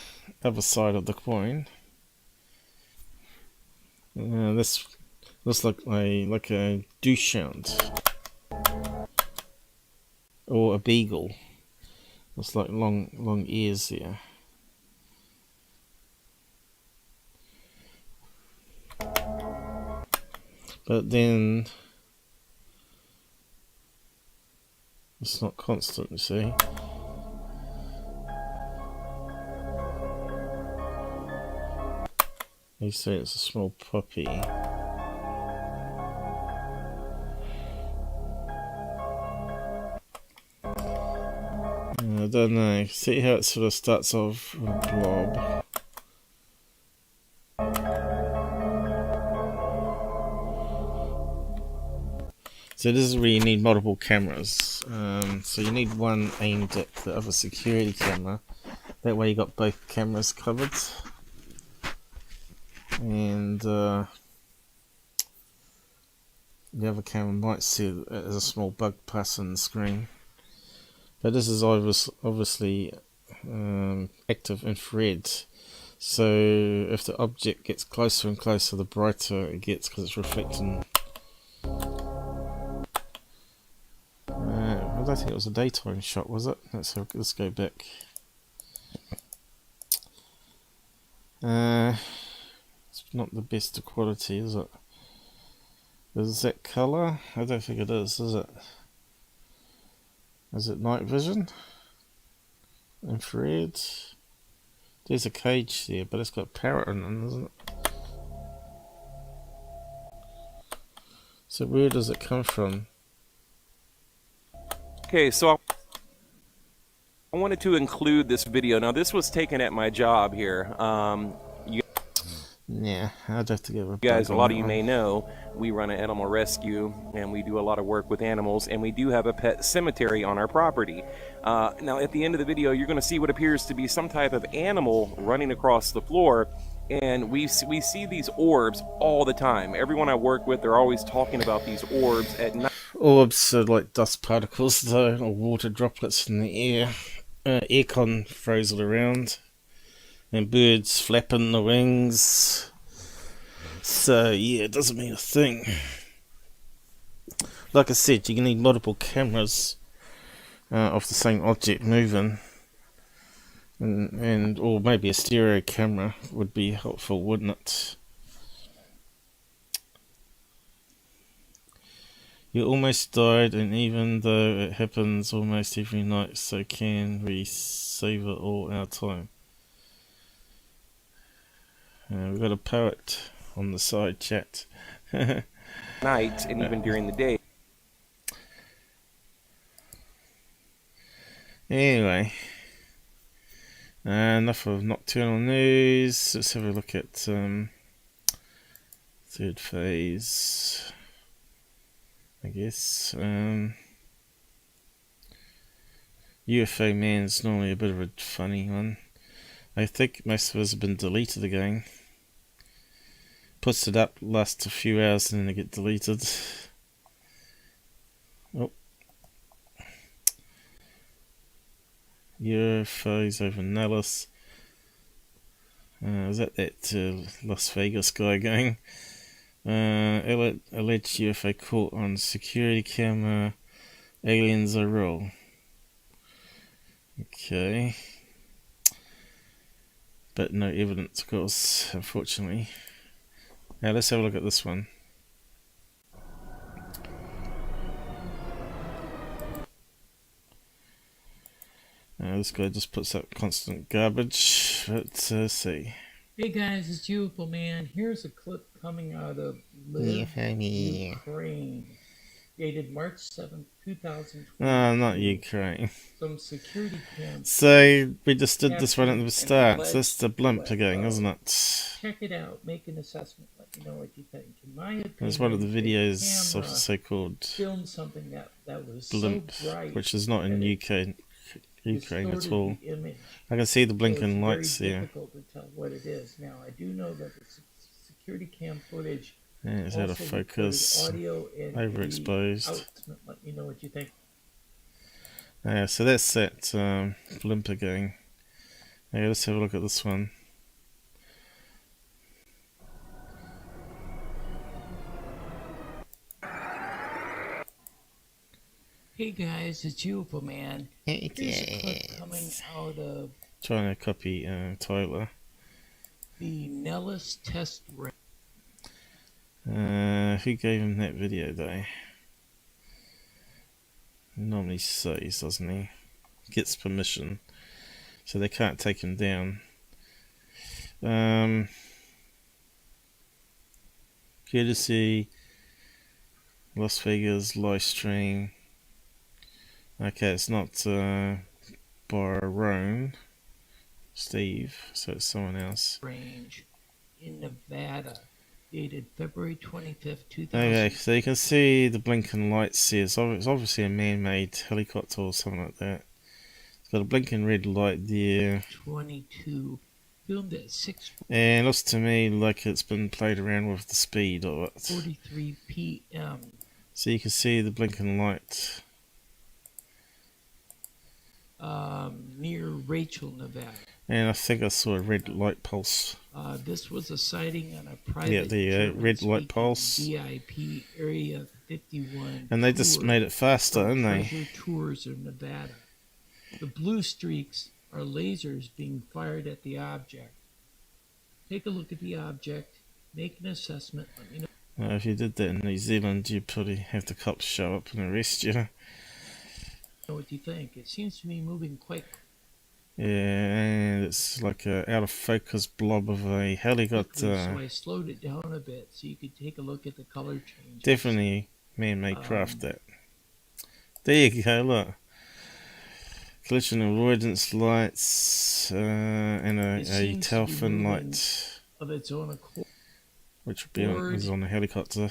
other side of the coin. This looks like a dachshund or a beagle. Looks like long ears here. But then it's not constant, you see. You say it's a small puppy. I don't know. See how it sort of starts off with a blob. So this is where you need multiple cameras. So you need one aimed at the other security camera. That way you got both cameras covered. And the other camera might see it as a small bug passing the screen. But this is obviously active infrared. So if the object gets closer and closer, the brighter it gets because it's reflecting. I don't think it was a daytime shot, was it? Let's go back. It's not the best of quality, is it? Is that colour? I don't think it is it? Is it night vision? Infrared? There's a cage there, but it's got parrot in it, isn't it? So where does it come from? Okay, so I wanted to include this video. Now, this was taken at my job here. Yeah, I'd have to give you guys, a lot of you may know, we run an animal rescue, and we do a lot of work with animals, and we do have a pet cemetery on our property. Now, at the end of the video, you're going to see what appears to be some type of animal running across the floor, and we see these orbs all the time. Everyone I work with, they're always talking about these orbs at night. Orbs are like dust particles, though, or water droplets in the air. Aircon throws it around, and birds flapping the wings. So yeah, it doesn't mean a thing. Like I said, you need multiple cameras of the same object moving, and or maybe a stereo camera would be helpful, wouldn't it? You almost died, and even though it happens almost every night, so can we save it all our time? We've got a poet on the side chat. Night, and even during the day. Anyway, enough of nocturnal news. Let's have a look at third phase, I guess. UFO Man's normally a bit of a funny one. I think most of us have been deleted again. Puts it up, lasts a few hours, and then they get deleted. Oh, UFOs over Nellis. Is that Las Vegas guy going? Alleged UFO caught on security camera. Aliens are real. Okay. But no evidence, of course, unfortunately. Now let's have a look at this one. This guy just puts up constant garbage. Let's see. Hey guys, it's UFO Man. Here's a clip coming out of Ukraine, dated March 7th, 2020. No, not Ukraine. Some security cams. So we just did this one at the start. So that's the blimp again, isn't it? Check it out. Make an assessment. Let me know what you think. In my opinion, it's one of the videos of the so-called something that was blimp, so bright, which is not in Ukraine at all. I can see the blinking lights there. Difficult to tell what it is. Now I do know that the security cam footage. Yeah, it's out of focus. Overexposed. Let me know what you think. So that's that blimp again. Okay, let's have a look at this one. Hey guys, it's UFO Man. Here's a clip coming out of trying to copy Tyler. The Nellis test range. Who gave him that video though? He normally says, doesn't he? Gets permission, so they can't take him down. Courtesy Las Vegas live stream. Okay, it's not Barone Steve, so it's someone else. Range in Nevada, dated February 25th, 2000. Okay, so you can see the blinking lights here. It's obviously a man-made helicopter or something like that. It's got a blinking red light there. 22, filmed at 6. And it looks to me like it's been played around with the speed of it. 43 p.m. So you can see the blinking light. Near Rachel, Nevada. And I think I saw a red light pulse. This was a sighting on a private. Yeah, the red light pulse. VIP Area 51. And they just made it faster, didn't they? Treasure tours of Nevada. The blue streaks are lasers being fired at the object. Take a look at the object. Make an assessment. Let me know. If you did that in New Zealand, you'd probably have the cops show up and arrest you. What do you think? It seems to be moving quite. Yeah, and it's like a out of focus blob of a helicopter. So I slowed it down a bit so you could take a look at the color change. Definitely man-made craft that. There you go, look. Collision avoidance lights and a tail fin light. Of its own accord. Which would be on a helicopter.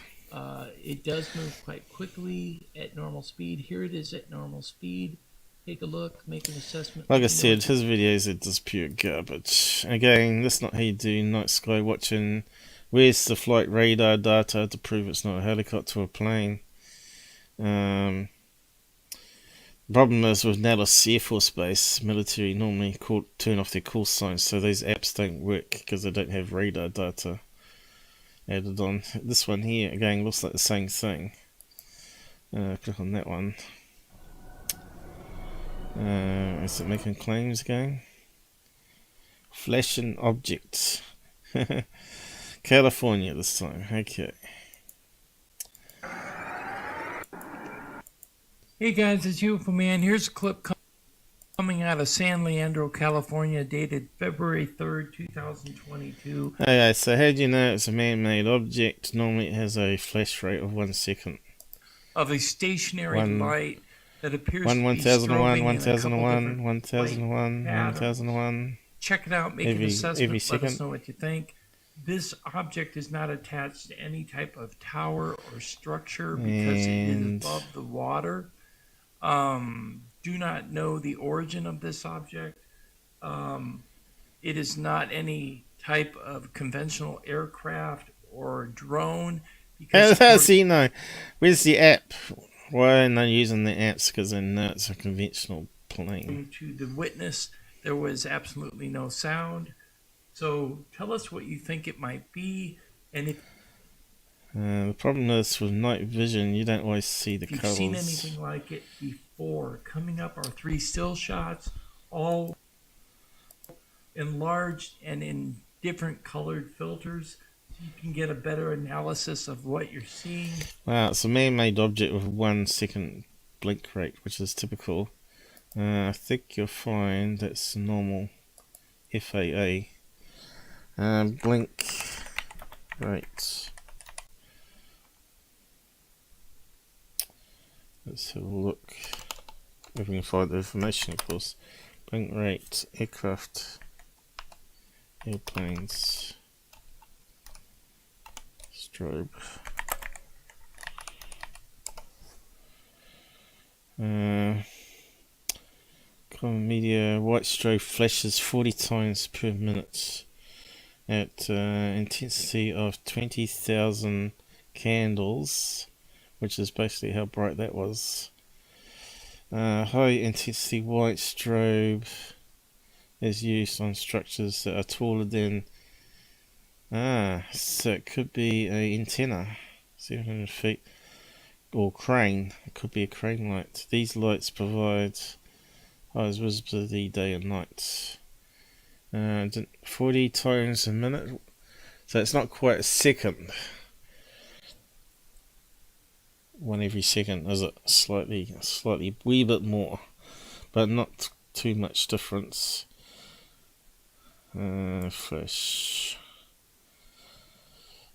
It does move quite quickly at normal speed. Here it is at normal speed. Take a look, make an assessment. Like I said, his videos are just pure garbage. Again, that's not how you do night sky watching. Where's the flight radar data to prove it's not a helicopter or plane? The problem is with Nellis Air Force Base, military normally turn off their call signs, so those apps don't work because they don't have radar data added on. This one here again looks like the same thing. Click on that one. Is it making claims again? Flashing objects. California this time. Okay. Hey guys, it's UFO Man. Here's a clip coming out of San Leandro, California, dated February 3rd, 2022. Okay, so how do you know it's a man-made object? Normally it has a flash rate of 1 second. Of a stationary light that appears to be 1001, strobing 1001, 1001, 1001. Check it out, make an assessment, every let second. us know what you think. This object is not attached to any type of tower or structure because it is above the water. Do not know the origin of this object. It is not any type of conventional aircraft or drone. See, no. Where's the app? Why are they using the apps? Because they know it's a conventional plane. To the witness, there was absolutely no sound. So tell us what you think it might be, and if The problem is with night vision, you don't always see the you've colours. seen anything like it before. Coming up are 3 still shots, all enlarged and in different colored filters, so you can get a better analysis of what you're seeing. Wow, it's a man-made object with 1 second blink rate, which is typical. I think you'll find that's normal FAA. Blink rate. Let's have a look. If we can find the information, of course. Blink rate, aircraft, airplanes, strobe. Common media, white strobe flashes 40 times per minute at intensity of 20,000 candles, which is basically how bright that was. High intensity white strobe is used on structures that are taller than so it could be a antenna, 700 feet, or crane. It could be a crane light. These lights provide highest visibility day and night. 40 times a minute, so it's not quite a second. 1 every second, is it? Slightly wee bit more, but not too much difference. Flash.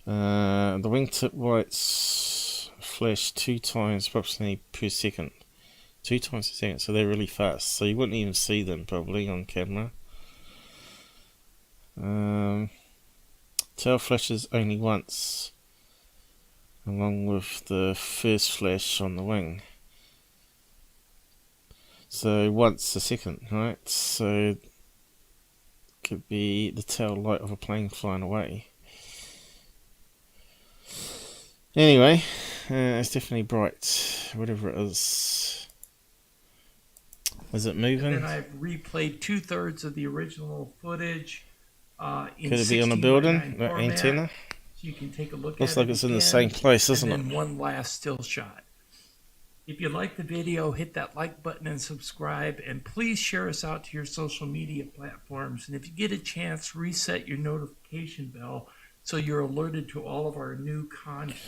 The wingtip lights flash 2 times approximately per second. 2 times a second, so they're really fast. So you wouldn't even see them probably on camera. Tail flashes only once, along with the first flash on the wing. So once a second, right? So could be the tail light of a plane flying away. Anyway, it's definitely bright, whatever it is. Is it moving? And then I've replayed 2/3 of the original footage. Could it be on a building, that format, antenna? so you can take a look Looks at like it it's in the again, same place, isn't and it? then one last still shot. If you like the video, hit that like button and subscribe, and please share us out to your social media platforms. And if you get a chance, reset your notification bell so you're alerted to all of our new content.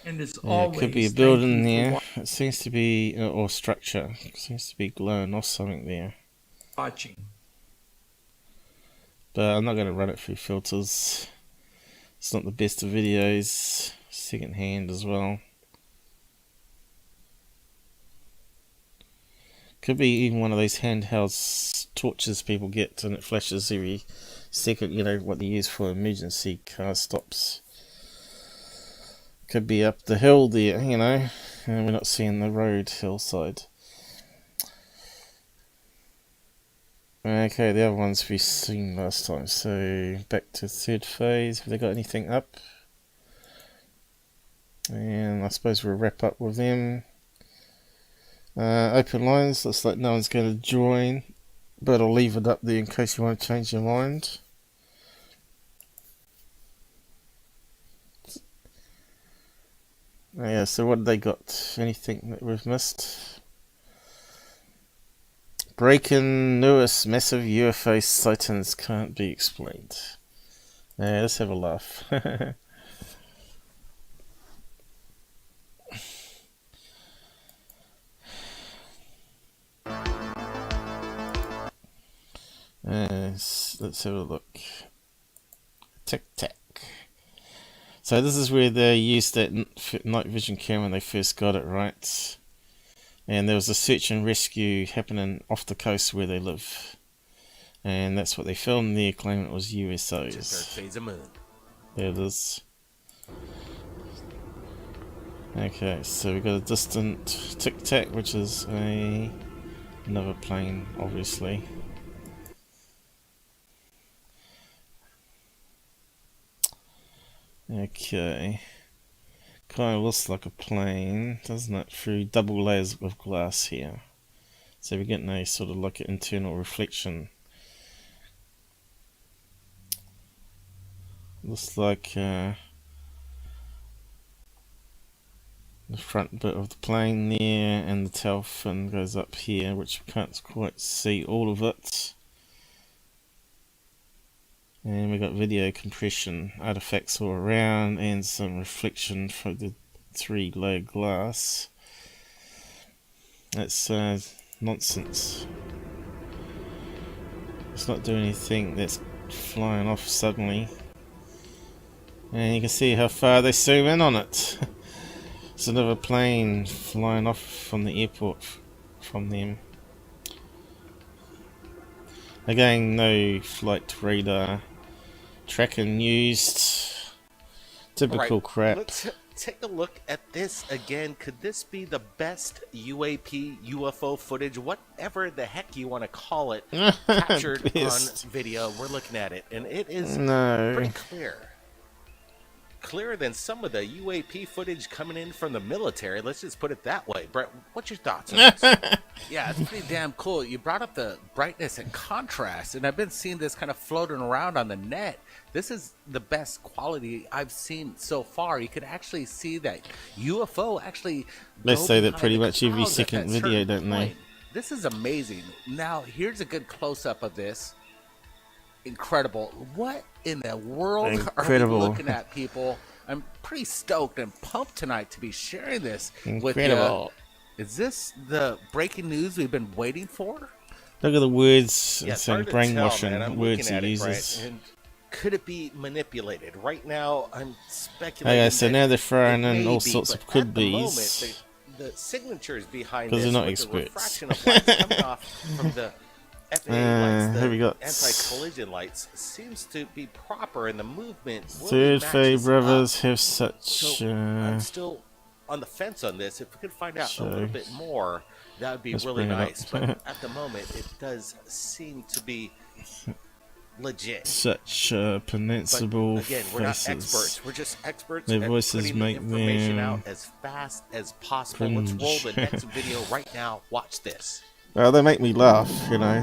And as always, it could be a building there. It seems to be, or structure. It seems to be glowing off something there. Watching. But I'm not going to run it through filters. It's not the best of videos. Second hand as well. Could be even one of those handheld torches people get, and it flashes every second. You know what they use for emergency car stops. Could be up the hill there, you know, and we're not seeing the road hillside. Okay, the other ones we've seen last time. So back to 3rd phase. Have they got anything up? And I suppose we'll wrap up with them. OpenLines, looks like no one's going to join, but I'll leave it up there in case you want to change your mind. Yeah, so what have they got? Anything that we've missed? Breaking newest massive UFO sightings can't be explained. Yeah, let's have a laugh. Let's have a look. Tic Tac. So this is where they used that night vision camera when they first got it, right? And there was a search and rescue happening off the coast where they live. And that's what they filmed there, claiming it was USOs. There it is. Okay, so we've got a distant Tic Tac, which is another plane, obviously. Okay. Kind of looks like a plane, doesn't it? Through double layers of glass here. So we're getting a sort of like an internal reflection. Looks like the front bit of the plane there, and the tail fin goes up here, which we can't quite see all of it. And we got video compression artifacts all around, and some reflection from the 3-layer glass. That's nonsense. It's not doing anything. That's flying off suddenly. And you can see how far they zoom in on it. It's another plane flying off from the airport from them. Again, no flight radar tracking used. Typical Right, crap. let's take a look at this again. Could this be the best UFO footage, whatever the heck you want to call it, captured on video? We're looking at it, and it is pretty clear. Clearer than some of the UAP footage coming in from the military. Let's just put it that way. Brett, what's your thoughts on this? Yeah, it's pretty damn cool. You brought up the brightness and contrast, and I've been seeing this kind of floating around on the net. This is the best quality I've seen so far. You could actually see that UFO actually. They say that pretty much every second video, don't they? This is amazing. Now, here's a good close-up of this. Incredible. What in the world are we looking at, people? I'm pretty stoked and pumped tonight to be sharing this with you. Is this the breaking news we've been waiting for? Look at the words. Yeah, it's saying brainwashing words he uses. And could it be manipulated? Right now, I'm speculating. Okay, so now they're throwing in all sorts of could-be's. The signatures behind because this, they're not with experts. the refraction of lights coming off from the FAA lights, here we the got anti-collision lights, seems to be proper, and the movement Third Fay brothers have such. So I'm still on the fence on this. If we could find out a little bit more, that would be really nice. But at the moment, it does seem to be legit. Such pronounceable but again, we're faces. not experts. We're just experts Their at voices putting make the information them out as fast as possible. Let's roll the next video right now. Watch this. Well, they make me laugh, you know.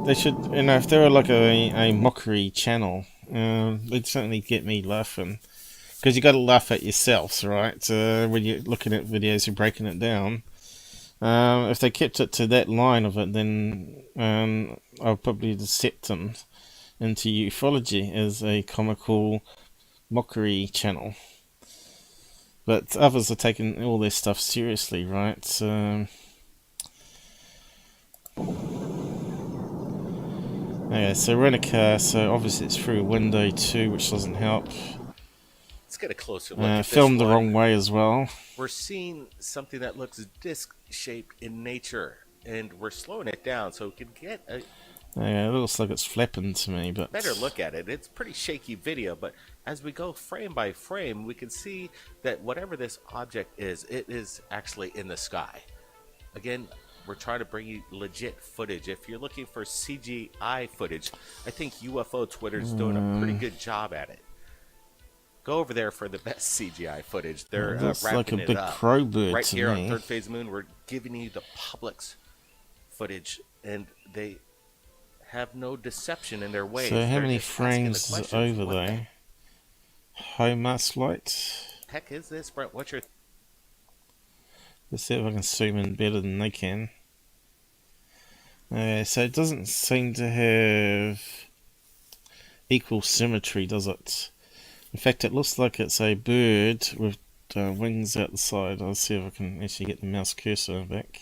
They should, you know, if they were like a mockery channel, they'd certainly get me laughing. Because you got to laugh at yourselves, right? When you're looking at videos, you're breaking it down. If they kept it to that line of it, then I'll probably accept them into ufology as a comical mockery channel. But others are taking all their stuff seriously, right? Okay, so we're in a car, so obviously it's through a window too, which doesn't help. Let's get a closer look at filmed this the wrong way as well. We're seeing something that looks disc-shaped in nature, and we're slowing it down so we can get a yeah, it looks like it's flapping to me, but better look at it. It's pretty shaky video, but as we go frame by frame, we can see that whatever this object is, it is actually in the sky. Again, we're trying to bring you legit footage. If you're looking for CGI footage, I think UFO Twitter's doing a pretty good job at it. Go over there for the best CGI footage. They're looks wrapping like a it big up. crow bird Right to here me. on Third Phase Moon, we're giving you the public's footage, and they have no deception in their ways. So how They're many just asking the frames is questions. over What the there? HOMAS light. heck is this, Brent? What's your Let's see if I can zoom in better than they can. So it doesn't seem to have equal symmetry, does it? In fact, it looks like it's a bird with wings out the side. I'll see if I can actually get the mouse cursor back.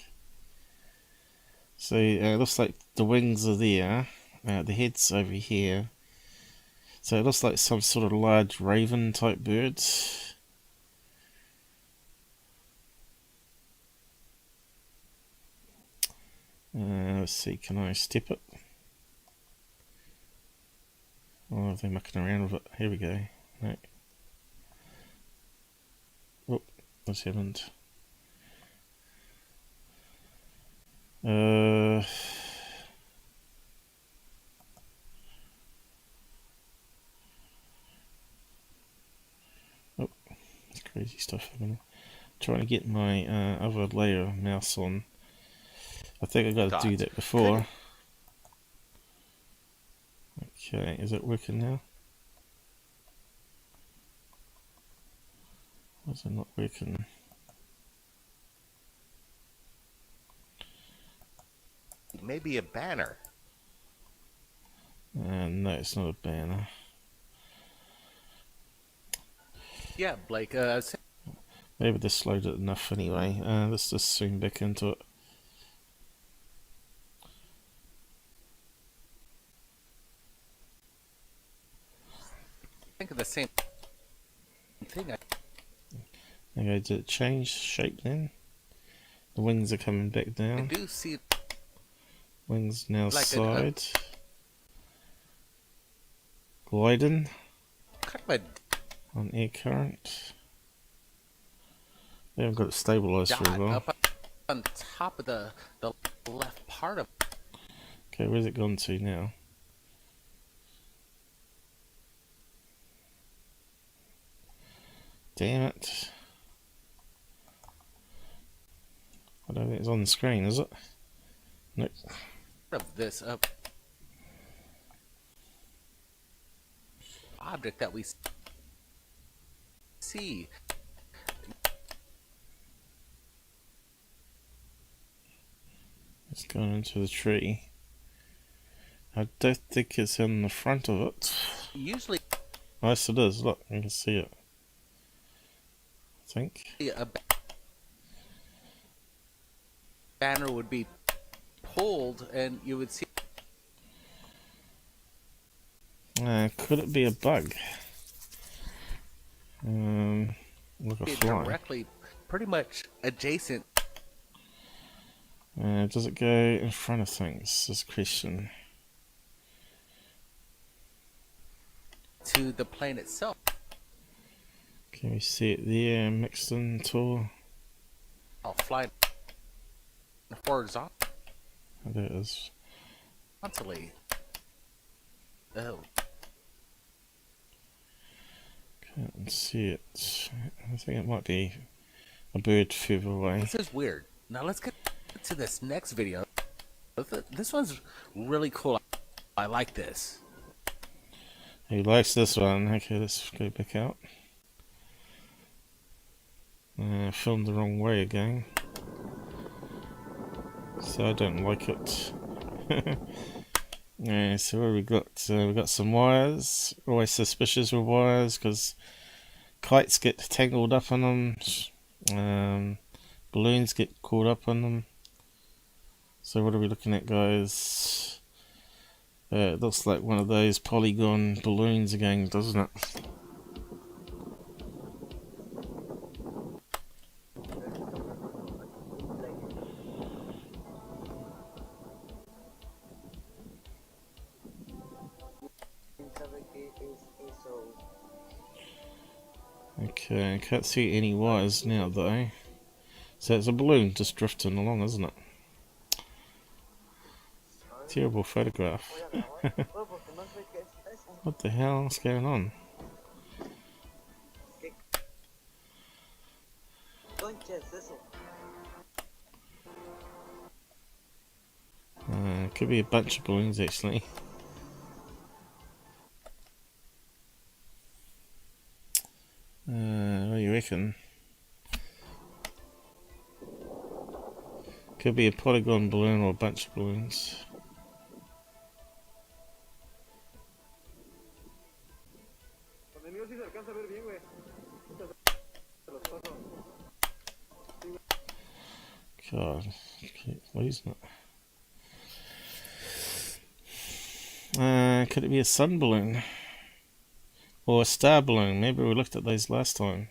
So it looks like the wings are there, the head's over here. So it looks like some sort of large raven type bird. Let's see, can I step it? Oh, they're mucking around with it. Here we go. No. Oh, what's happened? Oh, it's crazy stuff happening. Trying to get my other layer mouse on. I think I got to do that before. Okay, is it working now? Why is it not working? Maybe a banner. No, it's not a banner. Yeah, Blake. Maybe this loaded enough anyway. Let's just zoom back into it. Think of the same thing. Okay, did it change shape then? The wings are coming back down. I do see Wings now like side. Gliding. On air current. They haven't got it stabilized very well. Up on top of the left part of. Okay, where's it gone to now? Damn it. I don't think it's on the screen, is it? Nope. Of this object that we see. It's gone into the tree. I don't think it's in the front of it. Usually. Yes, it is. Look, you can see it. I think. A banner would be pulled, and you would see. Could it be a bug? Look a fly. Directly, pretty much adjacent. Does it go in front of things? This question. To the plane itself. Can we see it there mixed in tour? I'll fly horizontal. There it is. Horizontally. Oh. Can't see it. I think it might be a bird further away. This is weird. Now let's get to this next video. This one's really cool. I like this. He likes this one. Okay, let's go back out. Filmed the wrong way again. So I don't like it. Yeah, so what have we got? We got some wires. Always suspicious with wires because kites get tangled up on them. Balloons get caught up on them. So what are we looking at, guys? It looks like one of those polygon balloons again, doesn't it? Okay, I can't see any wires now though. So it's a balloon just drifting along, isn't it? Terrible photograph. What the hell is going on? Could be a bunch of balloons actually. What do you reckon? Could be a polygon balloon or a bunch of balloons. God, what is it? Could it be a sun balloon? Or a star balloon? Maybe we looked at those last time.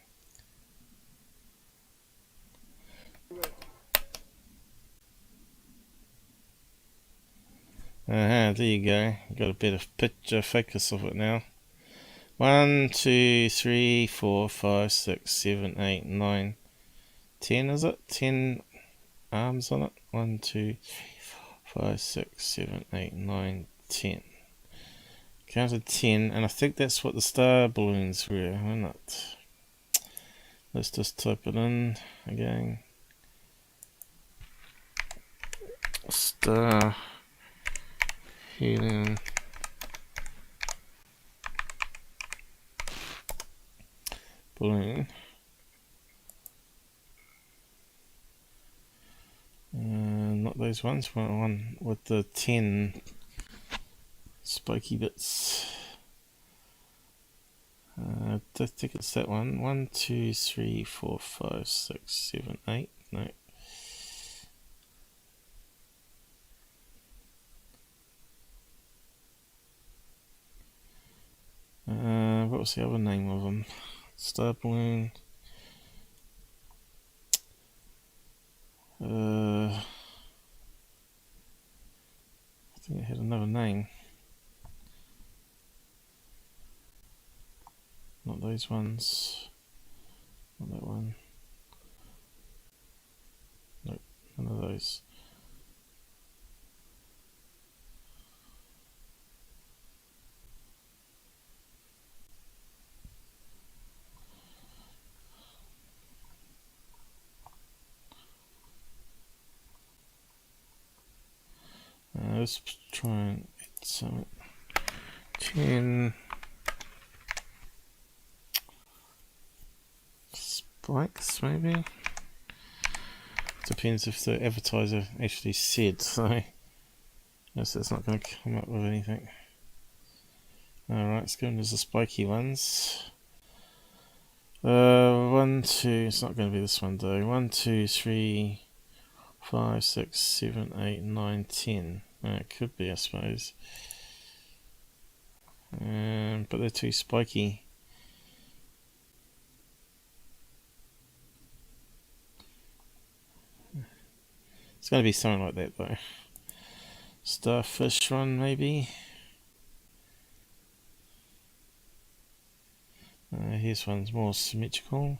There you go. Got a bit of picture focus of it now. 1, 2, 3, 4, 5, 6, 7, 8, 9, 10, is it? 10 arms on it. 1, 2, 3, 4, 5, 6, 7, 8, 9, 10. Counted 10, and I think that's what the star balloons were, isn't it? Let's just type it in again. Star helium balloon. Not those ones, one with the 10 spiky bits. I think it's that one. 1, 2, 3, 4, 5, 6, 7, 8. No. What was the other name of them? Star balloon. I think it had another name. Not those ones. Not that one. Nope, none of those. Let's try and get some 10 spikes, maybe. Depends if the advertiser actually said so. Yes, it's not going to come up with anything. Alright, let's go into the spiky ones. 1, 2, it's not going to be this one though. 1, 2, 3, 5, 6, 7, 8, 9, 10. It could be, I suppose. But they're too spiky. It's going to be something like that though. Starfish one maybe. Here's one's more symmetrical.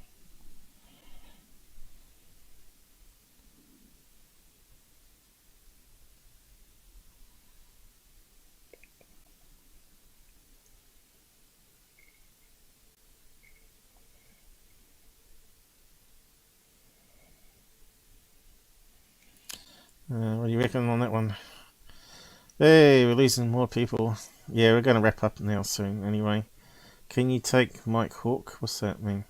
What do you reckon on that one? Hey, we're losing more people. Yeah, we're going to wrap up now soon anyway. Can you take Mike Hawk? What's that mean?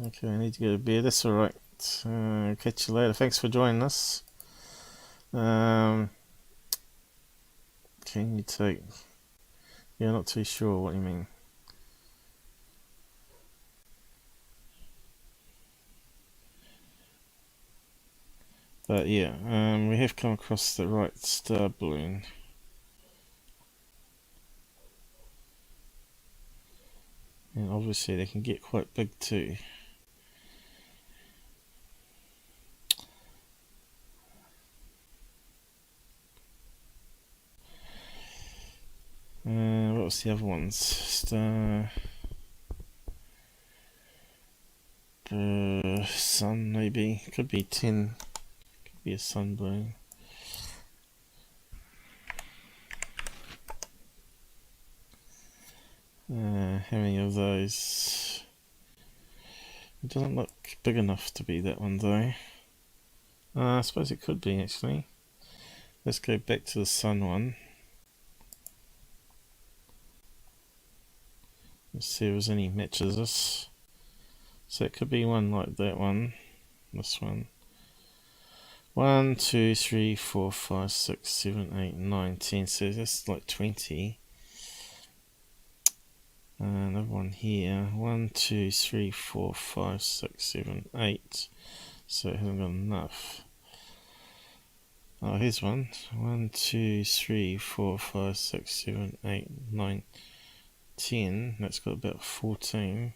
Okay, I need to go to bed. That's alright. Catch you later. Thanks for joining us. Can you take... Yeah, not too sure what you mean. But yeah, we have come across the right star balloon. And obviously they can get quite big too. What was the other ones? Star... sun maybe. Could be 10. Could be a sun balloon. How many of those? It doesn't look big enough to be that one though. I suppose it could be actually. Let's go back to the sun one. Let's see if there's any matches this. So it could be one like that one. This one. 1, 2, 3, 4, 5, 6, 7, 8, 9, 10. So that's like 20. Another one here. 1, 2, 3, 4, 5, 6, 7, 8. So it hasn't got enough. Oh, here's one. 1, 2, 3, 4, 5, 6, 7, 8, 9, 10. That's got about 14.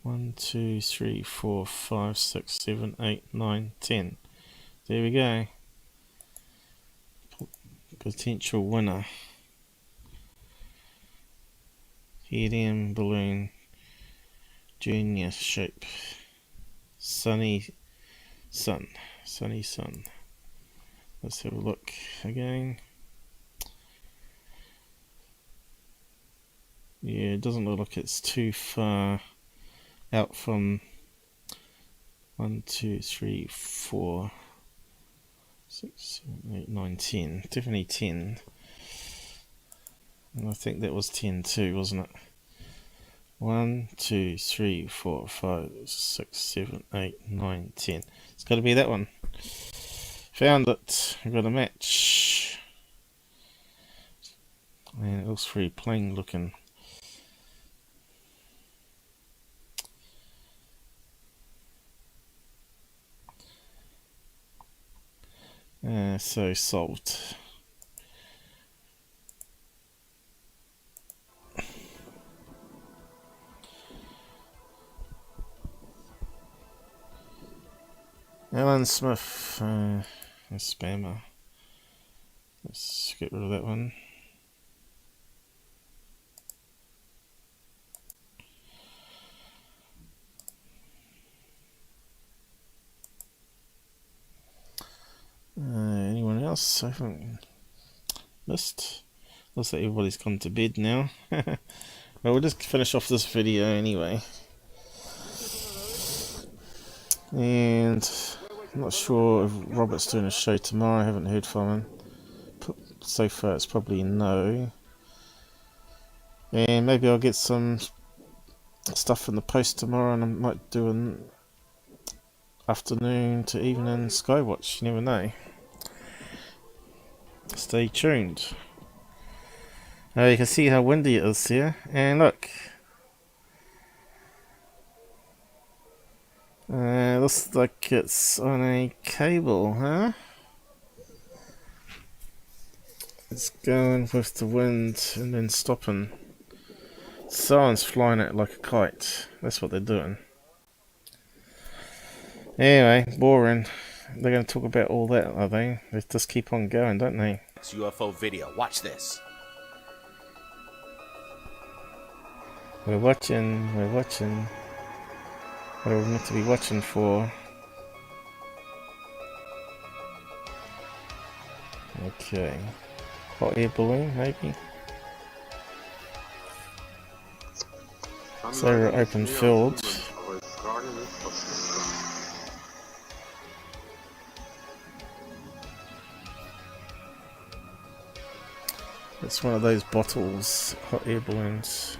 One, 2, 3, 4, 5, 6, 7, 8, 9, 10. There we go. Potential winner. Helium balloon. Junior shape. Sunny sun. Sunny sun. Let's have a look again. Yeah, it doesn't look like it's too far out from 1, 2, 3, 4, 6, 7, 8, 9, 10. Definitely 10. And I think that was 10 too, wasn't it? 1, 2, 3, 4, 5, 6, 7, 8, 9, 10. It's got to be that one. Found it. I've got a match. And it looks very plain looking. So solved. Alan Smith, a spammer. Let's get rid of that one. Anyone else I haven't missed? Looks like everybody's gone to bed now. Well, we'll just finish off this video anyway. And I'm not sure if Robert's doing a show tomorrow. I haven't heard from him. So far it's probably no. And maybe I'll get some stuff in the post tomorrow, and I might do an afternoon to evening Skywatch. You never know. Stay tuned. You can see how windy it is here, and look. Looks like it's on a cable, huh? It's going with the wind and then stopping. Someone's flying it like a kite. That's what they're doing. Anyway, boring. They're going to talk about all that, are they? They just keep on going, don't they? It's UFO video. Watch this. We're watching, we're watching. What are we meant to be watching for? Okay. Hot air balloon, maybe? So we're open field. It's one of those bottles, hot air balloons.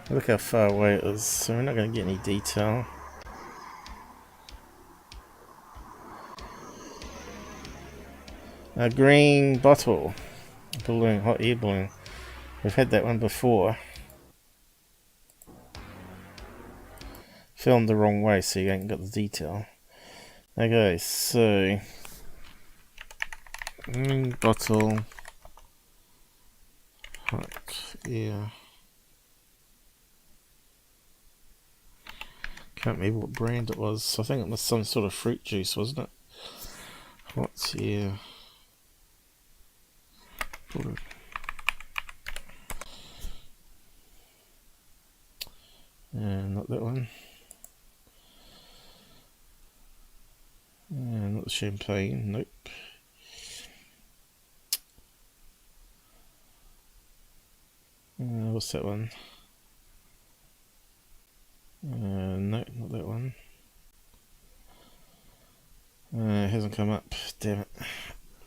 Look how far away it is, so we're not going to get any detail. A green bottle balloon, hot air balloon. We've had that one before. Filmed the wrong way, so you ain't got the detail. Okay, so green bottle, hot air. Can't remember what brand it was. I think it was some sort of fruit juice, wasn't it? Hot air. Not that one. Not the champagne, nope. What's that one? No, not that one. It hasn't come up, damn it.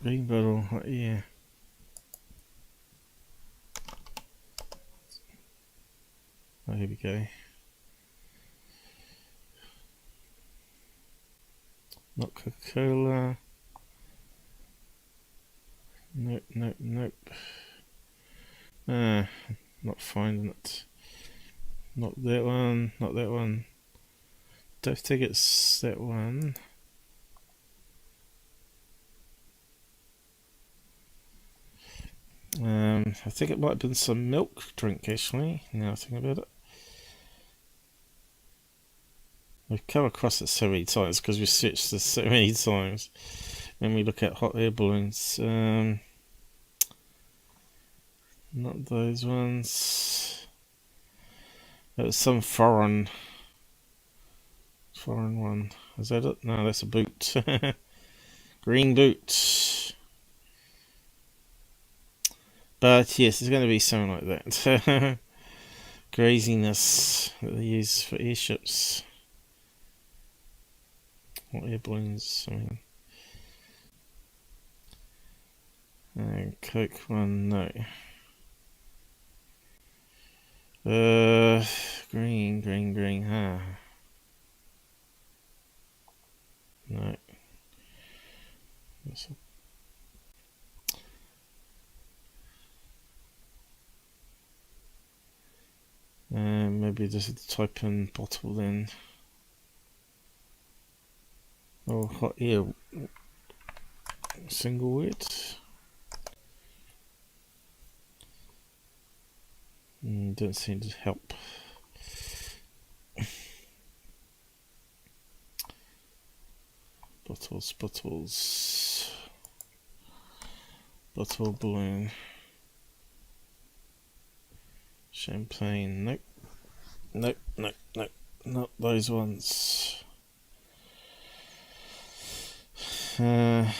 Green bottle, hot air. Oh, here we go. Not Coca-Cola. Nope, nope, nope. Not finding it. Not that one, not that one. Don't think it's that one. I think it might have been some milk drink actually, now I think about it. We've come across it so many times because we searched this so many times when we look at hot air balloons. Not those ones. It was some foreign one. Is that it? No, that's a boot. Green boot. But yes, it's going to be something like that. craziness that they use for airships. Or air balloons, I mean. And Coke one, no. Green, huh? No. Maybe just type in bottle then. Oh, hot air. Single word. Don't seem to help. Bottles. Bottle balloon. Champagne. Nope. Not those ones. Have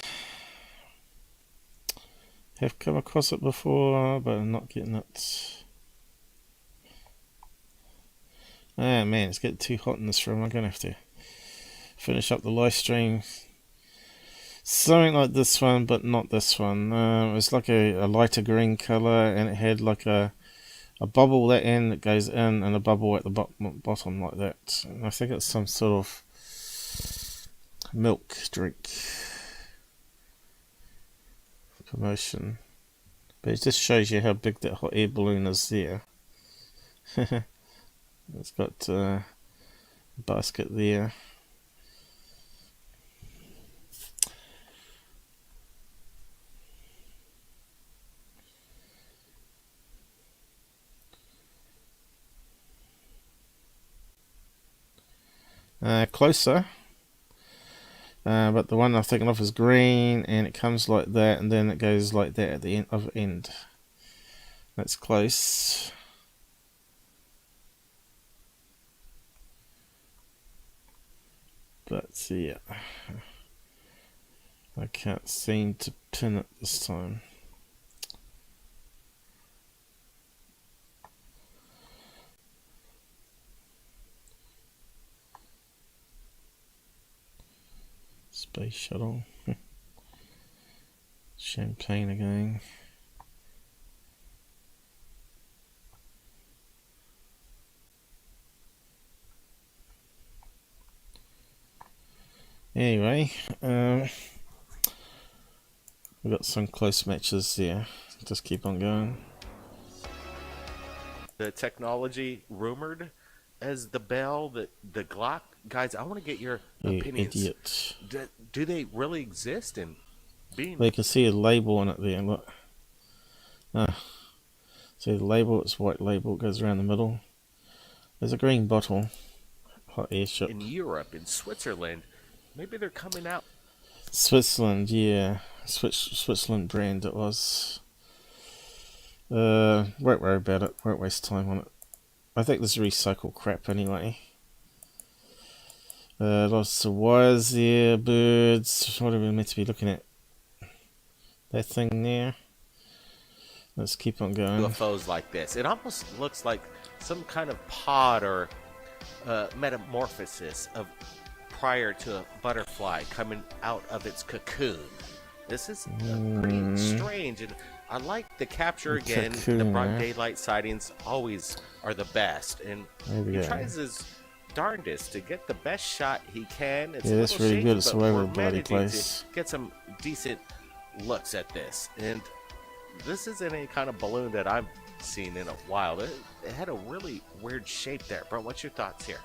come across it before, but I'm not getting it. Ah man, it's getting too hot in this room. I'm gonna have to finish up the live stream. Something like this one, but not this one. It was like a lighter green color, and it had like a bubble at the end that goes in, and a bubble at the bottom like that. And I think it's some sort of milk drink promotion. But it just shows you how big that hot air balloon is there. It's got a basket there. Closer, but the one I'm thinking of is green, and it comes like that, and then it goes like that at the end. That's close. But yeah, I can't seem to pin it this time. Space shuttle. Champagne again. Anyway, we got some close matches there. Just keep on going. The technology rumored as the Bell, the Glock. Guys, I want to get your opinions. Idiot. Do they really exist? And being... Well, you can see a label on it there. Look. See the label? It's white label. It goes around the middle. There's a green bottle. Hot airship. In Europe, in Switzerland, maybe they're coming out. Switzerland, yeah. Switzerland brand it was. Won't worry about it. Won't waste time on it. I think this is recycled crap anyway. Lots of wires there, birds. What are we meant to be looking at? That thing there. Let's keep on going. UFOs like this. It almost looks like some kind of pod or metamorphosis of prior to a butterfly coming out of its cocoon. This is pretty strange, and I like the capture again. The broad daylight sightings always are the best, and he tries his darndest to get the best shot he can. It's that's really shaky, good. It's all over the bloody managing place. to get some decent looks at this, and this isn't any kind of balloon that I've seen in a while. It had a really weird shape there. Bro, what's your thoughts here?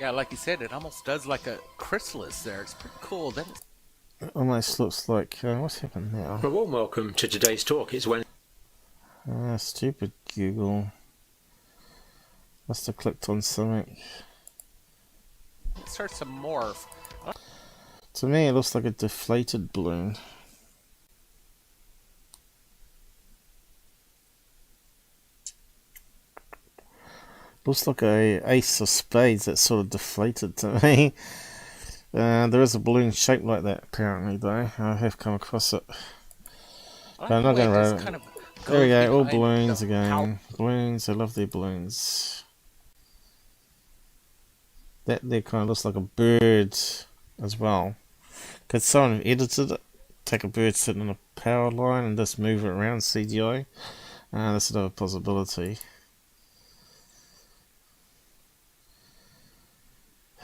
Yeah, like you said, it almost does like a chrysalis there. It's pretty cool. Then It almost looks like what's happened now? Well, warm welcome to today's talk. It's when Stupid Google. Must have clicked on something. it starts to morph. To me, it looks like a deflated balloon. Looks like a ace of spades that's sort of deflated to me. There is a balloon shaped like that apparently though. I have come across it. But I'm not going to write it. There we go, all balloons again. Balloons, I love their balloons. That there kind of looks like a bird as well. Could someone have edited it? Take a bird sitting on a power line and just move it around CGI? That's another possibility.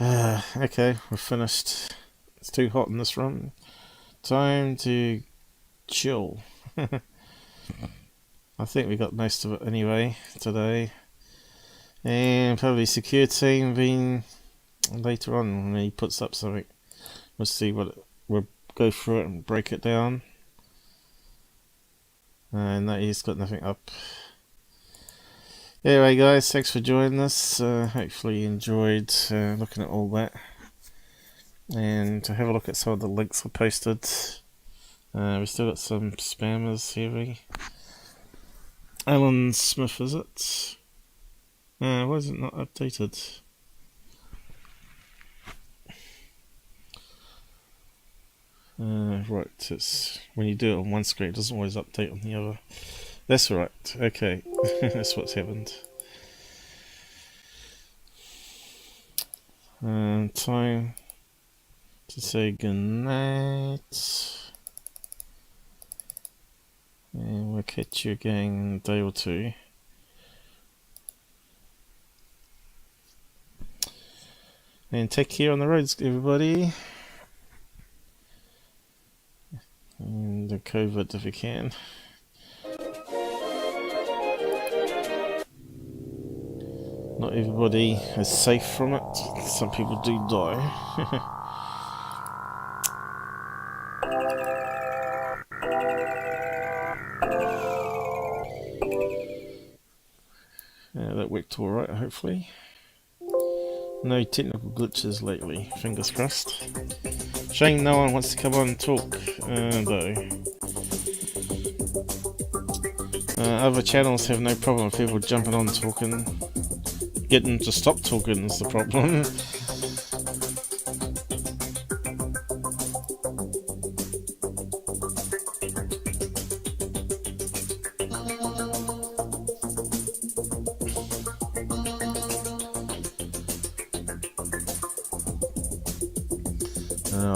Okay, we're finished. It's too hot in this room. Time to chill. I think we got most of it anyway today. And probably secure team being later on when he puts up something. We'll see what we'll go through it and break it down. And that he's got nothing up. Anyway guys, thanks for joining us. Hopefully you enjoyed looking at all that. And to have a look at some of the links I posted. We still got some spammers here. Alan Smith, is it? Why is it not updated? Right, it's when you do it on one screen, it doesn't always update on the other. That's right, okay. That's what's happened. Time to say goodnight. And we'll catch you again in a day or two. And take care on the roads, everybody. And the COVID if you can. Not everybody is safe from it. Some people do die. That worked alright, hopefully. No technical glitches lately, fingers crossed. Shame no one wants to come on and talk, though. Other channels have no problem with people jumping on talking. Getting to stop talking is the problem.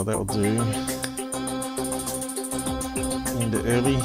That'll do. End it early.